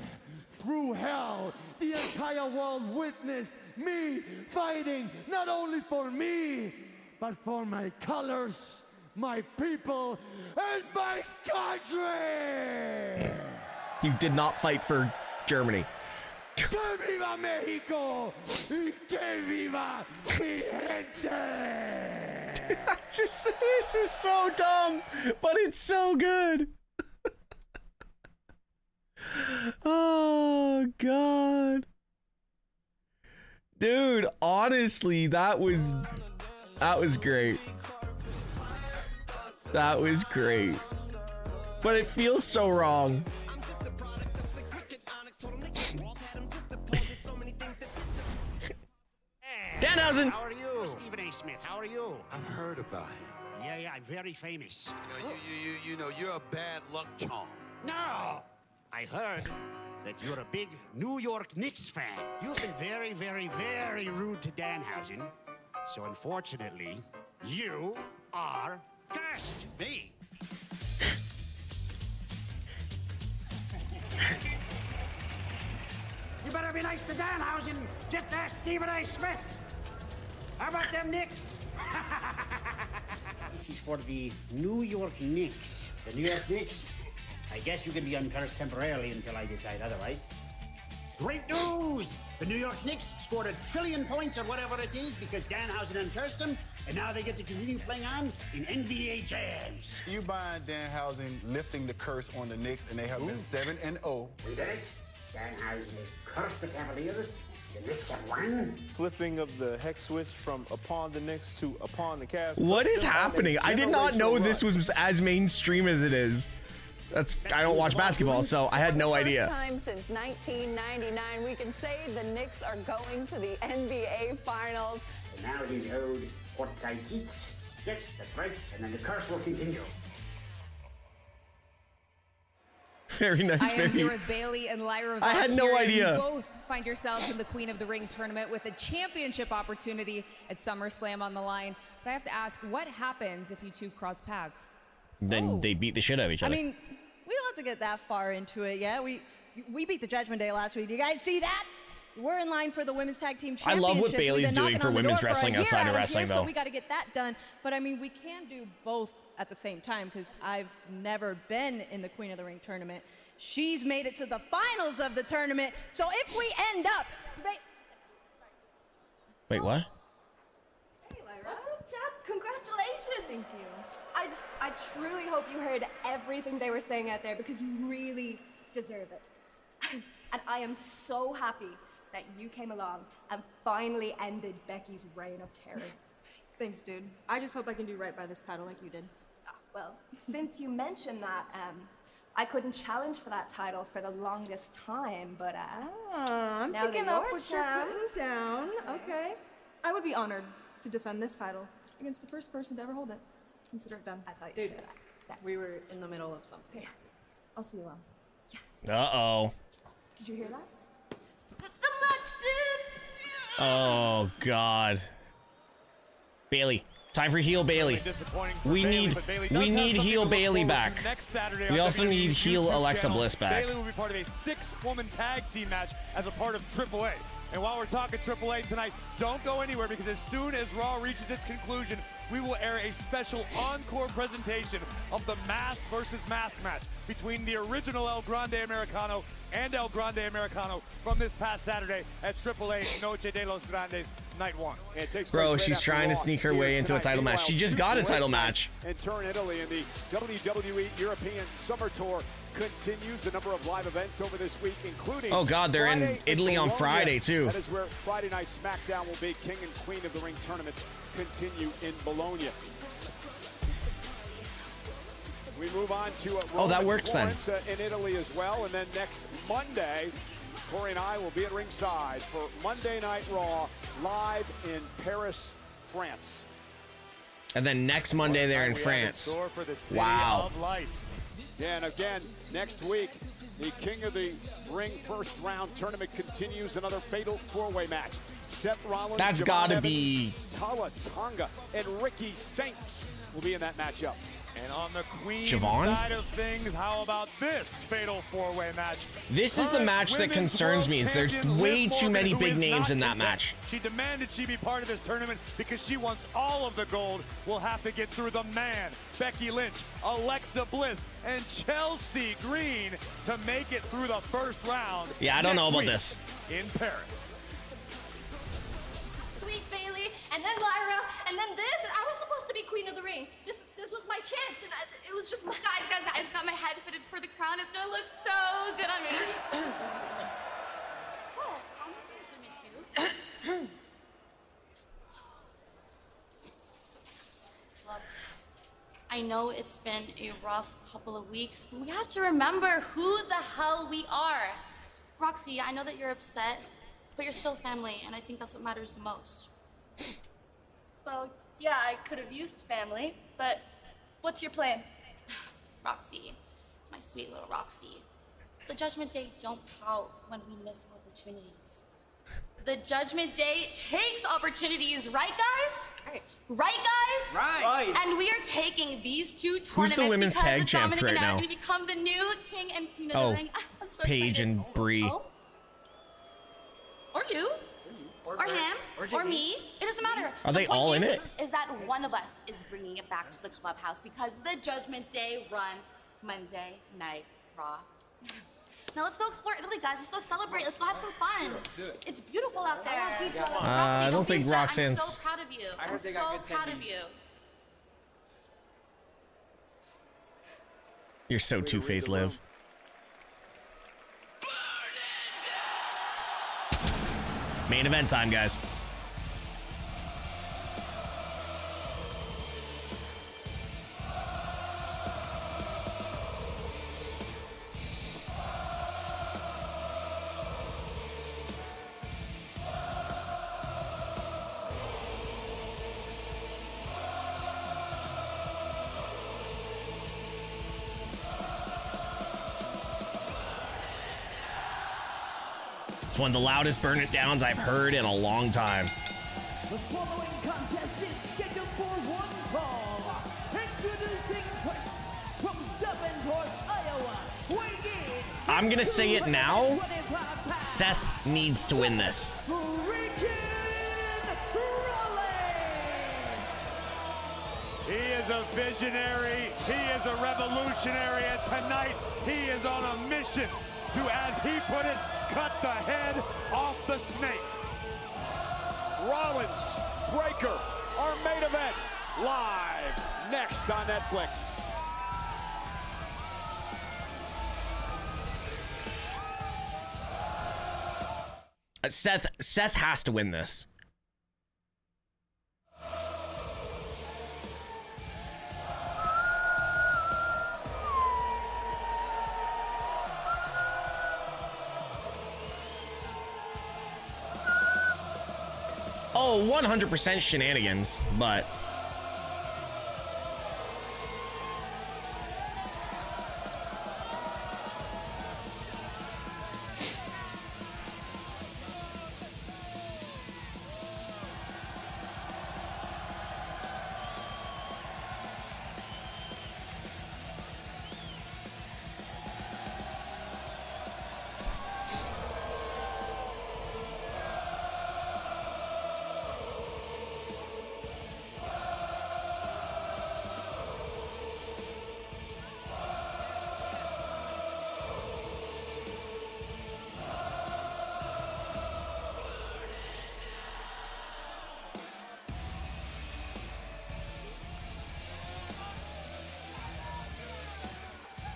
through hell. The entire world witnessed me fighting not only for me, but for my colors, my people, and my country! You did not fight for Germany. ¡Que viva México! ¡Y que viva mi gente! This is so dumb, but it's so good. Oh, God. Dude, honestly, that was great. That was great. But it feels so wrong. Danhausen! How are you? Stephen A. Smith, how are you? I've heard about him. Yeah, I'm very famous. You know, you're a bad luck charm. No! I heard that you're a big New York Knicks fan. You've been very, very, very rude to Danhausen. So unfortunately, you are cursed. Me? You better be nice to Danhausen. Just ask Stephen A. Smith. How about them Knicks? This is for the New York Knicks. The New York Knicks. I guess you can be uncursed temporarily until I decide otherwise. Great news! The New York Knicks scored 1 trillion points or whatever it is because Danhausen uncursed them, and now they get to continue playing on in NBA jams. You buying Danhausen lifting the curse on the Knicks, and they have been 7-0. We did it. Danhausen has cursed the Cavaliers. The Knicks have won. Flipping of the hex switch from upon the Knicks to upon the Cavs. What is happening? I did not know this was as mainstream as it is. I don't watch basketball, so I had no idea. For the first time since 1999, we can say the Knicks are going to the NBA Finals. And now it is owed courtside seats. Yes, that's right. And then the curse will continue. Very nice, I am baby. here with Bailey and Lyra. I had no idea. You both find yourselves in the Queen of the Ring tournament with a championship opportunity at SummerSlam on the line. But I have to ask, what happens if you two cross paths? Then they beat the shit out of each other. I mean, we don't have to get that far into it yet. We beat the Judgment Day last week. Do you guys see that? We're in line for the women's tag team I championship. love what Bailey's doing for women's wrestling outside of wrestling, though. So we got to get that done. But I mean, we can do both at the same time because I've never been in the Queen of the Ring tournament. She's made it to the finals of the tournament. So if we end up, Wait, what? Hey, Lyra. What's up, congratulations. Thank you. I truly hope you heard everything they were saying out there because you really deserve it. And I am so happy that you came along and finally ended Becky's reign of terror. Thanks, dude. I just hope I can do right by this title like you did. Well, since you mentioned that, I couldn't challenge for that title for the longest time, but I'm now picking that up you're what you're champ- putting down. Okay. I would be honored to defend this title against the first person to ever hold it. Consider it done. I thought Dude, we were in the middle of something. Yeah. I'll see you on. Uh-oh. Did you hear that? The match, dude! Oh, God. Bailey, Time for heel Bailey. We need heel Bailey back. We also need heel Alexa Bliss back. Bailey will be part of a 6-woman tag team match as a part of AAA. And while we're talking AAA tonight, don't go anywhere, because as soon as Raw reaches its conclusion, we will air a special encore presentation of the Mask versus Mask match between the original El Grande Americano and El Grande Americano from this past Saturday at AAA Noche de los Grandes Night 1. Bro, she's trying to sneak her way into a title match. She just got a title match. In Turin, Italy, and the WWE European Summer Tour continues. The number of live events over this week, including oh god, they're in Italy on Friday too. That is where Friday Night SmackDown will be. King and Queen of the Ring tournaments continue in Bologna. We move on to oh, that works then. In Italy as well, and then next Monday, Corey and I will be at ringside for Monday Night Raw live in Paris, France. And then next Monday they're in France. Wow. Yeah, and again, next week, the King of the Ring first round tournament continues. Another fatal four-way match. Seth Rollins, that's got to be Tala Tonga, and Ricky Saints will be in that matchup. And on the Queen side of things, how about this fatal four-way match? This is the match that concerns me. Is there's way too many big names in that match. She demanded she be part of this tournament because she wants all of the gold. We'll have to get through the man, Becky Lynch, Alexa Bliss, and Chelsea Green to make it through the first round. Yeah, I don't know about this. In Paris. Sweet Bailey, and then Lyra, and then this, and I was supposed to be Queen of the Ring. This was my chance, and it was just, guys, I just got my head fitted for the crown. It's gonna look so good on me. What? I'm gonna do me too. Look, I know it's been a rough couple of weeks, but we have to remember who the hell we are. Roxy, I know that you're upset, but you're still family, and I think that's what matters the most. Well, yeah, I could have used family, but what's your plan? Roxy, my sweet little Roxy. The Judgment Day don't pout when we miss opportunities. The Judgment Day takes opportunities, right, guys? Right, guys? Right. And we are taking these two tournaments Who's the women's because tag the champ Dominic right and I now? are going to become the new King and Queen of Oh, the Ring. I'm so Paige excited. and Brie. Oh? Or you. Or him. Or me. It doesn't matter. Are they all in it? Is that one of us is bringing it back to the clubhouse because the Judgment Day runs Monday Night Raw. Now let's go explore Italy, guys. Let's go celebrate. Let's go have some fun. It's beautiful out there. I don't think Roxanne's. I'm so proud of you. I'm so proud of you. You're so two-faced, Liv. Main event time, guys. It's one of the loudest burn it downs I've heard in a long time. The following contest is scheduled for one fall. Introducing first from Davenport, Iowa, weighing in. I'm gonna say it now. Seth needs to win this. He is a visionary, he is a revolutionary, and tonight he is on a mission to, as he put it, cut the head off the snake. Rollins, Breaker, our main event, live next on Netflix. Seth has to win this. Oh, 100% shenanigans, but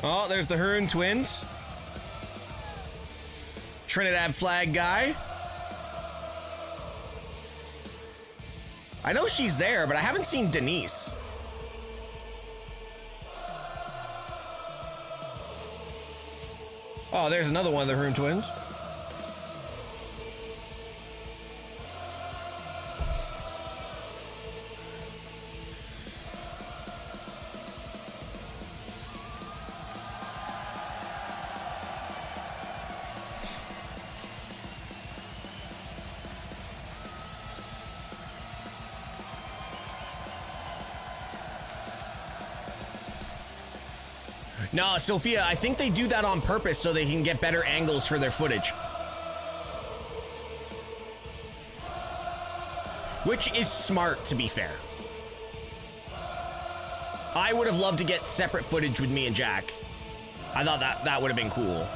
Oh, there's the Hearn twins. Trinidad flag guy. I know she's there, but I haven't seen Denise. Oh, there's another one of the Hearn twins. No, Sophia, I think they do that on purpose so they can get better angles for their footage. Which is smart, to be fair. I would have loved to get separate footage with me and Jack. I thought that would have been cool.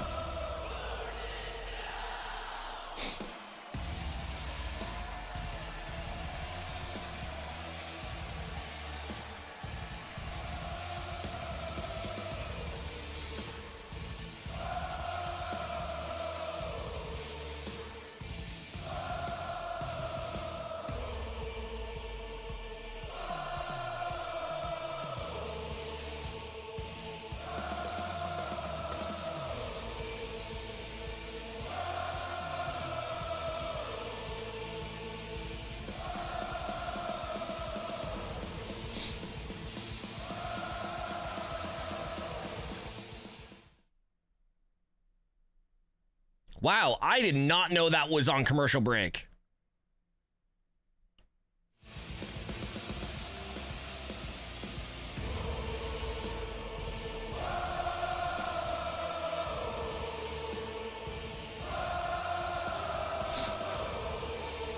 Wow, I did not know that was on commercial break.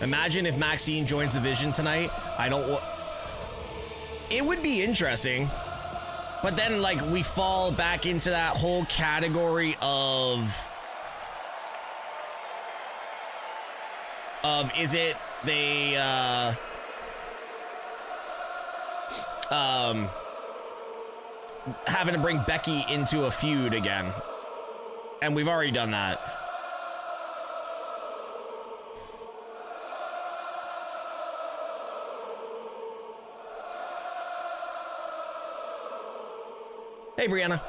Imagine if Maxine joins the Vision tonight. It would be interesting. But then, like, we fall back into that whole category of is it they having to bring Becky into a feud again, and we've already done that. Hey, Brianna.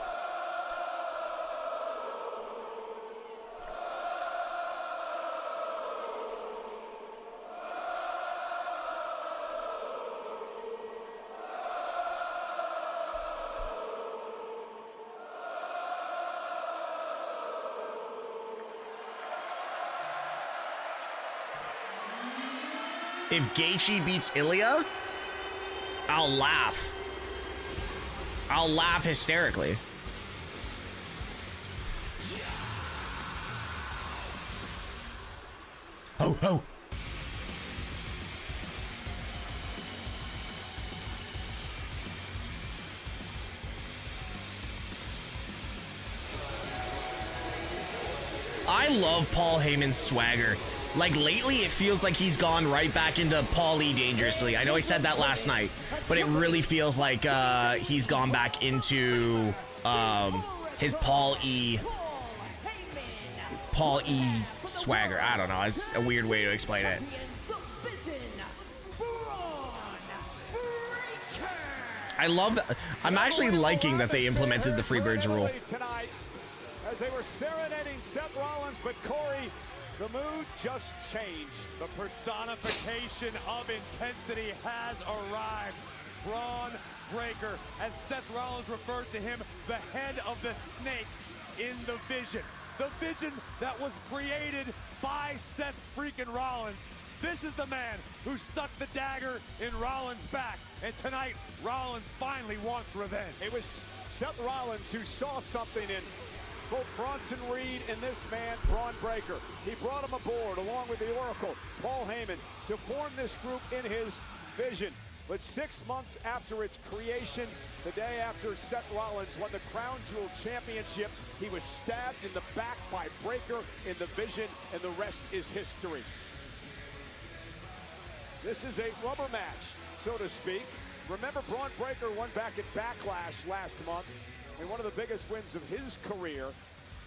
If Gaethje beats Ilya, I'll laugh. I'll laugh hysterically. Oh, oh. I love Paul Heyman's swagger. Like, lately, it feels like he's gone right back into Paul E. Dangerously. I know I said that last night, but it really feels like he's gone back into his Paul E. swagger. I don't know. It's a weird way to explain it. I love that. I'm actually liking that they implemented the Freebirds rule. Tonight, as they were serenading Seth Rollins, but Corey, the mood just changed. The personification of intensity has arrived. Braun Breaker, as Seth Rollins referred to him, the head of the snake in the Vision. The Vision that was created by Seth freaking Rollins. This is the man who stuck the dagger in Rollins' back. And tonight, Rollins finally wants revenge. It was Seth Rollins who saw something in both Bronson Reed and this man, Braun Breaker. He brought him aboard, along with the Oracle, Paul Heyman, to form this group in his Vision. But 6 months after its creation, the day after Seth Rollins won the Crown Jewel Championship, he was stabbed in the back by Breaker in the Vision, and the rest is history. This is a rubber match, so to speak. Remember, Braun Breaker won back at Backlash last month. in one of the biggest wins of his career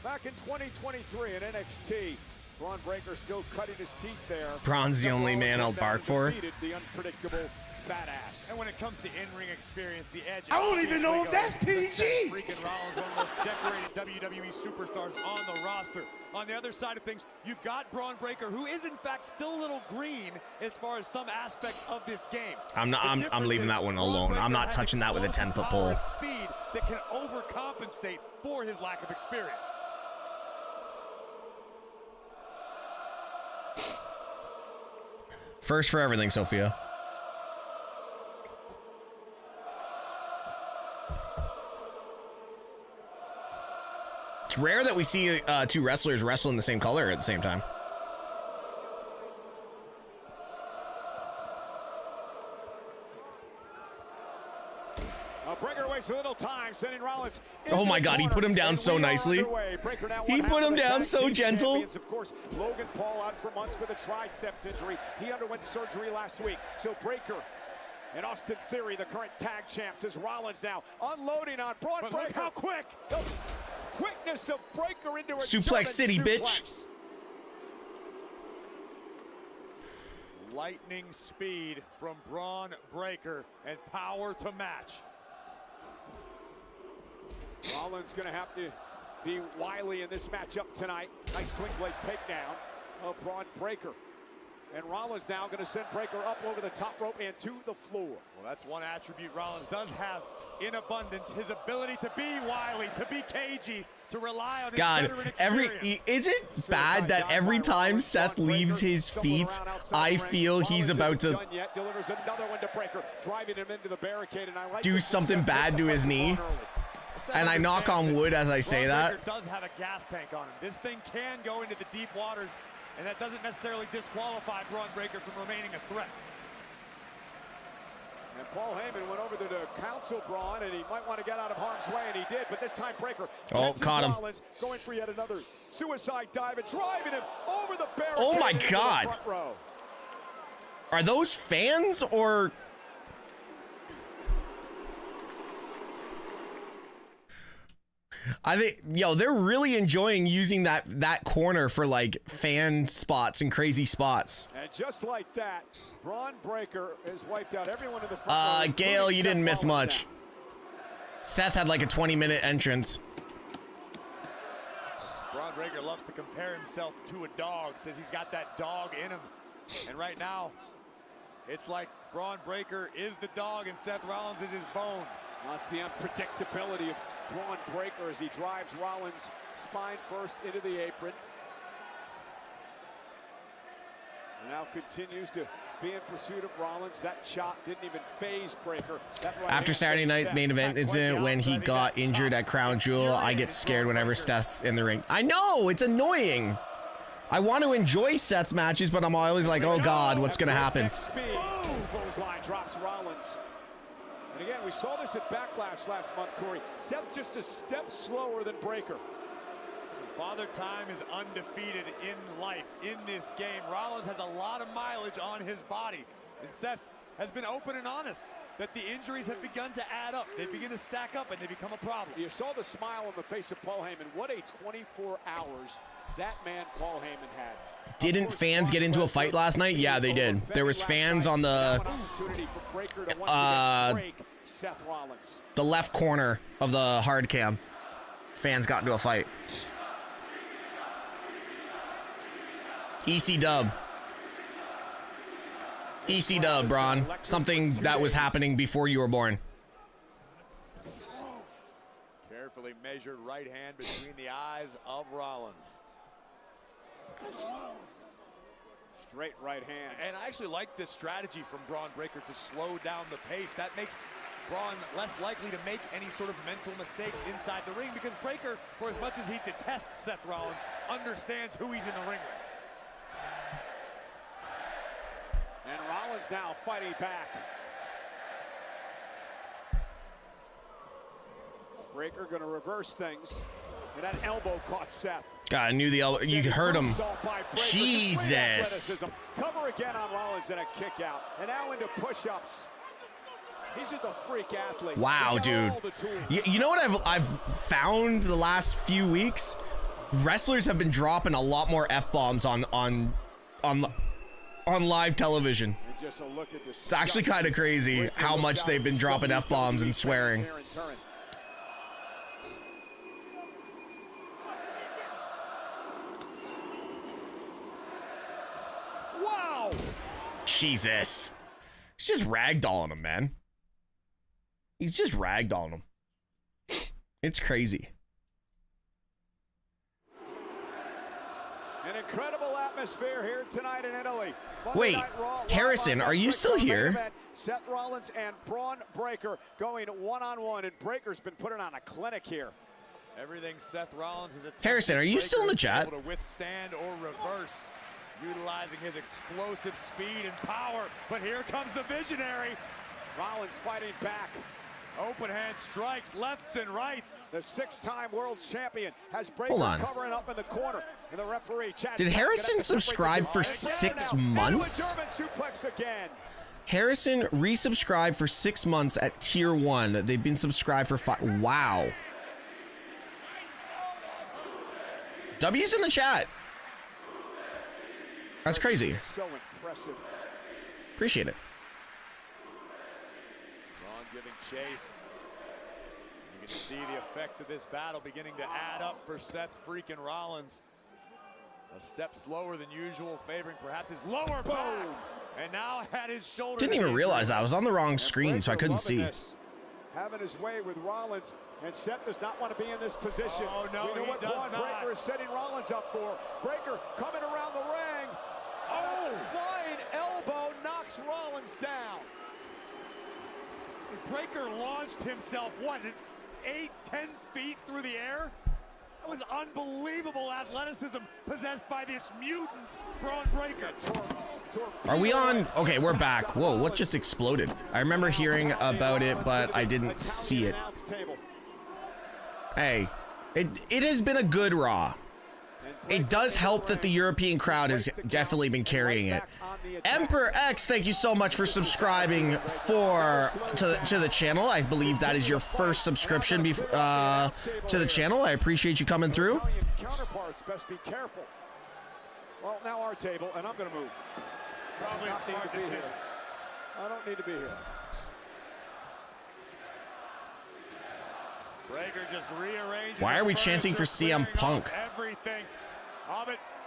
back in 2023 in NXT. Braun Breaker still cutting his teeth there. Braun's the only man I'll bark for. The unpredictable badass. And when it comes to in-ring experience, the Edge. I don't even know if that's PG. Freaking Rollins, one of the most decorated WWE superstars on the roster. On the other side of things, you've got Braun Breaker, who is in fact still a little green as far as some aspects of this game. I'm leaving that one alone. I'm not touching that with a 10-foot pole. Speed that can overcompensate for his lack of experience. First for everything, Sophia. It's rare that we see two wrestlers wrestle in the same color at the same time. Breaker wastes a little time, sending Rollins. Oh my God, he put him down so nicely. He put him down so gentle. Of course, Logan Paul out for months with a triceps injury. He underwent surgery last week. So Breaker and Austin Theory, the current tag champs, is Rollins now unloading on Braun Breaker. Look how quick! The quickness of Breaker into a Suplex City, bitch. Lightning speed from Braun Breaker and power to match. Rollins going to have to be wily in this matchup tonight. Nice swing blade takedown of Braun Breaker. And Rollins now going to send Breaker up over the top rope and to the floor. Well, that's one attribute Rollins does have in abundance, his ability to be wily, to be cagey, to rely on his veteran experience. Is it bad that every time Seth leaves his feet, I feel he's about to do something bad to his knee? And I knock on wood as I say that. Does have a gas tank on him. This thing can go into the deep waters, and that doesn't necessarily disqualify Braun Breaker from remaining a threat. And Paul Heyman went over there to counsel Braun, and he might want to get out of harm's way, and he did. But this time Breaker caught him. Rollins, going for yet another suicide dive and driving him over the barricade. Oh my God! Front row. Are those fans or? I think, they're really enjoying using that corner for like fan spots and crazy spots. And just like that, Braun Breaker has wiped out everyone in the front row. Gail, you didn't miss much. Seth had like a 20-minute entrance. Braun Breaker loves to compare himself to a dog, says he's got that dog in him. And right now, it's like Braun Breaker is the dog and Seth Rollins is his bone. That's the unpredictability of Braun Breaker as he drives Rollins spine first into the apron. And now continues to be in pursuit of Rollins. That shot didn't even phase Breaker. After Saturday night main event incident when he got injured at Crown Jewel, I get scared whenever Seth's in the ring. I know, it's annoying. I want to enjoy Seth matches, but I'm always like, oh God, what's going to happen? Clothesline drops Rollins. And again, we saw this at Backlash last month, Corey. Seth just a step slower than Breaker. So Father Time is undefeated in life in this game. Rollins has a lot of mileage on his body. And Seth has been open and honest that the injuries have begun to add up. They begin to stack up and they become a problem. You saw the smile on the face of Paul Heyman. What a 24 hours that man Paul Heyman had. Didn't fans get into a fight last night? Yeah, they did. There was fans on the left corner of the hard cam. Fans got into a fight. EC dub. EC dub, Braun. Something that was happening before you were born. Carefully measured right hand between the eyes of Rollins. Straight right hand. And I actually like this strategy from Braun Breaker to slow down the pace. That makes Braun less likely to make any sort of mental mistakes inside the ring, because Breaker, for as much as he detests Seth Rollins, understands who he's in the ring with. And Rollins now fighting back. Breaker going to reverse things. And that elbow caught Seth. God, I knew the elbow. You heard him. Jesus. Cover again on Rollins and a kick out. And now into push-ups. He's just a freak athlete. Wow, dude. You know what I've found the last few weeks? Wrestlers have been dropping a lot more F-bombs on live television. It's actually kind of crazy how much they've been dropping F-bombs and swearing. Wow! Jesus. He's just ragdolling him, man. He's just ragdolling him. It's crazy. An incredible atmosphere here tonight in Italy. Wait, Harrison, are you still here? Seth Rollins and Braun Breaker going one-on-one, and Breaker's been putting on a clinic here. Everything Seth Rollins is attempting. Harrison, are you still in the chat? Able to withstand or reverse, utilizing his explosive speed and power. But here comes the visionary. Rollins fighting back. Open hand strikes lefts and rights. The 6-time world champion has Breaker covering up in the corner. And the referee, did Harrison subscribe for 6 months? Harrison resubscribed for 6 months at tier 1. They've been subscribed for 5. Wow. W's in the chat. That's crazy. So impressive. Appreciate it. Braun giving chase. You can see the effects of this battle beginning to add up for Seth freaking Rollins. A step slower than usual, favoring perhaps his lower back. And now at his shoulder. Didn't even realize I was on the wrong screen, so I couldn't see. Having his way with Rollins, and Seth does not want to be in this position. Oh, no, we know what Braun Breaker is setting Rollins up for. Breaker coming around the ring. Oh, flying elbow knocks Rollins down. Breaker launched himself, what, 8-10 feet through the air? That was unbelievable athleticism possessed by this mutant Braun Breaker. Are we on? Okay, we're back. Whoa, what just exploded? I remember hearing about it, but I didn't see it. Hey, it has been a good Raw. It does help that the European crowd has definitely been carrying it. Emperor X, thank you so much for subscribing to the channel. I believe that is your first subscription to the channel. I appreciate you coming through. Counterparts best be careful. Well, now our table, and I'm going to move. Probably a smart decision. I don't need to be here. Breaker just rearranging. Why are we chanting for CM Punk? Everything.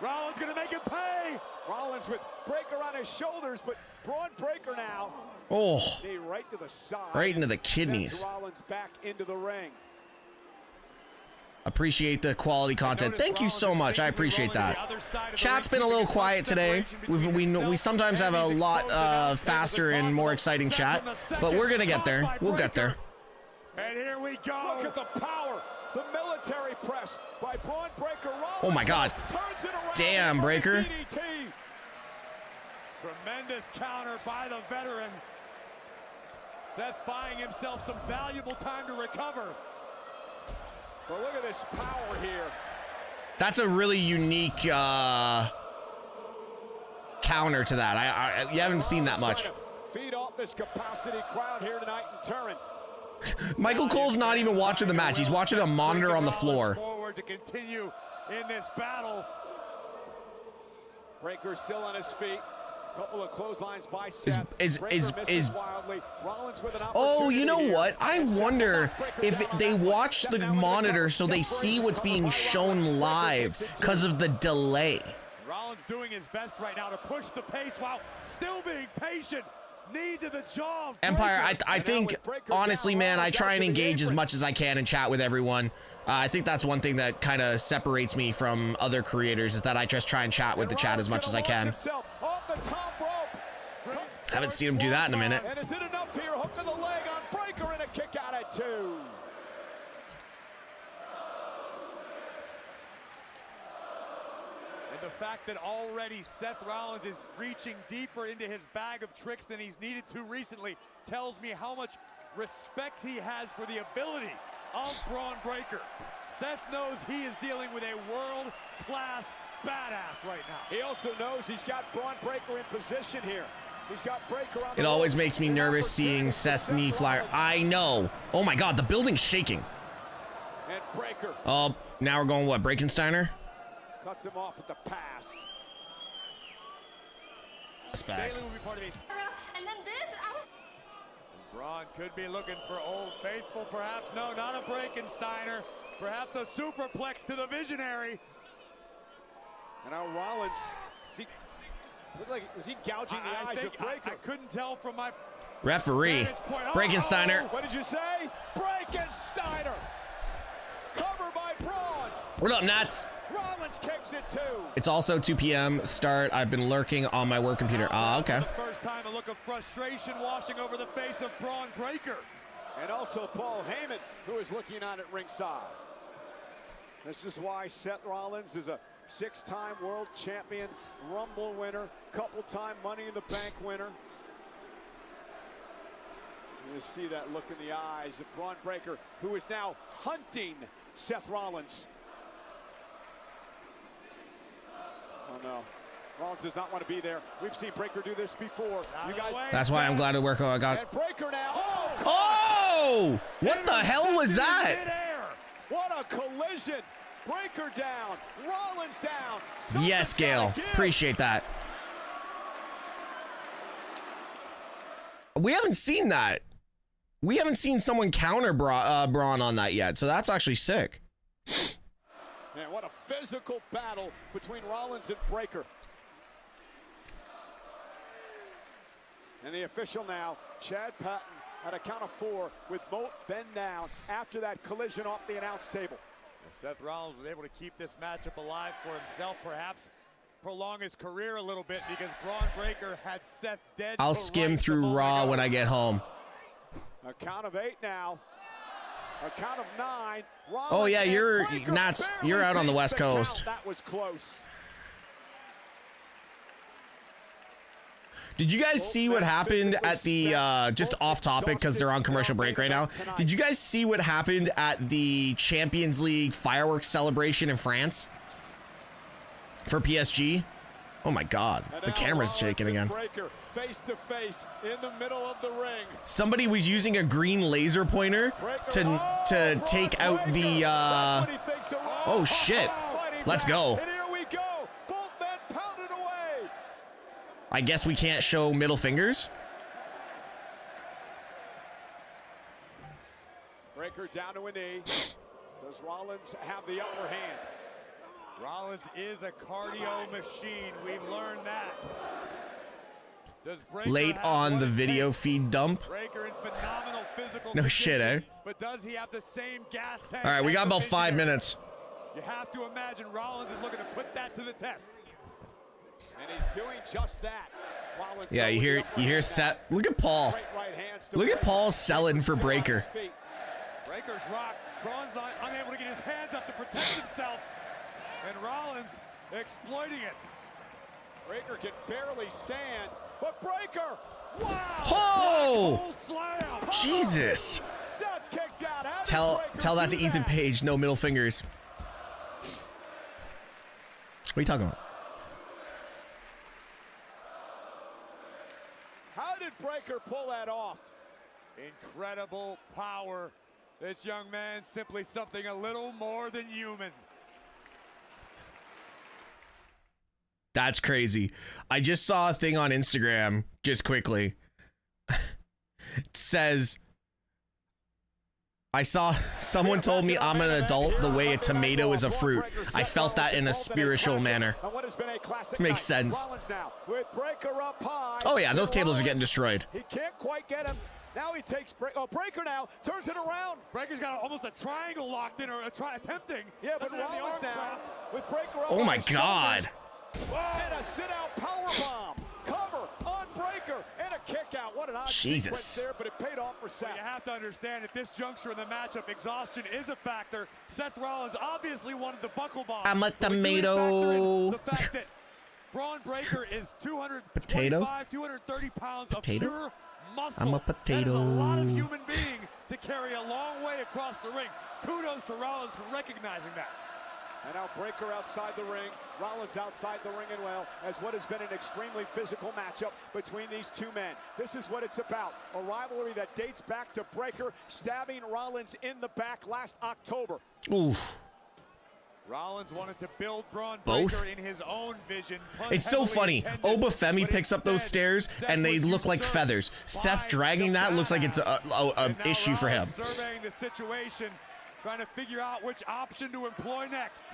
Rollins gonna make it pay. Rollins with Breaker on his shoulders, but Braun Breaker now. Oh, knee right to the side. Right into the kidneys. Rollins back into the ring. Appreciate the quality content. Thank you so much. I appreciate that. Chat's been a little quiet today. We sometimes have a lot faster and more exciting chat, but we're gonna get there. We'll get there. And here we go. Look at the power. The military press by Braun Breaker. Rollins. Oh my God. Damn, Breaker. DDT. Tremendous counter by the veteran. Seth buying himself some valuable time to recover. But look at this power here. That's a really unique counter to that. You haven't seen that much. Feed off this capacity crowd here tonight in Turin. Michael Cole's not even watching the match. He's watching a monitor on the floor. Forward to continue in this battle. Breaker still on his feet. Couple of clotheslines by Seth. Oh, you know what? I wonder if they watch the monitor so they see what's being shown live because of the delay. Rollins doing his best right now to push the pace while still being patient. Knee to the jaw. Empire, I think, honestly, man, I try and engage as much as I can and chat with everyone. I think that's one thing that kind of separates me from other creators is that I just try and chat with the chat as much as I can. Haven't seen him do that in a minute. And is it enough here? Hook to the leg on Breaker and a kick out at 2. And the fact that already Seth Rollins is reaching deeper into his bag of tricks than he's needed to recently tells me how much respect he has for the ability of Braun Breaker. Seth knows he is dealing with a world-class badass right now. He also knows he's got Braun Breaker in position here. He's got Breaker on the It always ropes. makes me nervous seeing Seth's knee flyer. I know. Oh my God, the building's shaking. And Breaker Oh, now we're going what? Breakensteiner? cuts him off with the pass. That's back. Bailey will be part of a... And then this, I was... Braun could be looking for Old Faithful, perhaps. No, not a Breakensteiner. Perhaps a superplex to the Visionary. And now Rollins, looked like, was he gouging the eyes of Breaker? I couldn't tell from my... Referee. Breakensteiner. What did you say? Breakensteiner. Cover by Braun. What up, Nats? Rollins kicks it too. It's also 2 p.m. start. I've been lurking on my work computer. Ah, okay. The first time a look of frustration washing over the face of Braun Breaker. And also Paul Heyman, who is looking on at ringside. This is why Seth Rollins is a 6-time world champion, Rumble winner, couple-time Money in the Bank winner. You see that look in the eyes of Braun Breaker, who is now hunting Seth Rollins. Oh no, Rollins does not want to be there. We've seen Breaker do this before. You guys. That's why I'm glad to work. I got. And Breaker now. Oh! What the hell was that? What a collision! Breaker down, Rollins down. Yes, Gail. Appreciate that. We haven't seen that. We haven't seen someone counter Braun on that yet, so that's actually sick. Man, what a physical battle between Rollins and Breaker. And the official now, Chad Patton, at a count of 4 with Moat bend down after that collision off the announce table. Seth Rollins was able to keep this matchup alive for himself, perhaps prolong his career a little bit, because Braun Breaker had Seth dead. I'll skim through Raw when I get home. A count of 8 now. A count of 9. Rollins Oh yeah, you're Breaker Nats. You're out on the West Coast. That was close. Did you guys see what happened at the, just off topic because they're on commercial break right now. Did you guys see what happened at the Champions League fireworks celebration in France for PSG? Oh my God, the camera's shaking again. Breaker face to face in the middle of the ring. Somebody was using a green laser pointer to take out the, oh shit, let's go. I guess we can't show middle fingers. Breaker down to a knee. Does Rollins have the upper hand? Rollins is a cardio machine. We've learned that. Does Breaker Late on the video feed dump. Breaker in phenomenal physical No shit, eh? But does he have the same gas tank? All right, we got about 5 minutes. You have to imagine Rollins is looking to put that to the test. And he's doing just that. Rollins Yeah, you hear Seth. Look at Paul. Look at Paul selling for Breaker. Breaker's rocked. Braun's unable to get his hands up to protect himself. And Rollins exploiting it. Breaker can barely stand, but Breaker! Wow! Oh! Slam. Jesus! Seth kicked out. Tell that to Ethan Page. No middle fingers. What are you talking about? How did Breaker pull that off? Incredible power. This young man simply something a little more than human. That's crazy. I just saw a thing on Instagram, just quickly. It says, I saw someone told me I'm an adult the way a tomato is a fruit. I felt that in a spiritual manner. Makes sense. Oh yeah, those tables are getting destroyed. He can't quite get him. Now he takes Breaker now, turns it around. Breaker's got almost a triangle locked in, or attempting. Yeah, but Rollins now with Breaker up Oh on my his God. shoulders. And a sit-out powerbomb. Cover on Breaker and a kick out. What an odd Jesus. sequence there, but it paid off for Seth. Well, you have to understand, at this juncture in the matchup, exhaustion is a factor. Seth Rollins obviously wanted the buckle bomb. I'm a tomato. The fact that Braun Breaker is 230 pounds of Potato? pure muscle. I'm a That is potato. a lot of human being to carry a long way across the ring. Kudos to Rollins for recognizing that. And now Breaker outside the ring, Rollins outside the ring as well, as what has been an extremely physical matchup between these two men. This is what it's about, a rivalry that dates back to Breaker stabbing Rollins in the back last October. Ooh. Rollins wanted to build Braun Both? Breaker in his own vision. It's so funny. Obafemi picks up those stairs and they look like feathers. Seth dragging that looks like it's a issue for him. Surveying the situation, trying to figure out which option to employ next.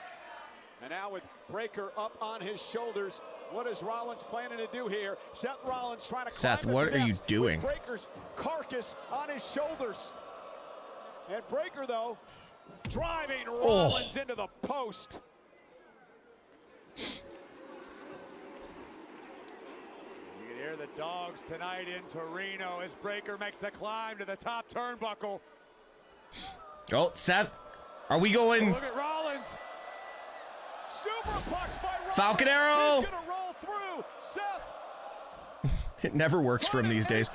And now with Breaker up on his shoulders, what is Rollins planning to do here? Seth Rollins trying to Seth, climb the what are you steps doing? with Breaker's carcass on his shoulders. And Breaker, though, driving Rollins into the post. You can hear the dogs tonight in Torino as Breaker makes the climb to the top turnbuckle. Oh, Seth, are we going? Look at Rollins. Superplex by Rollins. Falcon Arrow. He's gonna roll through. Seth. It never works for him these days.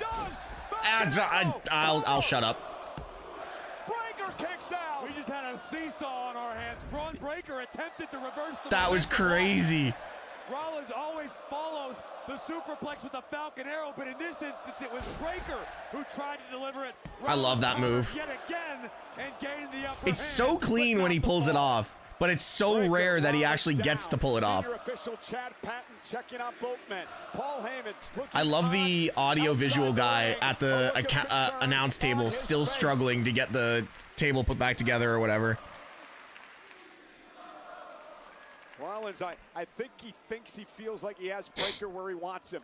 I'll shut up. Breaker kicks out. We just had a seesaw on our hands. Braun Breaker attempted to reverse the That was crazy. Rollins always follows the superplex with a Falcon Arrow, but in this instance, it was Breaker who tried to deliver it. I love that move. Yet again and gained the upper It's hand, so clean when he pulls it off, but it's so rare that he actually gets to pull it off. Senior official Chad Patton checking out both men. Paul Heyman. I love the audio visual guy at the announce table still struggling to get the table put back together or whatever. Rollins, I think he thinks he feels like he has Breaker where he wants him.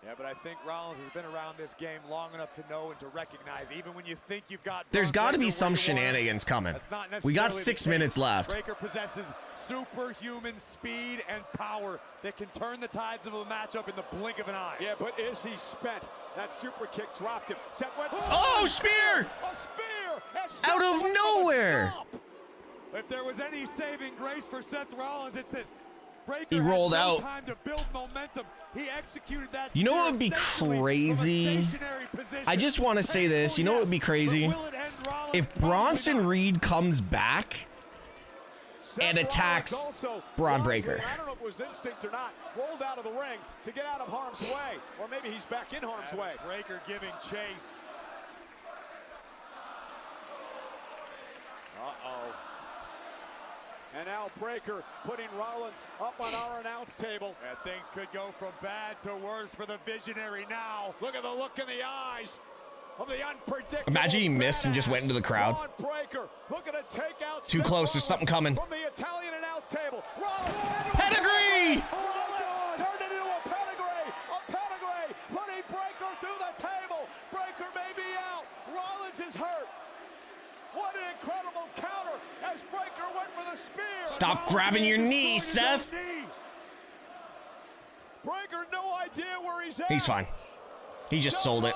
Yeah, but I think Rollins has been around this game long enough to know and to recognize, even when you think you've got... There's got to be some shenanigans coming. We got 6 minutes left. Breaker possesses superhuman speed and power that can turn the tides of a matchup in the blink of an eye. Yeah, but is he spent? That super kick dropped him. Seth went... Oh, spear! A spear! Out of nowhere! If there was any saving grace for Seth Rollins, it's that Breaker he rolled had no out. time to build momentum. He executed that. You know what would be crazy? I just want to say this. You know what would be crazy? If Bronson Reed comes back and attacks Braun Breaker. I don't know if it was instinct or not. Rolled out of the ring to get out of harm's way. Or maybe he's back in harm's way. Breaker giving chase. Uh-oh. And now Breaker putting Rollins up on our announce table. And things could go from bad to worse for the visionary now. Look at the look in the eyes of the unpredictable. Imagine he missed and just went into the crowd. Breaker. Look at a takeout. Too close. There's something coming. From the Italian announce table. Rollins. Pedigree! Rollins turned it into a pedigree. A pedigree. Putting Breaker through the table. Breaker may be out. Rollins is hurt. What an incredible counter as Breaker went for the spear. Stop grabbing your knee, Seth. Breaker, no idea where he's at. He's fine. He just sold it.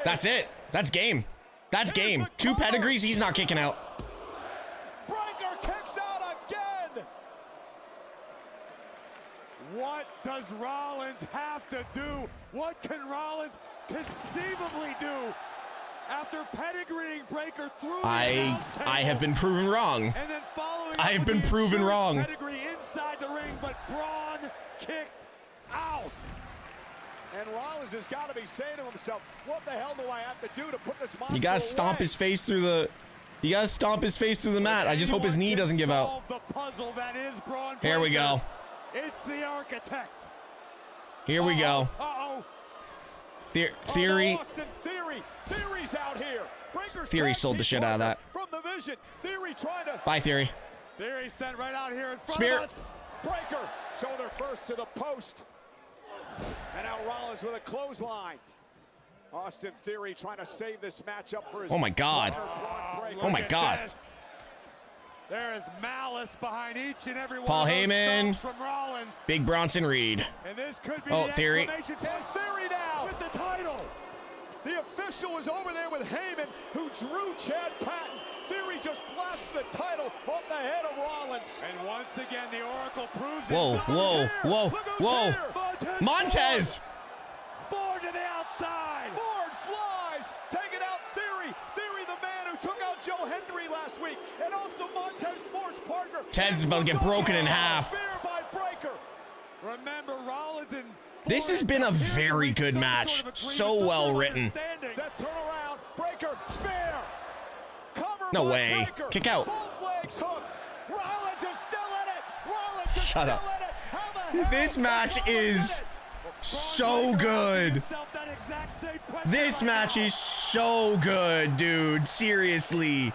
That's it. That's game. That's game. 2 pedigrees, he's not kicking out. Breaker kicks out again. What does Rollins have to do? What can Rollins conceivably do? After pedigreeing Breaker through I have been proven wrong. And then following I have been proven wrong. Pedigree inside the ring, but Braun kicked out. And Rollins has got to be saying to himself, what the hell do I have to do to put this monster You gotta stomp away? his face through the. You gotta stomp his face through the mat. I just hope his knee doesn't give out. The puzzle that is Braun Here we go. It's the architect. Here we go. Uh-oh. Theory. Austin Theory. Theory's out here. Breaker's Theory sold the shit out of that. From the vision. Theory trying to. Bye, Theory. Theory sent right out here in front Spear. of us. Breaker. Shoulder first to the post. And now Rollins with a clothesline. Austin Theory trying to save this matchup for his. Oh my God. Breaker. Oh my God. There is malice behind each and every one Paul of those Heyman. stomps from Rollins. Big Bronson Reed. And this could be Oh, the Theory. exclamation point. And Theory now with the title. The official was over there with Heyman, who drew Chad Patton. Theory just blasted the title off the head of Rollins. And once again, the Oracle proves Whoa, it. whoa, whoa, whoa. Montez. Ford to the outside. Ford flies, taking out Theory. Theory, the man who took out Joe Hendry last last week. And also Montez Ford's partner. Tez is about to get broken in half. Spear by Breaker. Remember, Rollins and This has been a very good match. So well written. Set turn around. Breaker. Spear. Cover No by way. Breaker. Kick out. Both legs hooked. Rollins is still in it. Rollins is Shut still up. in it. How the hell This match is so good. This match is so good, dude. Seriously.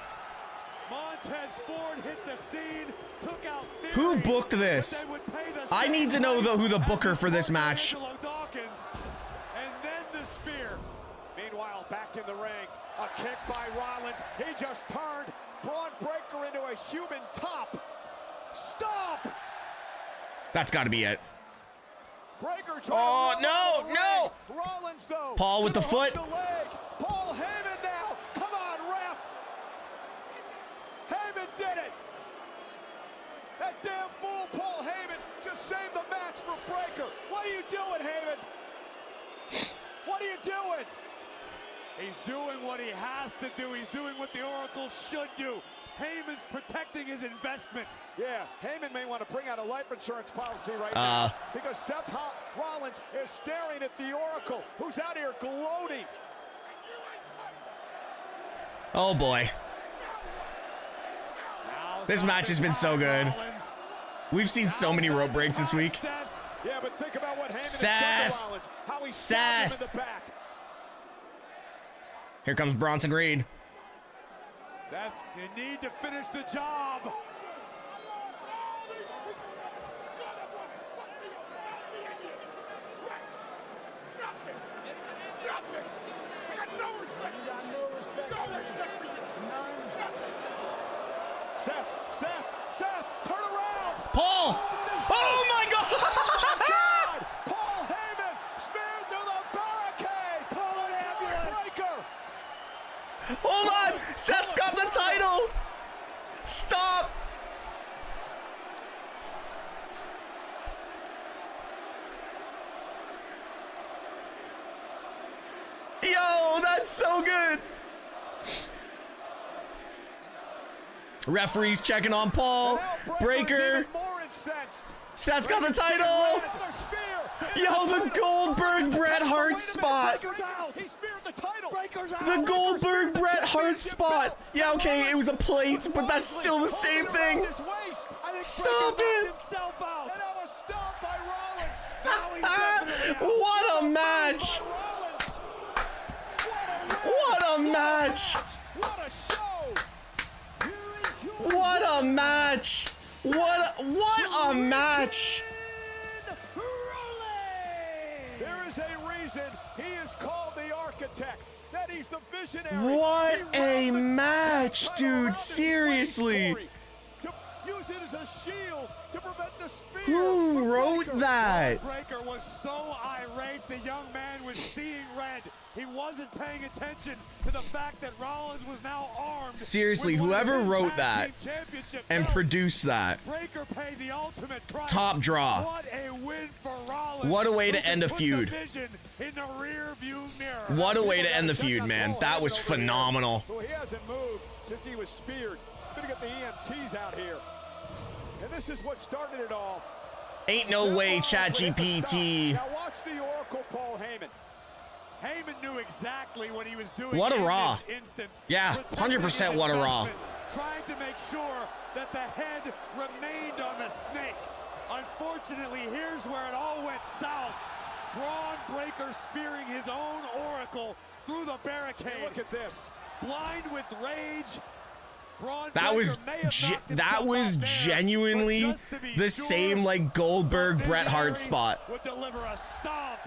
Montez Ford hit the scene, took out Who booked this? I need to know who the booker for this match. and then the spear. Meanwhile, back in the ring, a kick by Rollins. He just turned Braun Breaker into a human top. Stop! That's got to be it. Breaker Oh, no, no! Rollins, though. Paul with the foot. The leg. Paul Heyman now. Come on, ref. Heyman did it. That damn fool, Paul Heyman, just saved the match for Breaker. What are you doing, Heyman? What are you doing? He's doing what he has to do. He's doing what the Oracle should do. Heyman's protecting his investment. Yeah, Heyman may want to bring out a life insurance policy right now because Seth Rollins is staring at the Oracle, who's out here gloating. Oh boy. This match has been so good. We've seen so many rope breaks this week. Yeah, but think about what Heyman has Seth. done to Rollins, how he stabbed him in the back. Here comes Bronson Reed. Seth, you need to finish the job. Seth, turn around. Paul. Oh my God. Paul Heyman speared through the barricade. Call an ambulance. Breaker. Hold on. Seth's got the title. Stop. Yo, that's so good. Referee's checking on Paul. Breaker. Seth's got the title. Yo, the Goldberg Bret Hart spot. The Goldberg Bret Hart spot. Yeah, okay, it was a plate, but that's still the same thing. Stop it. What a match. What a match. What a match. What a match. There is a reason he is called the architect. That he's the visionary. What a match, dude. Seriously. To use it as a shield to prevent the spear. Who wrote that? Breaker was so irate, the young man was seeing red. He wasn't paying attention to the fact that Rollins was now armed. Seriously, whoever wrote that and produced that. Breaker paid the ultimate price. Top draw. What a win for Rollins. What a way to end a feud. In the rear view mirror. What a way to end the feud, man. That was phenomenal. Well, he hasn't moved since he was speared. Gonna get the EMTs out here. And this is what started it all. Ain't no way, ChatGPT. Now watch the Oracle, Paul Heyman. Heyman knew exactly what he was doing. What a in Raw. this instance. Yeah, 100% what a Raw. Trying to make sure that the head remained on the snake. Unfortunately, here's where it all went south. Braun Breaker spearing his own Oracle through the barricade. Hey, look at this. Blind with rage. That was genuinely the same like Goldberg Bret Hart spot. Would deliver a stomp.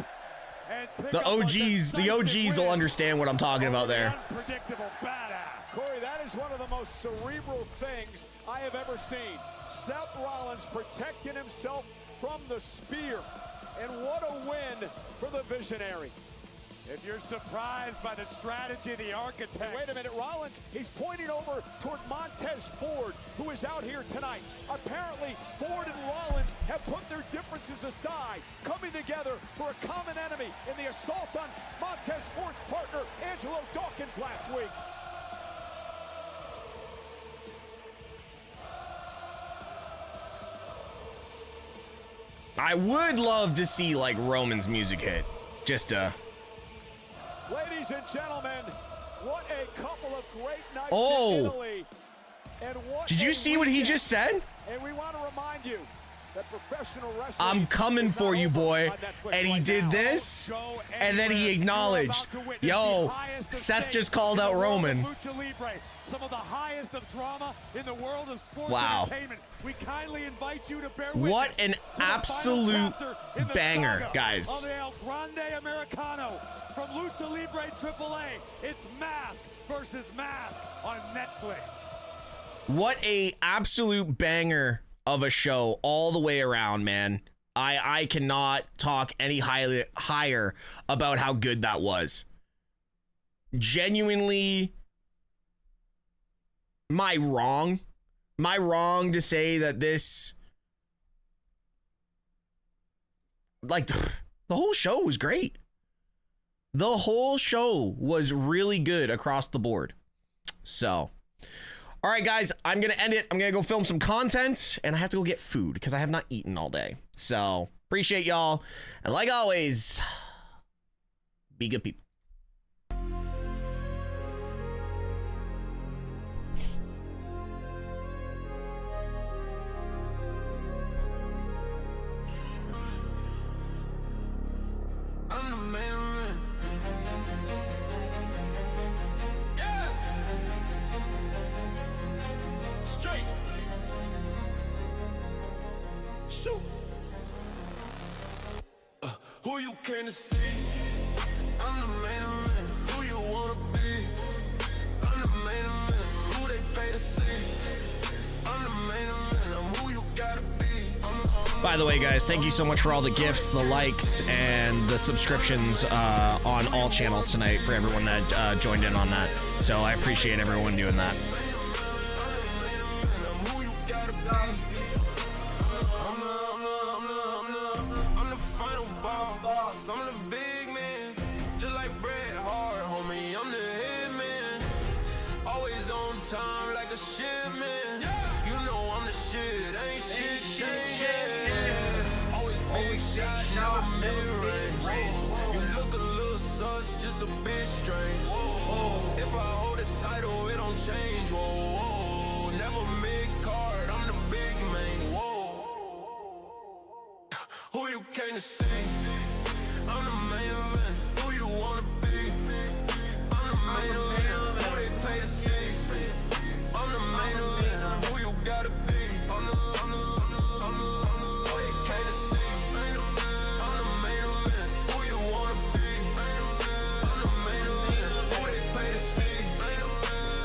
The OGs will understand what I'm talking about there. Unpredictable badass. Corey, that is one of the most cerebral things I have ever seen. Seth Rollins protecting himself from the spear. And what a win for the visionary. If you're surprised by the strategy of the architect. Wait a minute, Rollins, he's pointing over toward Montez Ford, who is out here tonight. Apparently, Ford and Rollins have put their differences aside, coming together for a common enemy in the assault on Montez Ford's partner, Angelo Dawkins, last week. I would love to see like Roman's music hit. Just Ladies and gentlemen, what a couple of great nights Oh. in Italy. And what Did you a see what he weekend. just said? And we want to remind you that professional wrestling I'm coming is for not you, over boy. on Netflix And he right did now. this, and then he acknowledged, yo, Seth just called out Roman. Lucha Libre, some of the highest of drama in the world of sports Wow. entertainment. We kindly invite you to bear What witness an to the final absolute chapter in the banger, saga guys. of the El Grande Americano. From Lucha Libre AAA, it's Mask versus Mask on Netflix. What a absolute banger of a show all the way around, man. I cannot talk any higher about how good that was. Genuinely, am I wrong? Am I wrong to say that this, like, the whole show was great? The whole show was really good across the board. So, all right, guys, I'm going to end it. I'm going to go film some content, and I have to go get food because I have not eaten all day. So, appreciate y'all. And like always, be good people. I'm the main event. Yeah. Straight. Shoot. Who you came to see? I'm the main event. Who you wanna be? I'm the main event. Who they pay to see? I'm the main event. I'm who you gotta be. By the way, guys, thank you so much for all the gifts, the likes, and the subscriptions on all channels tonight for everyone that joined in on that. So I appreciate everyone doing that. I'm the final boss. I'm the big man. Just like Bret Hart, homie. I'm the head man. Always on time like a shipment. You know I'm the shit. Ain't shit changing. Always big shot, never mid-range. You look a little sus, just a bit strange. If I hold the title, it don't change. Whoa, never mid-card. I'm the big man. Whoa. Who you came to see? I'm the main event. Who you wanna be? I'm the main event. Who they pay to see? I'm the main event. I'm who you gotta be. I'm the who you came to see? I'm the main event. Who you wanna be? I'm the main event. Who they pay to see?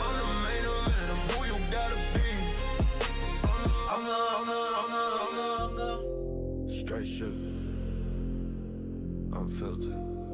I'm the main event. I'm who you gotta be. I'm the straight shit. Unfiltered.